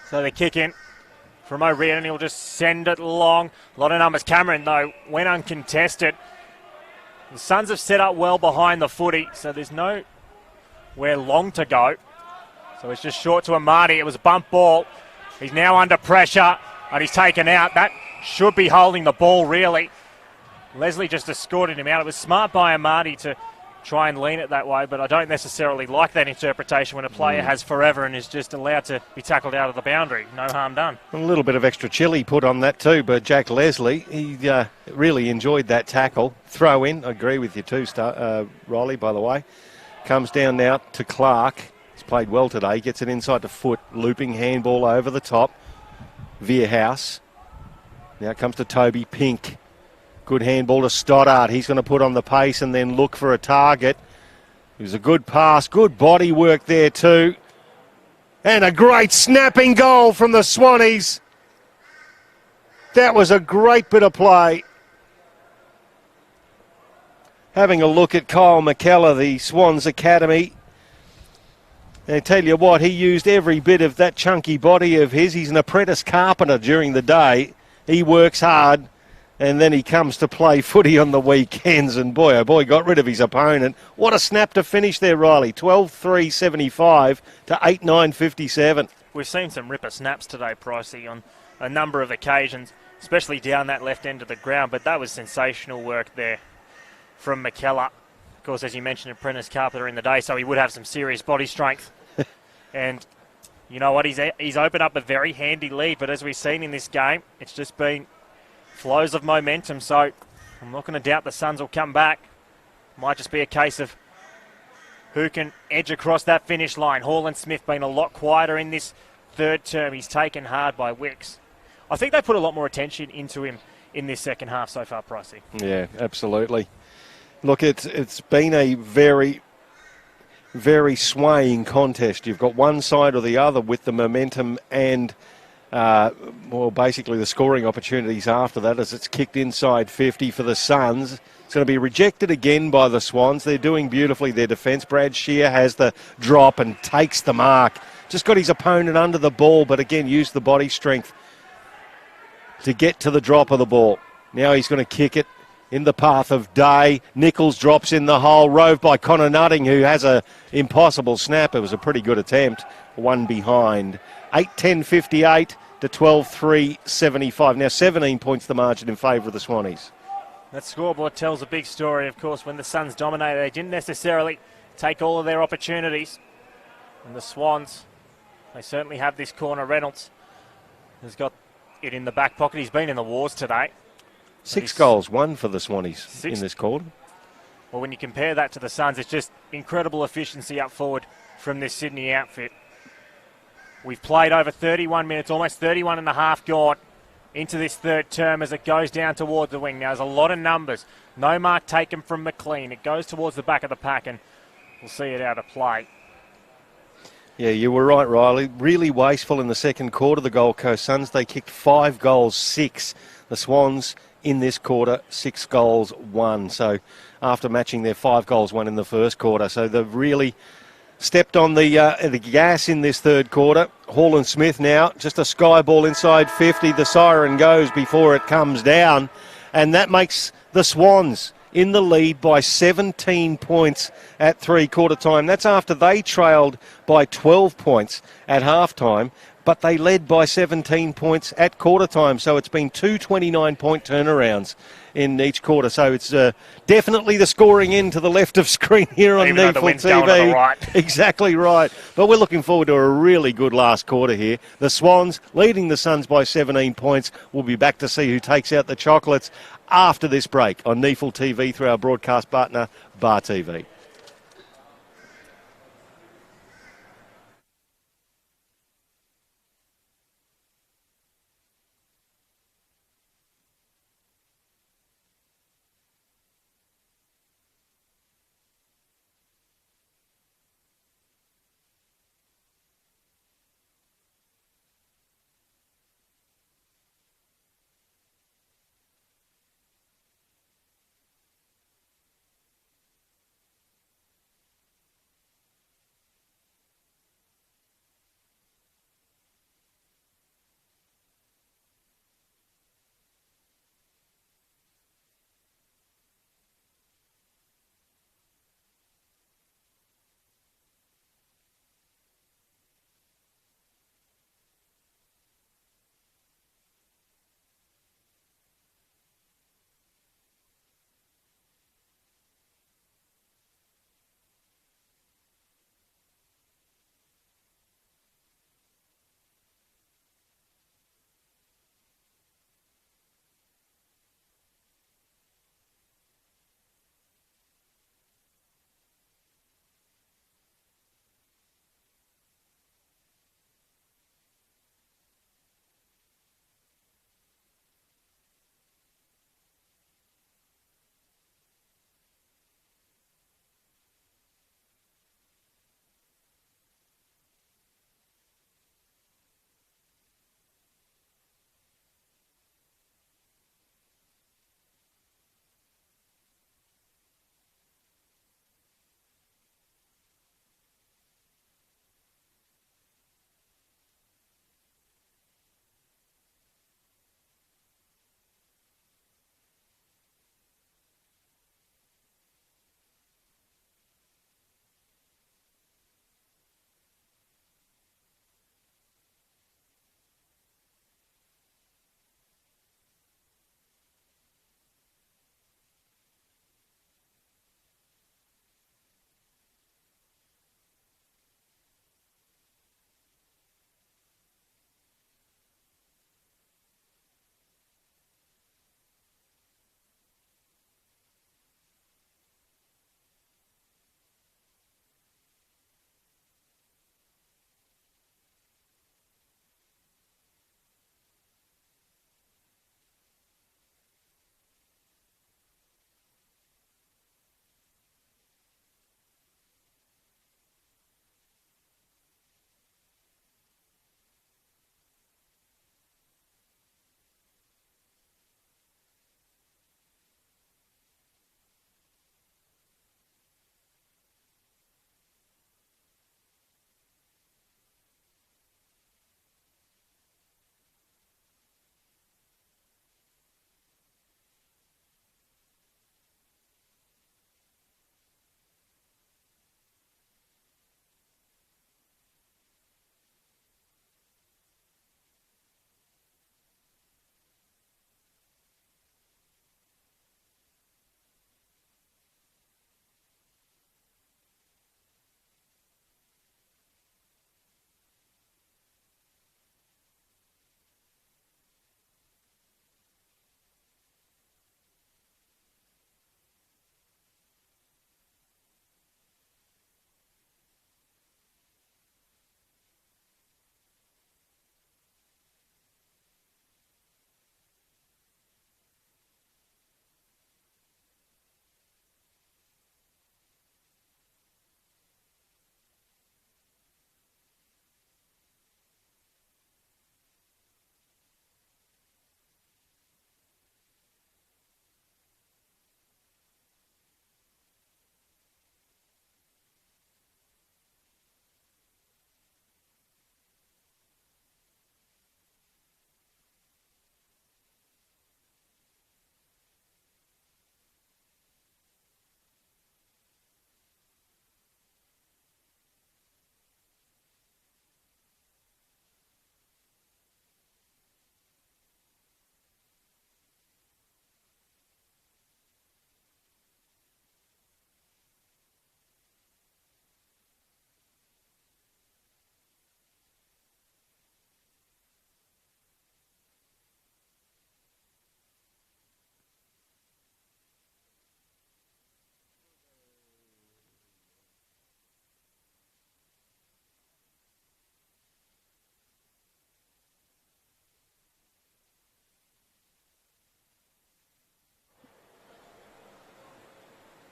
So the kick in from O'Riordan. He'll just send it long. A lot of numbers. Cameron, though, went uncontested. The Suns have set up well behind the footy, so there's nowhere long to go. So it's just short to Amati. It was a bump ball. He's now under pressure and he's taken out. That should be holding the ball, really. Leslie just escorted him out. It was smart by Amati to try and lean it that way, but I don't necessarily like that interpretation when a player has forever and is just allowed to be tackled out of the boundary. No harm done. A little bit of extra chili put on that too, but Jack Leslie, he really enjoyed that tackle. Throw in, I agree with you too, Riley, by the way. Comes down now to Clark. He's played well today, gets it inside the foot, looping handball over the top. Via House. Now it comes to Toby Pink. Good handball to Stoddart. He's going to put on the pace and then look for a target. It was a good pass, good body work there too. And a great snapping goal from the Swannies. That was a great bit of play. Having a look at Kyle McKellar, the Swans Academy. And I tell you what, he used every bit of that chunky body of his. He's an apprentice carpenter during the day. He works hard. And then he comes to play footy on the weekends. And boy, oh boy, got rid of his opponent. What a snap to finish there, Riley. 12-3-75 to 8-9-57. We've seen some ripper snaps today, Pricey, on a number of occasions, especially down that left end of the ground. But that was sensational work there from McKellar. Of course, as you mentioned, apprentice carpenter in the day, so he would have some serious body strength. And you know what? He's opened up a very handy lead. But as we've seen in this game, it's just been flows of momentum, so I'm not going to doubt the Suns will come back. Might just be a case of who can edge across that finish line. Hall Smith been a lot quieter in this third term. He's taken hard by Wicks. I think they put a lot more attention into him in this second half so far, Pricey. Yeah, absolutely. Look, it's been a very, very swaying contest. You've got one side or the other with the momentum and basically the scoring opportunities after that as it's kicked inside 50 for the Suns. It's going to be rejected again by the Swans. They're doing beautifully their defence. Brad Shear has the drop and takes the mark. Just got his opponent under the ball, but again used the body strength to get to the drop of the ball. Now he's going to kick it in the path of Day. Nichols drops in the hole, rove by Connor Nutting, who has a impossible snap. It was a pretty good attempt. One behind. 8-10-58 to 12-3-75. Now 17 points the margin in favour of the Swannies. That scoreboard tells a big story, of course. When the Suns dominated, they didn't necessarily take all of their opportunities. And the Swans, they certainly have this corner. Reynolds has got it in the back pocket. He's been in the wars today. 6 goals, 1 for the Swannies in this quarter. Well, when you compare that to the Suns, it's just incredible efficiency up forward from this Sydney outfit. We've played over 31 minutes, almost 31 and a half gone into this third term as it goes down towards the wing. Now, there's a lot of numbers. No mark taken from McLean. It goes towards the back of the pack, and we'll see it out of play. Yeah, you were right, Riley. Really wasteful in the second quarter, the Gold Coast Suns. They kicked 5 goals, 6. The Swans in this quarter, 6 goals, 1. So after matching their 5 goals, 1 in the first quarter. So they've really stepped on the gas in this third quarter. Hall Smith now, just a sky ball inside 50. The siren goes before it comes down. And that makes the Swans in the lead by 17 points at three-quarter time. That's after they trailed by 12 points at half-time, but they led by 17 points at quarter time. So it's been 2 29-point turnarounds in each quarter. So it's definitely the scoring end to the left of screen here on NEAFL TV. Going to the right. Exactly right. But we're looking forward to a really good last quarter here. The Swans leading the Suns by 17 points. We'll be back to see who takes out the chocolates after this break on NEAFL TV through our broadcast partner, Bar TV.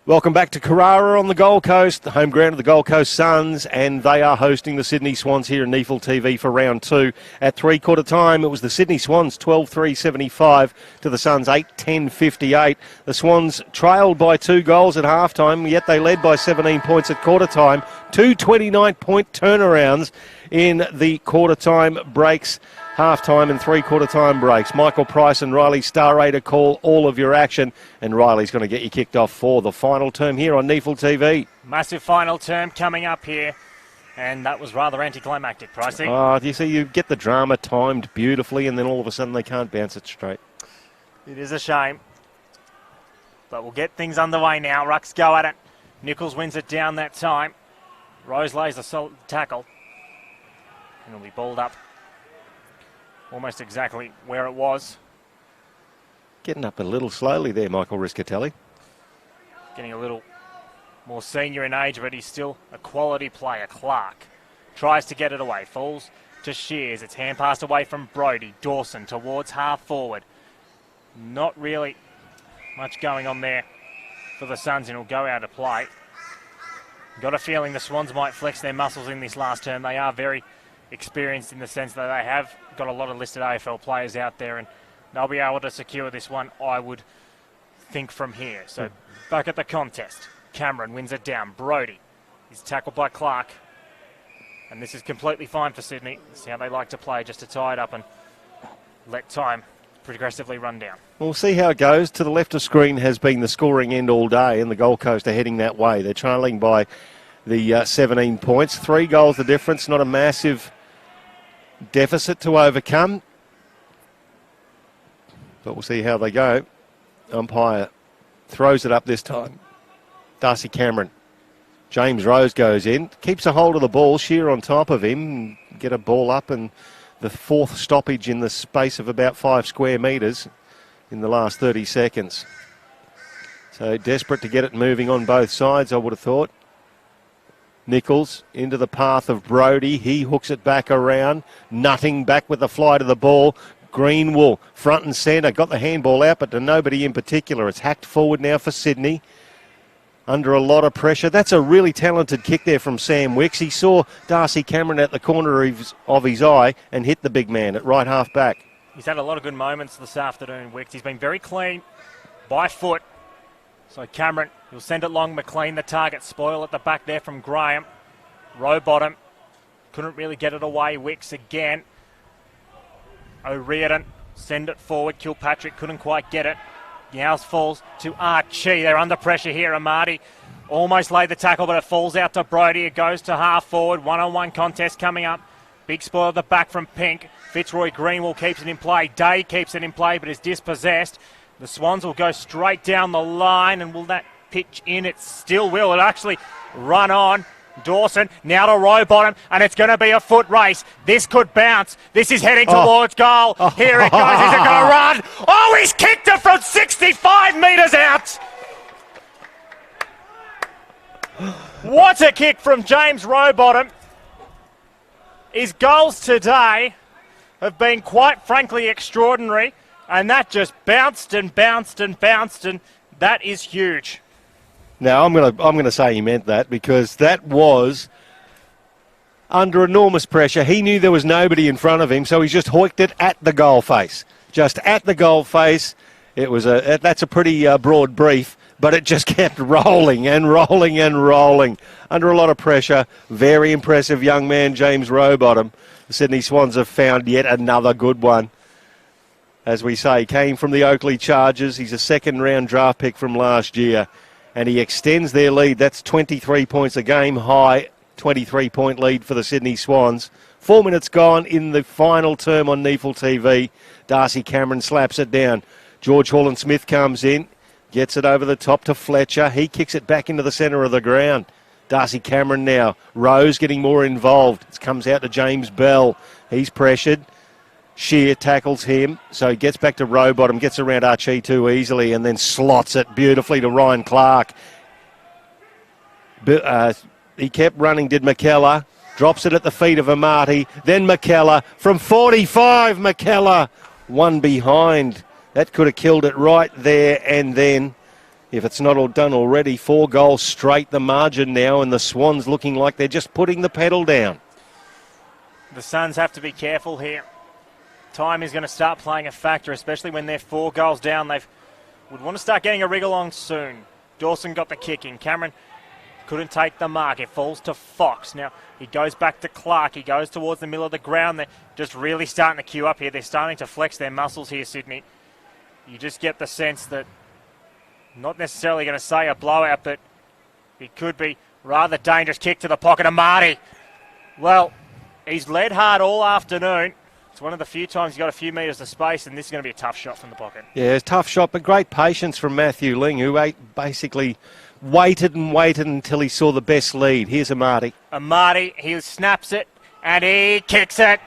Welcome back to Carrara on the Gold Coast, the home ground of the Gold Coast Suns, and they are hosting the Sydney Swans here in NEAFL TV for round 2. At three-quarter time, it was the Sydney Swans 12-3-75 to the Suns 8-10-58. The Swans trailed by 2 goals at halftime, yet they led by 17 points at quarter time. 2 29-point turnarounds in the quarter time breaks, half-time and three-quarter time breaks. Michael Price and Riley Staraj to call all of your action, and Riley's going to get you kicked off for the final term here on NEAFL TV. Massive final term coming up here, and that was rather anticlimactic, Pricey. Oh, you see, you get the drama timed beautifully, and then all of a sudden they can't bounce it straight. It is a shame, but we'll get things underway now. Rucks go at it. Nichols wins it down that time. Rose lays a solid tackle, and it'll be balled up almost exactly where it was. Getting up a little slowly there, Michael Riscatelli. Getting a little more senior in age, but he's still a quality player. Clark tries to get it away, falls to Shears. It's hand passed away from Brody. Dawson towards half forward. Not really much going on there for the Suns, and he'll go out of play. Got a feeling the Swans might flex their muscles in this last term. They are very experienced in the sense that they have got a lot of listed AFL players out there, and they'll be able to secure this one, I would think, from here. So back at the contest, Cameron wins it down. Brody is tackled by Clark, and this is completely fine for Sydney. It's how they like to play, just to tie it up and let time progressively run down. We'll see how it goes. To the left of screen has been the scoring end all day, and the Gold Coast are heading that way. They're trailing by the 17 points. 3 goals the difference, not a massive deficit to overcome. But we'll see how they go. Umpire throws it up this time. Darcy Cameron. James Rose goes in, keeps a hold of the ball, Shear on top of him, get a ball up, and the 4th stoppage in the space of about 5 square metres in the last 30 seconds. So desperate to get it moving on both sides, I would have thought. Nichols into the path of Brody. He hooks it back around. Nutting back with the flight of the ball. Greenwell front and centre. Got the handball out, but to nobody in particular. It's hacked forward now for Sydney. Under a lot of pressure. That's a really talented kick there from Sam Wicks. He saw Darcy Cameron at the corner of his eye and hit the big man at right half back. He's had a lot of good moments this afternoon, Wicks. He's been very clean by foot. So Cameron, he'll send it long. McLean, the target. Spoil at the back there from Graham. Row bottom. Couldn't really get it away. Wicks again. O'Riordan, send it forward. Kilpatrick couldn't quite get it. Yows falls to Archie. They're under pressure here. Amati almost laid the tackle, but it falls out to Brody. It goes to half forward. One-on-one contest coming up. Big spoil at the back from Pink. Fitzroy Greenwell keeps it in play. Day keeps it in play, but is dispossessed. The Swans will go straight down the line, and will that pitch in? It still will. It actually run on. Dawson now to row bottom, and it's going to be a foot race. This could bounce. This is heading towards goal. Here it goes. Is it going to run? Oh, he's kicked it from 65 metres out. What a kick from James Rowbottom. His goals today have been quite frankly extraordinary, and that just bounced and bounced and bounced, and that is huge. Now, I'm gonna say he meant that, because that was under enormous pressure. He knew there was nobody in front of him, so he just hoiked it at the goal face. Just at the goal face. It was that's a pretty broad brief, but it just kept rolling and rolling and rolling. Under a lot of pressure. Very impressive young man, James Rowbottom. The Sydney Swans have found yet another good one. As we say, came from the Oakley Chargers. He's a second-round draft pick from last year. And he extends their lead. That's 23 points a game, high 23-point lead for the Sydney Swans. 4 minutes gone in the final term on NEAFL TV. Darcy Cameron slaps it down. George Holland-Smith comes in, gets it over the top to Fletcher. He kicks it back into the centre of the ground. Darcy Cameron now. Rose getting more involved. It comes out to James Bell. He's pressured. Shear tackles him, so he gets back to Rowbottom, gets around Archie too easily, and then slots it beautifully to Ryan Clark. He kept running, did McKellar. Drops it at the feet of Amati. Then McKellar from 45. McKellar, one behind. That could have killed it right there and then. if it's not all done already. 4 goals straight the margin now, and the Swans looking like they're just putting the pedal down. The Suns have to be careful here. Time is going to start playing a factor, especially when they're 4 goals down. They would want to start getting a wriggle on soon. Dawson got the kick in. Cameron couldn't take the mark. It falls to Fox. Now he goes back to Clark. He goes towards the middle of the ground. They're just really starting to queue up here. They're starting to flex their muscles here, Sydney. You just get the sense that, not necessarily going to say a blowout, but it could be rather dangerous. Kick to the pocket of Marty. Well, he's led hard all afternoon. It's one of the few times he's got a few metres of space, and this is going to be a tough shot from the pocket. Yeah, it's a tough shot, but great patience from Matthew Ling, who basically waited and waited until he saw the best lead. Here's Amati. Amati, he snaps it, and he kicks it.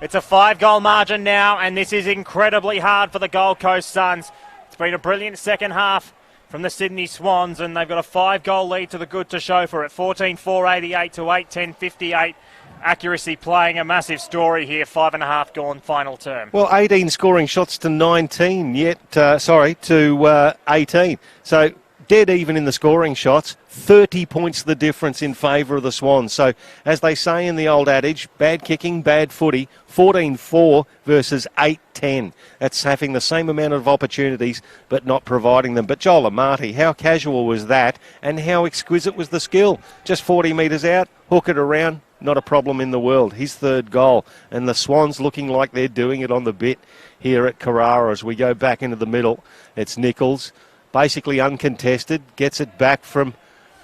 It's a 5-goal margin now, and this is incredibly hard for the Gold Coast Suns. It's been a brilliant second half from the Sydney Swans, and they've got a 5-goal lead to the good to show for it. 14-4-88 to 8-10-58. Accuracy playing a massive story here. 5.5 gone final term. Well, 18 scoring shots to 19 to 18. So dead even in the scoring shots. 30 points the difference in favour of the Swans. So, as they say in the old adage, bad kicking, bad footy. 14-4 versus 8-10. That's having the same amount of opportunities but not providing them. But Joel Amati, how casual was that, and how exquisite was the skill? Just 40 metres out, hook it around. Not a problem in the world. His 3rd goal. And the Swans looking like they're doing it on the bit here at Carrara as we go back into the middle. It's Nichols, basically uncontested, gets it back from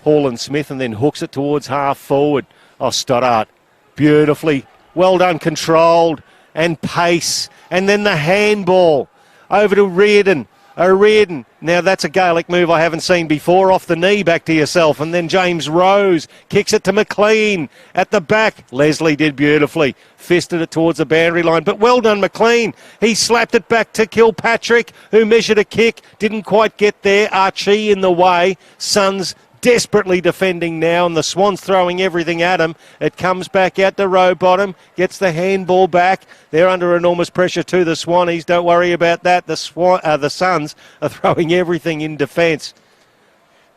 Hall and Smith and then hooks it towards half forward. Oh, Stoddart, beautifully, well done, controlled and pace. And then the handball over to Reardon. Reardon, now that's a Gaelic move I haven't seen before, off the knee, back to yourself, and then James Rose kicks it to McLean at the back. Leslie did beautifully, fisted it towards the boundary line, but well done McLean. He slapped it back to Kilpatrick, who measured a kick, didn't quite get there. Archie in the way. Suns desperately defending now, and the Swans throwing everything at him. It comes back out to Rowbottom, gets the handball back. They're under enormous pressure too, the Swannies. Don't worry about that. The Suns are throwing everything in defence.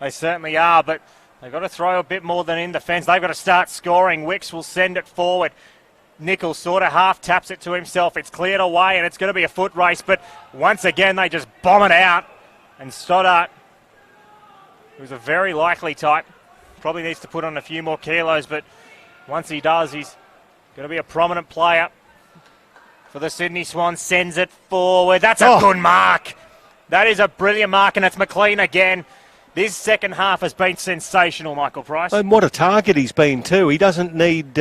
They certainly are, but they've got to throw a bit more than in defence. They've got to start scoring. Wicks will send it forward. Nichols sort of half taps it to himself. It's cleared away, and it's going to be a foot race, but once again they just bomb it out. And Stoddart, who's a very likely type, probably needs to put on a few more kilos, but once he does, he's going to be a prominent player for the Sydney Swans. Sends it forward. That's a good mark. That is a brilliant mark, and it's McLean again. This second half has been sensational, Michael Price. And what a target he's been too. He doesn't need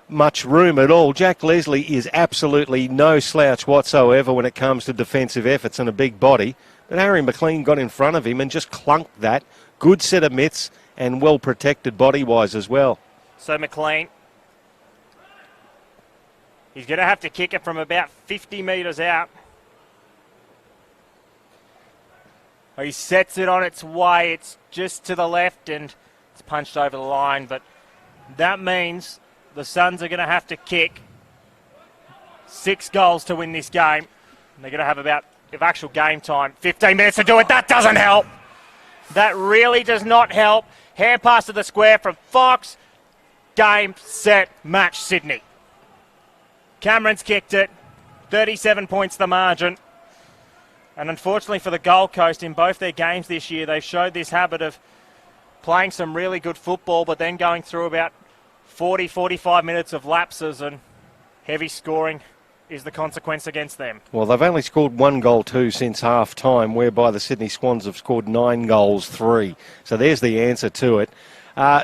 much room at all. Jack Leslie is absolutely no slouch whatsoever when it comes to defensive efforts and a big body. But Harry McLean got in front of him and just clunked that. Good set of mitts and well protected body-wise as well. So McLean, he's going to have to kick it from about 50 metres out. He sets it on its way. It's just to the left and it's punched over the line. But that means the Suns are going to have to kick 6 goals to win this game. And they're going to have about, if actual game time, 15 minutes to do it. That doesn't help. That really does not help. Hand pass to the square from Fox. Game, set, match, Sydney. Cameron's kicked it. 37 points the margin. And unfortunately for the Gold Coast, in both their games this year, they've showed this habit of playing some really good football, but then going through about 40, 45 minutes of lapses, and heavy scoring is the consequence against them. Well, they've only scored 1 goal too since half time, whereby the Sydney Swans have scored 9 goals, 3. So there's the answer to it.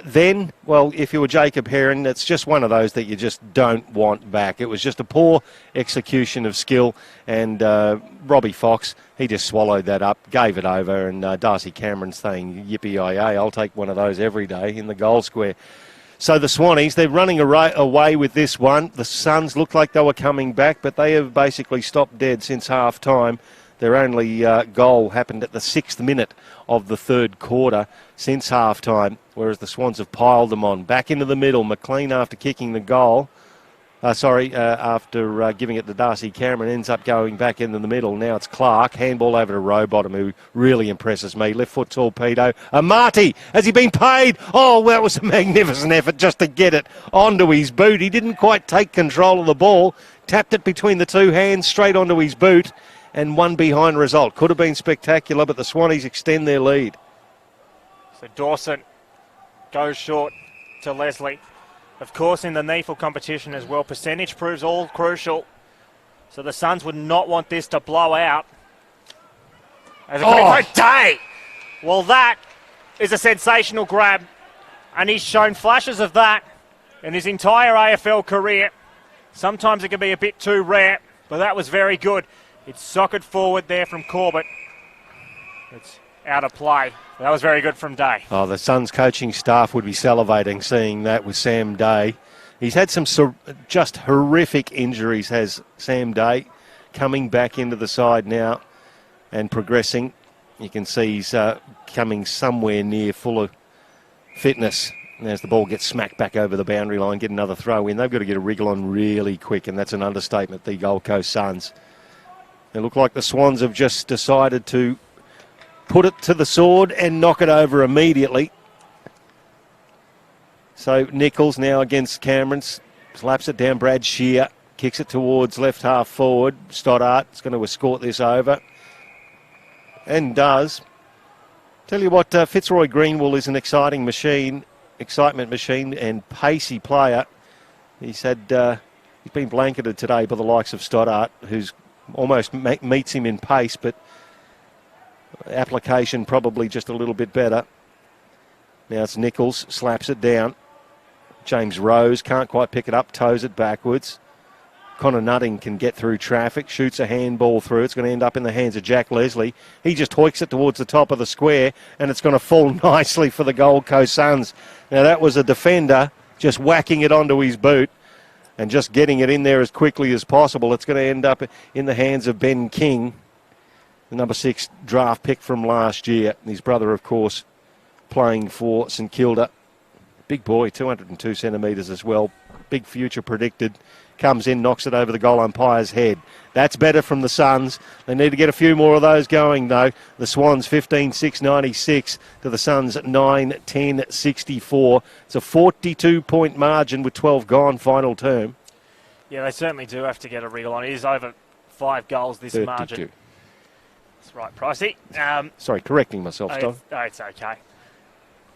Then, well, if you were Jacob Heron, it's just one of those that you just don't want back. It was just a poor execution of skill, and Robbie Fox, he just swallowed that up, gave it over, and Darcy Cameron saying, yippee-yi-yay, I'll take one of those every day in the goal square. So the Swannies, they're running away with this one. The Suns looked like they were coming back, but they have basically stopped dead since half-time. Their only goal happened at the 6th minute of the 3rd quarter since half-time, whereas the Swans have piled them on. Back into the middle, McLean after kicking the goal. After giving it to Darcy Cameron, ends up going back into the middle. Now it's Clark. Handball over to Rowbottom, who really impresses me. Left foot torpedo. Marty, has he been paid? Oh, that was a magnificent effort just to get it onto his boot. He didn't quite take control of the ball. Tapped it between the two hands, straight onto his boot, and one behind result. Could have been spectacular, but the Swannies extend their lead. So Dawson goes short to Leslie. Of course, in the NEAFL competition as well, percentage proves all crucial. So the Suns would not want this to blow out. As a great day! Well, that is a sensational grab. And he's shown flashes of that in his entire AFL career. Sometimes it can be a bit too rare, but that was very good. It's socket forward there from Corbett. It's out of play. That was very good from Day. Oh, the Suns coaching staff would be salivating seeing that with Sam Day. He's had some just horrific injuries, has Sam Day, coming back into the side now and progressing. You can see he's coming somewhere near full of fitness. And as the ball gets smacked back over the boundary line, get another throw in. They've got to get a wriggle on really quick, and that's an understatement, the Gold Coast Suns. They look like the Swans have just decided to put it to the sword and knock it over immediately. So Nichols now against Cameron, slaps it down. Brad Shear kicks it towards left half forward. Stoddart is going to escort this over, and does. Tell you what, Fitzroy Greenwell is an excitement machine and pacey player. He's been blanketed today by the likes of Stoddart, who's almost meets him in pace, but application probably just a little bit better. Now it's Nichols, slaps it down. James Rose can't quite pick it up, toes it backwards. Connor Nutting can get through traffic, shoots a handball through. It's going to end up in the hands of Jack Leslie. He just hoiks it towards the top of the square, and it's going to fall nicely for the Gold Coast Suns. Now that was a defender just whacking it onto his boot and just getting it in there as quickly as possible. It's going to end up in the hands of Ben King, the number 6 draft pick from last year. His brother, of course, playing for St Kilda. Big boy, 202 centimetres as well. Big future predicted. Comes in, knocks it over the goal umpire's head. That's better from the Suns. They need to get a few more of those going, though. The Swans 15-6-96 to the Suns 9-10-64. It's a 42-point margin with 12 gone, final term. Yeah, they certainly do have to get a wriggle on. It is over 5 goals, this 32. margin. That's right, Pricey. Sorry, correcting myself, Tom. It's okay.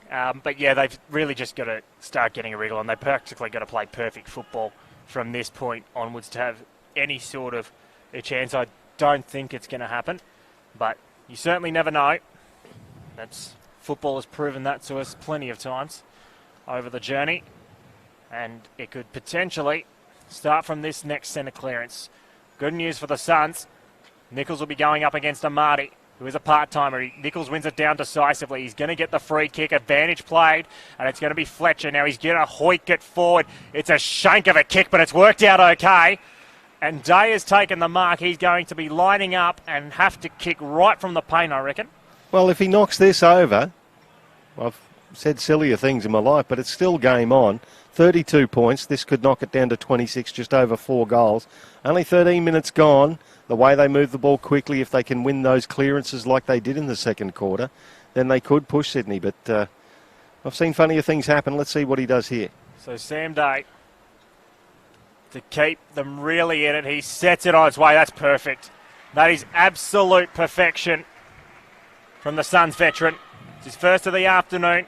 But yeah, they've really just got to start getting a wriggle on. They've practically got to play perfect football from this point onwards to have any sort of a chance. I don't think it's going to happen, but you certainly never know. Football has proven that to us plenty of times over the journey, and it could potentially start from this next centre clearance. Good news for the Suns. Nichols will be going up against Amati, who is a part-timer. Nichols wins it down decisively. He's going to get the free kick, advantage played, and it's going to be Fletcher. Now he's going to hoik it forward. It's a shank of a kick, but it's worked out okay. And Day has taken the mark. He's going to be lining up and have to kick right from the paint, I reckon. Well, if he knocks this over, I've said sillier things in my life, but it's still game on. 32 points. This could knock it down to 26, just over 4 goals. Only 13 minutes gone. The way they move the ball quickly, if they can win those clearances like they did in the second quarter, then they could push Sydney. But I've seen funnier things happen. Let's see what he does here. So Sam Day, to keep them really in it, he sets it on its way. That's perfect. That is absolute perfection from the Suns veteran. It's his first of the afternoon.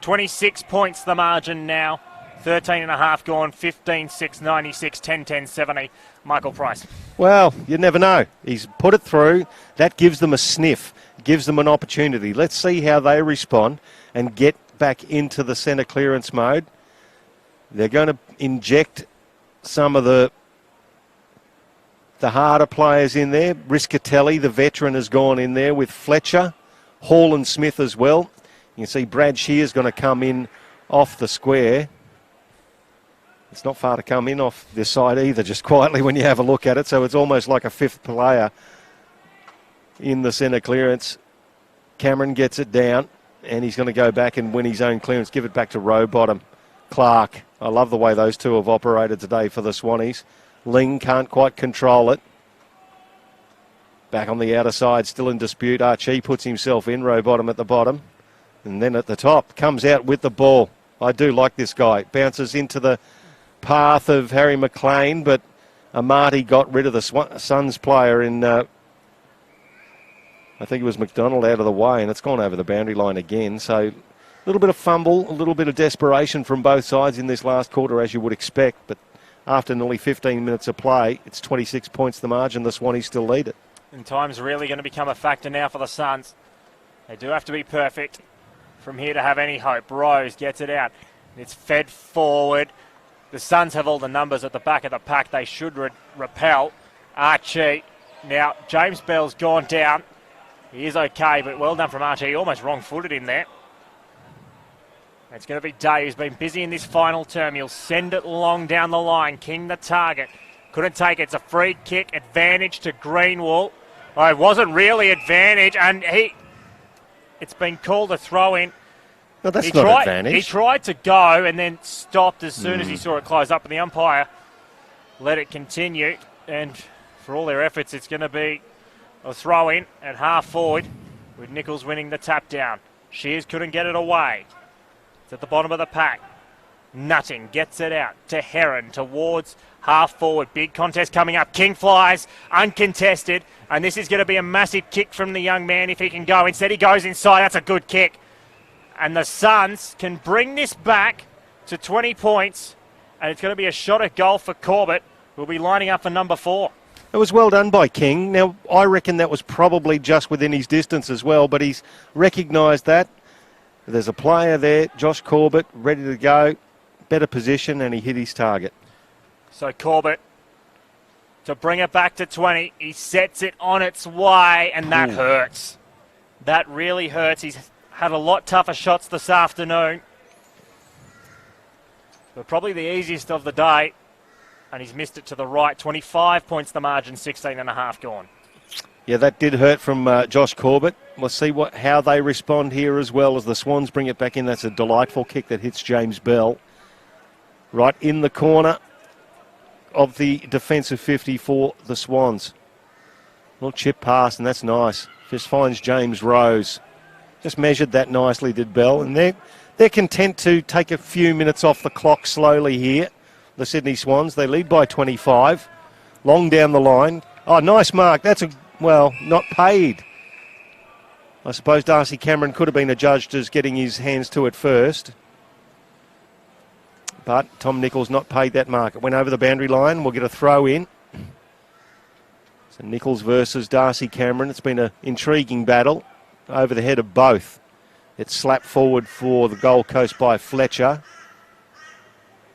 26 points the margin now. 13.5 gone, 15-6, 96, 10-10, 70. Michael Price. Well, you never know. He's put it through. That gives them a sniff, gives them an opportunity. Let's see how they respond and get back into the centre clearance mode. They're going to inject some of the harder players in there. Riscatelli, the veteran, has gone in there with Fletcher, Hall and Smith as well. You can see Brad Shear's going to come in off the square. It's not far to come in off this side either, just quietly when you have a look at it. So it's almost like a 5th player in the centre clearance. Cameron gets it down, and he's going to go back and win his own clearance, give it back to Rowbottom. Clark. I love the way those two have operated today for the Swannies. Ling can't quite control it. Back on the outer side, still in dispute. Archie puts himself in, row bottom at the bottom. And then at the top, comes out with the ball. I do like this guy. Bounces into the path of Harry McLean, but Amati got rid of the Suns player in, I think it was McDonald out of the way, and it's gone over the boundary line again. So a little bit of fumble, a little bit of desperation from both sides in this last quarter, as you would expect. But after nearly 15 minutes of play, it's 26 points the margin. The Swannies still lead it. And time's really going to become a factor now for the Suns. They do have to be perfect from here to have any hope. Rose gets it out. It's fed forward. The Suns have all the numbers at the back of the pack. They should repel. Archie. Now, James Bell's gone down. He is okay, but well done from Archie. He almost wrong-footed in there. It's going to be Day, who's been busy in this final term. He'll send it long down the line. King the target. Couldn't take it. It's a free kick. Advantage to Greenwall. Oh, it wasn't really advantage, and it's been called a throw-in. No, that's not advantage. He tried to go and then stopped as soon as he saw it close up, and the umpire let it continue. And for all their efforts, it's going to be a throw-in at half-forward with Nichols winning the tap-down. Shears couldn't get it away. It's at the bottom of the pack. Nutting gets it out to Heron towards half-forward. Big contest coming up. King flies, uncontested, and this is going to be a massive kick from the young man if he can go. Instead, he goes inside. That's a good kick. And the Suns can bring this back to 20 points, and it's going to be a shot at goal for Corbett, who will be lining up for number 4. It was well done by King. Now, I reckon that was probably just within his distance as well, but he's recognised that. There's a player there, Josh Corbett, ready to go. Better position, and he hit his target. So Corbett, to bring it back to 20, he sets it on its way, and that hurts. That really hurts. He's had a lot tougher shots this afternoon, but probably the easiest of the day, and he's missed it to the right. 25 points the margin, 16.5 gone. Yeah, that did hurt from Josh Corbett. We'll see how they respond here as well as the Swans bring it back in. That's a delightful kick that hits James Bell right in the corner of the defensive 50 for the Swans. Little chip pass, and that's nice. Just finds James Rose. Just measured that nicely, did Bell. And they're content to take a few minutes off the clock slowly here. The Sydney Swans, they lead by 25. Long down the line. Oh, nice mark. That's not paid. I suppose Darcy Cameron could have been adjudged as getting his hands to it first. But Tom Nichols not paid that mark. It went over the boundary line. We'll get a throw in. So Nichols versus Darcy Cameron. It's been an intriguing battle over the head of both. It's slapped forward for the Gold Coast by Fletcher.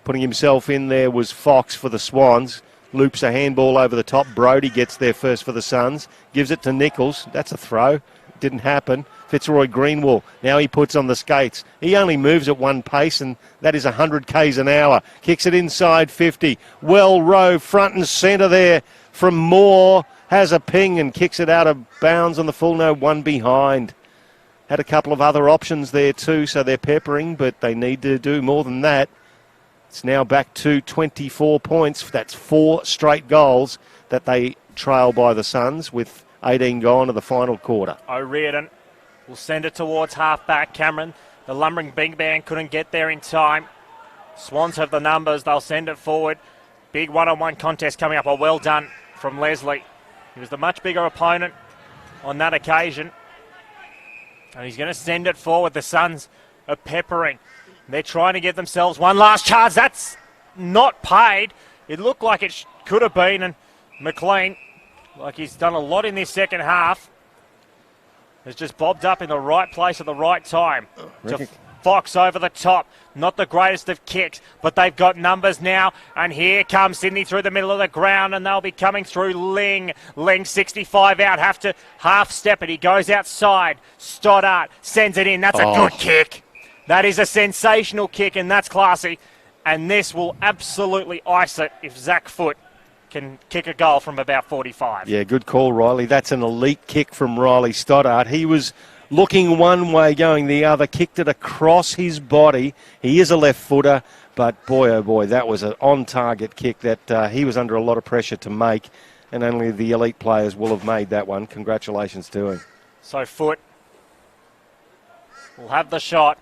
Putting himself in there was Fox for the Swans. Loops a handball over the top. Brodie gets there first for the Suns. Gives it to Nichols. That's a throw. Didn't happen. Fitzroy Greenwall. Now he puts on the skates. He only moves at one pace, and that is 100 k's an hour. Kicks it inside 50. Well row front and centre there from Moore. Has a ping and kicks it out of bounds on the full. No, one behind. Had a couple of other options there too, so they're peppering, but they need to do more than that. It's now back to 24 points. That's 4 straight goals that they trail by the Suns with 18 gone to the final quarter. O'Riordan will send it towards half-back. Cameron, the lumbering big man, couldn't get there in time. Swans have the numbers. They'll send it forward. Big one-on-one contest coming up. Well done from Leslie. He was the much bigger opponent on that occasion. And he's going to send it forward. The Suns are peppering. They're trying to get themselves one last charge. That's not paid. It looked like it could have been. And McLean, like he's done a lot in this second half, has just bobbed up in the right place at the right time. To Fox over the top. Not the greatest of kicks, but they've got numbers now. And here comes Sydney through the middle of the ground, and they'll be coming through Ling. Ling 65 out, have to half step it. He goes outside. Stoddart sends it in. That's a good kick. That is a sensational kick, and that's classy. And this will absolutely ice it if Zach Foote can kick a goal from about 45. Yeah, good call, Riley. That's an elite kick from Riley Stoddart. He was looking one way, going the other, kicked it across his body. He is a left footer. But boy, oh boy, that was an on-target kick that he was under a lot of pressure to make, and only the elite players will have made that one. Congratulations to him. So Foot will have the shot.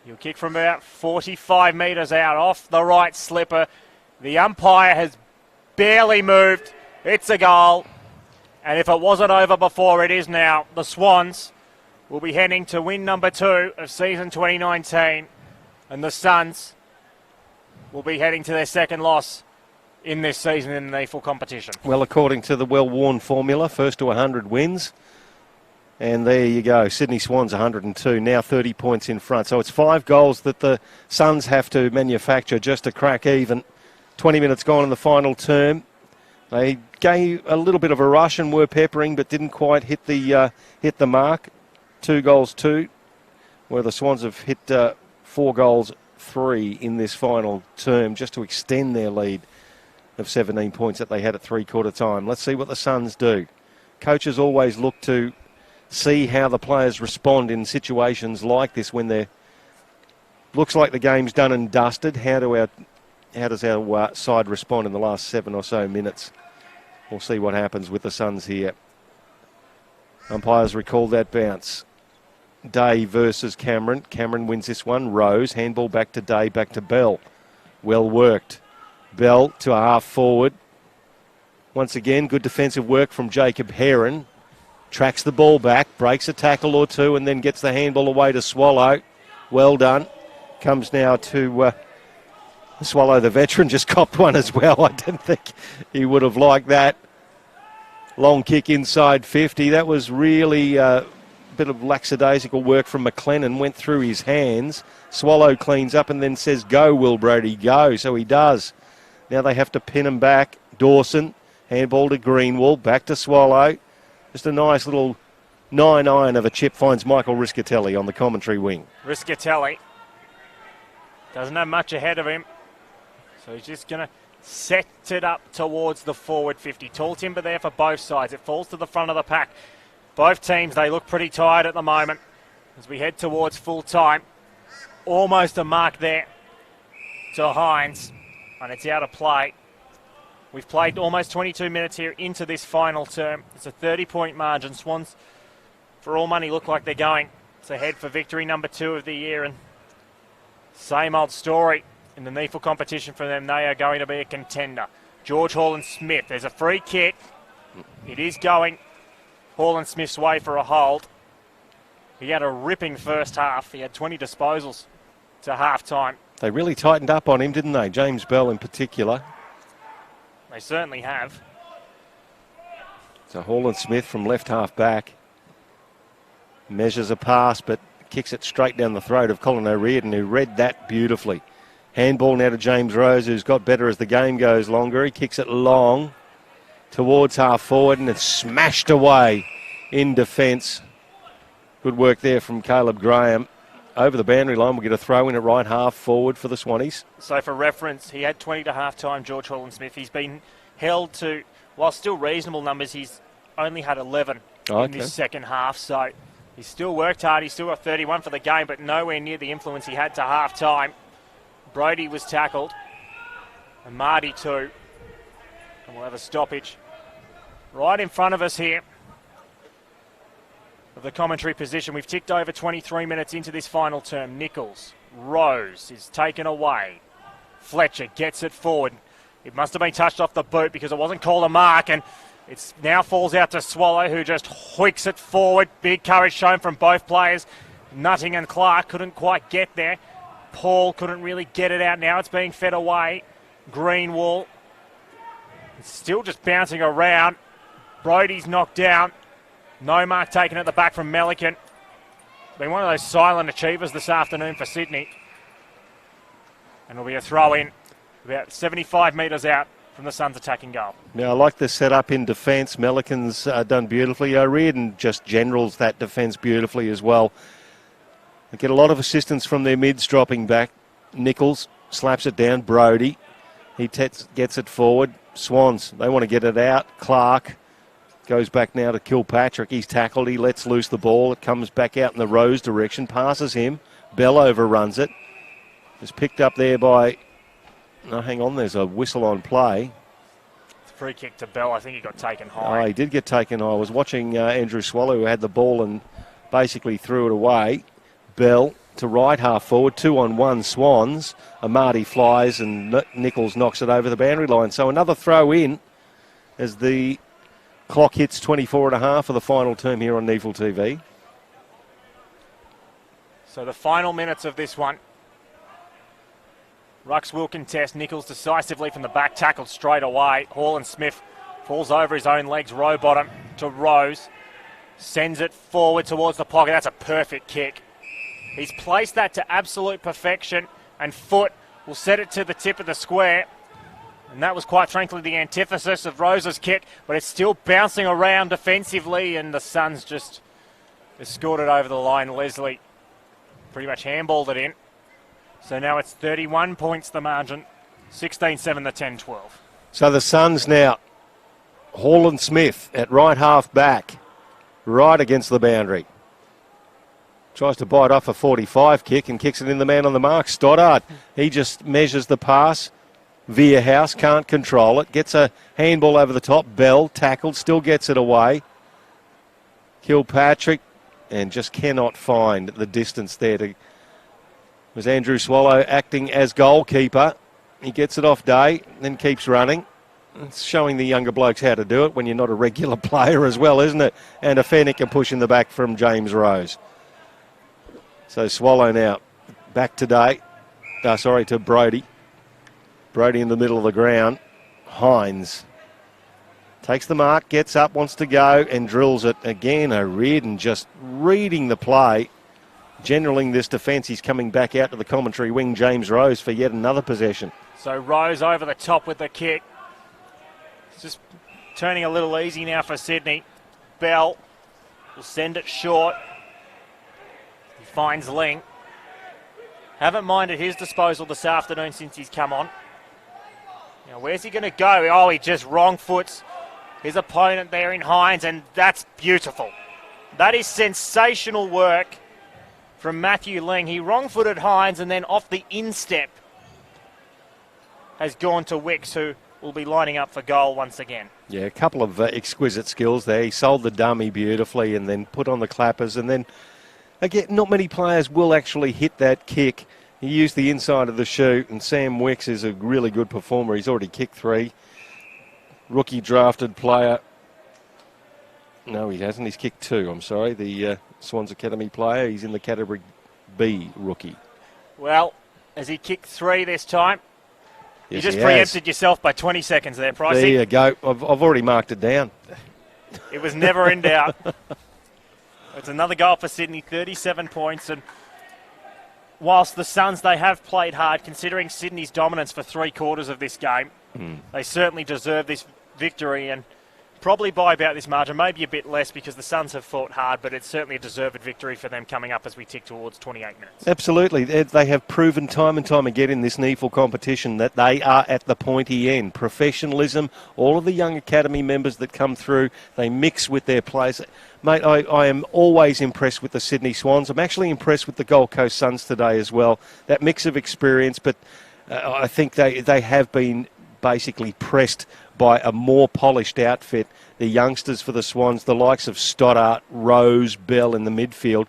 He'll kick from about 45 metres out off the right slipper. The umpire has barely moved. It's a goal. And if it wasn't over before, it is now. The Swans will be heading to win number 2 of season 2019. And the Suns will be heading to their second loss in this season in the NEAFL competition. Well, according to the well-worn formula, first to 100 wins. And there you go, Sydney Swans 102, now 30 points in front. So it's 5 goals that the Suns have to manufacture just to crack even. 20 minutes gone in the final term. They gave a little bit of a rush and were peppering, but didn't quite hit the mark. 2 goals 2, where the Swans have hit 4 goals 3 in this final term, just to extend their lead of 17 points that they had at three-quarter time. Let's see what the Suns do. Coaches always look to see how the players respond in situations like this when they're looks like the game's done and dusted. How does our side respond in the last 7 or so minutes? We'll see what happens with the Suns here. Umpires recall that bounce. Day versus Cameron. Cameron wins this one. Rose, handball back to Day, back to Bell. Well worked. Bell to a half forward. Once again, good defensive work from Jacob Heron. Tracks the ball back, breaks a tackle or two, and then gets the handball away to Swallow. Well done. Comes now to Swallow, the veteran, just copped one as well. I didn't think he would have liked that. Long kick inside 50. That was really a bit of lackadaisical work from McLennan. Went through his hands. Swallow cleans up and then says, "Go, Will Brady, go." So he does. Now they have to pin him back. Dawson, handball to Greenwall, back to Swallow. Just a nice little 9-iron of a chip finds Michael Riscatelli on the commentary wing. Riscatelli doesn't have much ahead of him. So he's just going to set it up towards the forward 50. Tall timber there for both sides. It falls to the front of the pack. Both teams, they look pretty tired at the moment as we head towards full time. Almost a mark there to Hines, and it's out of play. We've played almost 22 minutes here into this final term. It's a 30-point margin. Swans, for all money, look like they're going. It's ahead for victory number 2 of the year, and same old story in the NEAFL competition for them. They are going to be a contender. George Hall-and-Smith, there's a free kick. It is going Hall-and-Smith's way for a hold. He had a ripping first half. He had 20 disposals to half-time. They really tightened up on him, didn't they? James Bell in particular. They certainly have. So Hall-and-Smith from left half back measures a pass, but kicks it straight down the throat of Colin O'Riordan, who read that beautifully. Handball now to James Rose, who's got better as the game goes longer. He kicks it long towards half forward, and it's smashed away in defence. Good work there from Caleb Graham. Over the boundary line, we'll get a throw in at right half forward for the Swannies. So for reference, he had 20 to half-time, George Hall-and-Smith. He's been held to, while still reasonable numbers, he's only had 11 in this second half. So he's still worked hard. He's still got 31 for the game, but nowhere near the influence he had to half-time. Brody was tackled, and Marty too. And we'll have a stoppage right in front of us here of the commentary position. We've ticked over 23 minutes into this final term. Nichols, Rose is taken away. Fletcher gets it forward. It must have been touched off the boot because it wasn't called a mark, and it now falls out to Swallow, who just hoiks it forward. Big courage shown from both players. Nutting and Clark couldn't quite get there. Paul couldn't really get it out. Now it's being fed away. Greenwall, it's still just bouncing around. Brody's knocked down. No mark taken at the back from Melican. Been one of those silent achievers this afternoon for Sydney. And it'll be a throw in about 75 metres out from the Suns' attacking goal. Now, I like the setup in defence. Melican's done beautifully. O'Riordan just generals that defence beautifully as well. They get a lot of assistance from their mids dropping back. Nichols slaps it down. Brody, he gets it forward. Swans, they want to get it out. Clark goes back now to Kilpatrick. He's tackled. He lets loose the ball. It comes back out in the Rose direction. Passes him. Bell overruns it. Was picked up there by... No, hang on, there's a whistle on play. Free kick to Bell. I think he got taken high. Oh, he did get taken high. I was watching Andrew Swallow, who had the ball and basically threw it away. Bell to right half forward, 2-on-1 Swans. Amati flies and Nichols knocks it over the boundary line. So another throw in as the clock hits 24.5 for the final term here on NEAFL TV. So the final minutes of this one. Rucks will contest. Nichols decisively from the back, tackled straight away. Smith falls over his own legs. Row bottom to Rose. Sends it forward towards the pocket. That's a perfect kick. He's placed that to absolute perfection, and Foot will set it to the tip of the square. And that was quite frankly the antithesis of Rose's kick, but it's still bouncing around defensively, and the Suns just escorted over the line. Leslie pretty much handballed it in. So now it's 31 points the margin, 16-7 the 10-12. So the Suns now, Smith at right half back, right against the boundary. Tries to bite off a 45 kick and kicks it in the man on the mark, Stoddart. He just measures the pass. Vierhouse can't control it. Gets a handball over the top. Bell tackled, still gets it away. Kilpatrick, and just cannot find the distance there to... Was Andrew Swallow acting as goalkeeper. He gets it off Day, then keeps running. It's showing the younger blokes how to do it when you're not a regular player as well, isn't it? And a fair nick and push in the back from James Rose. So Swallow now back to Day. To Brody. Brody in the middle of the ground. Hines takes the mark, gets up, wants to go, and drills it again. O'Riordan just reading the play. Generaling this defence, he's coming back out to the commentary wing, James Rose, for yet another possession. So Rose over the top with the kick. It's just turning a little easy now for Sydney. Bell will send it short. He finds Ling. Haven't minded his disposal this afternoon since he's come on. Now where's he going to go? Oh, he just wrong foots his opponent there in Hines, and that's beautiful. That is sensational work from Matthew Ling. He wrong-footed Hines, and then off the instep has gone to Wicks, who will be lining up for goal once again. Yeah, a couple of exquisite skills there. He sold the dummy beautifully and then put on the clappers. And then, again, not many players will actually hit that kick. He used the inside of the shoe, and Sam Wicks is a really good performer. He's already kicked 3. Rookie drafted player. No, he hasn't. He's kicked 2, I'm sorry. The Swans Academy player. He's in the category B rookie. Well, has he kicked 3 this time? Yes, you just preempted yourself by 20 seconds there, Pricey. There you go. I've already marked it down. It was never in doubt. It's another goal for Sydney, 37 points. And whilst the Suns, they have played hard, considering Sydney's dominance for 3/4 of this game, they certainly deserve this victory, and probably by about this margin, maybe a bit less because the Suns have fought hard, but it's certainly a deserved victory for them coming up as we tick towards 28 minutes. Absolutely. They have proven time and time again in this NEAFL competition that they are at the pointy end. Professionalism, all of the young academy members that come through, they mix with their players. Mate, I am always impressed with the Sydney Swans. I'm actually impressed with the Gold Coast Suns today as well. That mix of experience, but I think they have been basically pressed by a more polished outfit. The youngsters for the Swans, the likes of Stoddart, Rose, Bell in the midfield,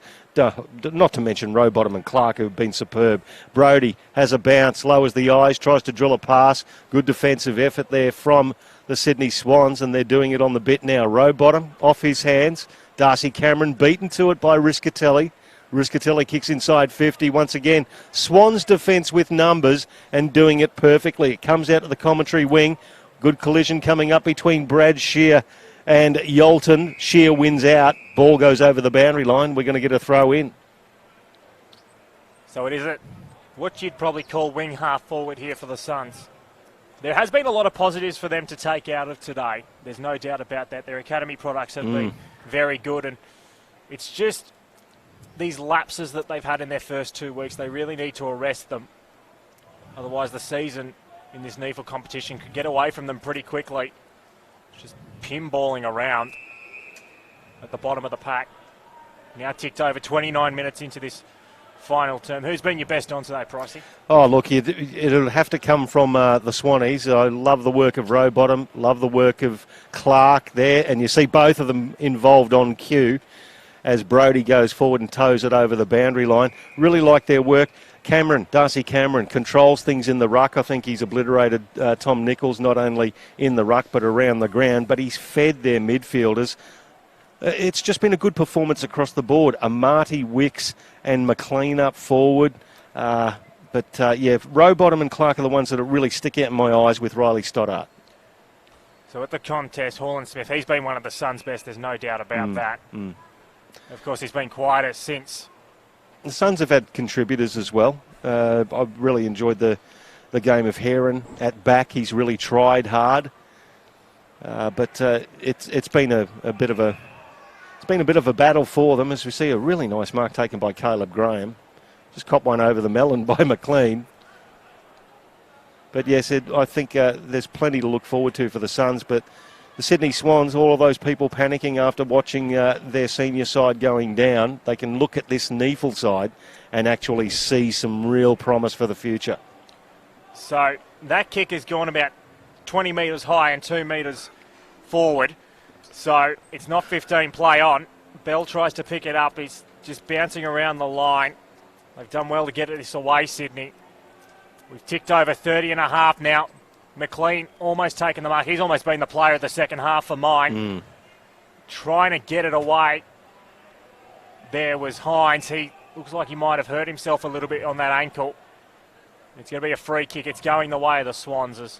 not to mention Rowbottom and Clark, who have been superb. Brody has a bounce, lowers the eyes, tries to drill a pass. Good defensive effort there from the Sydney Swans, and they're doing it on the bit now. Rowbottom off his hands. Darcy Cameron beaten to it by Riscatelli. Riscatelli kicks inside 50 once again. Swans defence with numbers and doing it perfectly. It comes out to the commentary wing. Good collision coming up between Brad Shear and Yolton. Shear wins out. Ball goes over the boundary line. We're going to get a throw in. So it is what you'd probably call wing half forward here for the Suns. There has been a lot of positives for them to take out of today. There's no doubt about that. Their academy products have been very good, and it's just these lapses that they've had in their first 2 weeks. They really need to arrest them. Otherwise, the season in this NEAFL competition could get away from them pretty quickly. Just pinballing around at the bottom of the pack. Now ticked over 29 minutes into this final term. Who's been your best on today, Pricey? Oh, look, it'll have to come from the Swannies. I love the work of Rowbottom, love the work of Clark there, and you see both of them involved on cue as Brodie goes forward and toes it over the boundary line. Really like their work. Darcy Cameron controls things in the ruck. I think he's obliterated Tom Nichols, not only in the ruck but around the ground, but he's fed their midfielders. It's just been a good performance across the board. Amati, Wicks and McLean up forward. Rowbottom and Clark are the ones that really stick out in my eyes with Riley Stoddart. So at the contest, Haaland Smith, he's been one of the Suns' best, there's no doubt about that. Of course, he's been quieter since. The Suns have had contributors as well. I've really enjoyed the game of Heron at back. He's really tried hard, but it's been a bit of a battle for them. As we see, a really nice mark taken by Caleb Graham. Just caught one over the melon by McLean. But yes, I think there's plenty to look forward to for the Suns. But the Sydney Swans, all of those people panicking after watching their senior side going down, they can look at this NEAFL side and actually see some real promise for the future. So that kick has gone about 20 metres high and 2 metres forward. So it's not 15 play on. Bell tries to pick it up. He's just bouncing around the line. They've done well to get this away, Sydney. We've ticked over 30 and a half now. McLean almost taken the mark. He's almost been the player of the second half for mine. Trying to get it away. There was Hines. He looks like he might have hurt himself a little bit on that ankle. It's going to be a free kick. It's going the way of the Swans.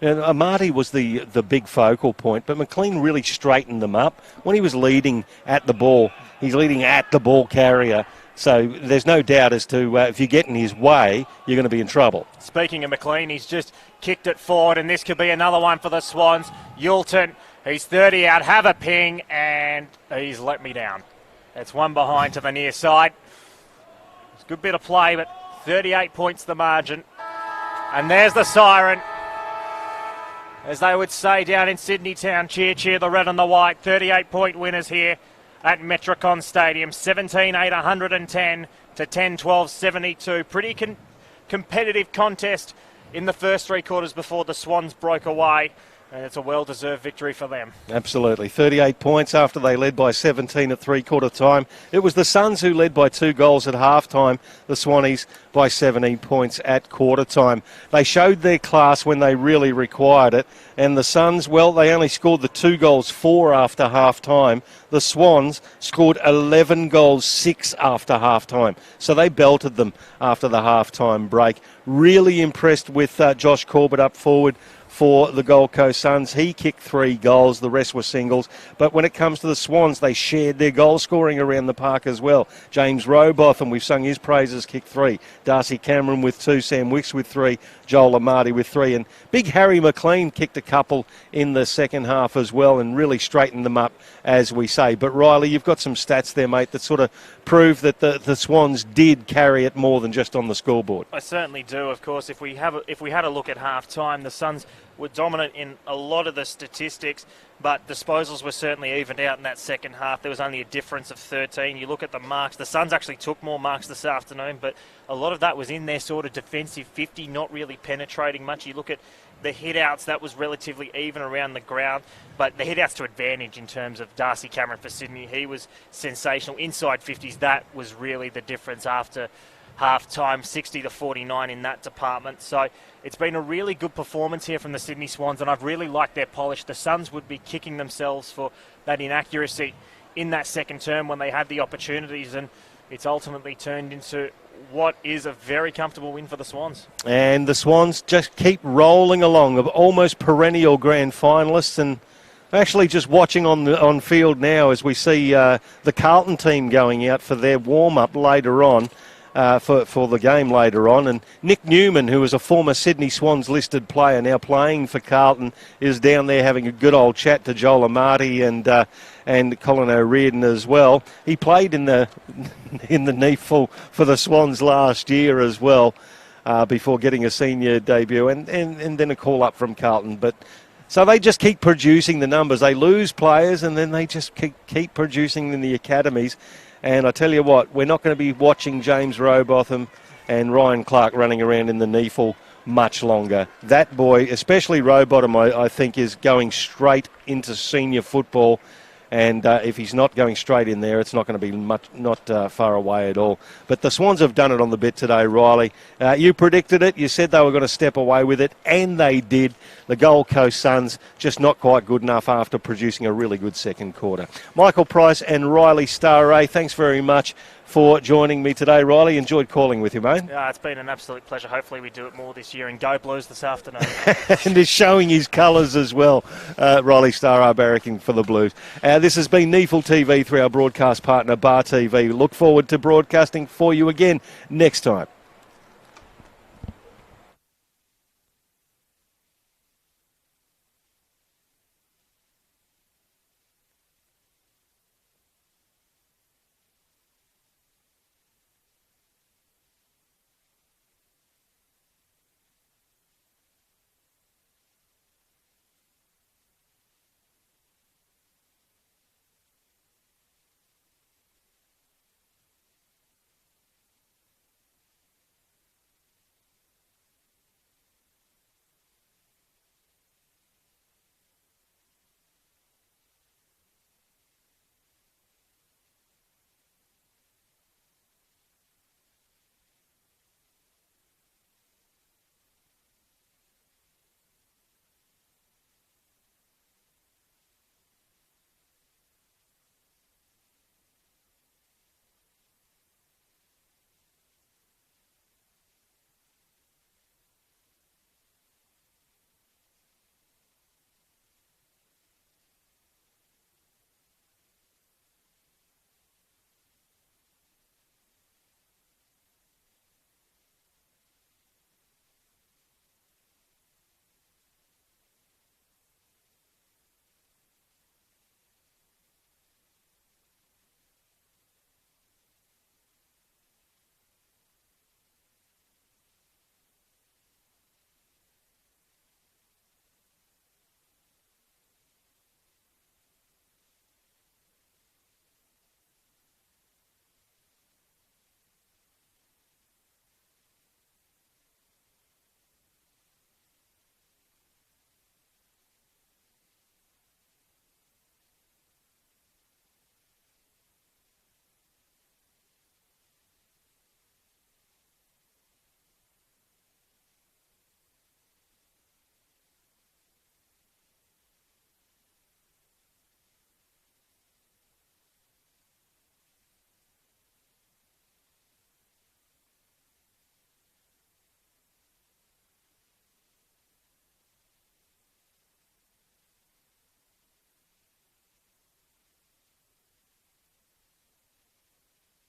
And Amati was the big focal point, but McLean really straightened them up. When he was leading at the ball, he's leading at the ball carrier. So there's no doubt as to if you get in his way, you're going to be in trouble. Speaking of McLean, he's just kicked it forward, and this could be another one for the Swans. Yulton, he's 30 out, have a ping, and he's let me down. It's one behind to the near side. It's a good bit of play, but 38 points the margin. And there's the siren. As they would say down in Sydney town, cheer, cheer the red and the white. 38-point winners here at Metricon Stadium. 17-8-110 to 10-12-72. Pretty competitive contest in the first three quarters before the Swans broke away. And it's a well-deserved victory for them. Absolutely. 38 points after they led by 17 at three-quarter time. It was the Suns who led by 2 goals at half-time. The Swannies by 17 points at quarter time. They showed their class when they really required it. And the Suns, well, they only scored the 2 goals 4 after half-time. The Swans scored 11 goals 6 after half-time. So they belted them after the half-time break. Really impressed with Josh Corbett up forward for the Gold Coast Suns. He kicked 3 goals, the rest were singles. But when it comes to the Swans, they shared their goal scoring around the park as well. James Rowbotham, we've sung his praises, kicked 3. Darcy Cameron with 2, Sam Wicks with 3, Joel Amati with 3. And Big Harry McLean kicked a couple in the second half as well and really straightened them up, as we say. But Riley, you've got some stats there, mate, that sort of prove that the Swans did carry it more than just on the scoreboard. I certainly do, of course. If we had a look at half-time, the Suns were dominant in a lot of the statistics, but disposals were certainly evened out in that second half. There was only a difference of 13. You look at the marks. The Suns actually took more marks this afternoon, but a lot of that was in their sort of defensive 50, not really penetrating much. You look at the hit-outs, that was relatively even around the ground, but the hit-outs to advantage in terms of Darcy Cameron for Sydney. He was sensational. Inside 50s, that was really the difference after half-time, 60-49 in that department. So it's been a really good performance here from the Sydney Swans, and I've really liked their polish. The Suns would be kicking themselves for that inaccuracy in that second term when they had the opportunities, and it's ultimately turned into what is a very comfortable win for the Swans. And the Swans just keep rolling along, of almost perennial grand finalists, and actually just watching on field now as we see the Carlton team going out for their warm-up later on. For the game later on. And Nick Newman, who was a former Sydney Swans listed player, now playing for Carlton, is down there having a good old chat to Joel Amati and Colin O'Riordan as well. He played in the NEAFL for the Swans last year as well, before getting a senior debut and then a call up from Carlton. But so they just keep producing the numbers. They lose players and then they just keep producing in the academies. And I tell you what, we're not going to be watching James Rowbotham and Ryan Clark running around in the NEAFL much longer. That boy, especially Rowbotham, I think, is going straight into senior football. And if he's not going straight in there, it's not going to be not far away at all. But the Swans have done it on the bit today, Riley. You predicted it. You said they were going to step away with it, and they did. The Gold Coast Suns just not quite good enough after producing a really good second quarter. Michael Price and Riley Staraj, thanks very much for joining me today, Riley. Enjoyed calling with you, mate. Yeah, it's been an absolute pleasure. Hopefully we do it more this year, and go Blues this afternoon. And is showing his colours as well. Riley Staraj barracking for the Blues. This has been NEAFL TV through our broadcast partner, Bar TV. Look forward to broadcasting for you again next time.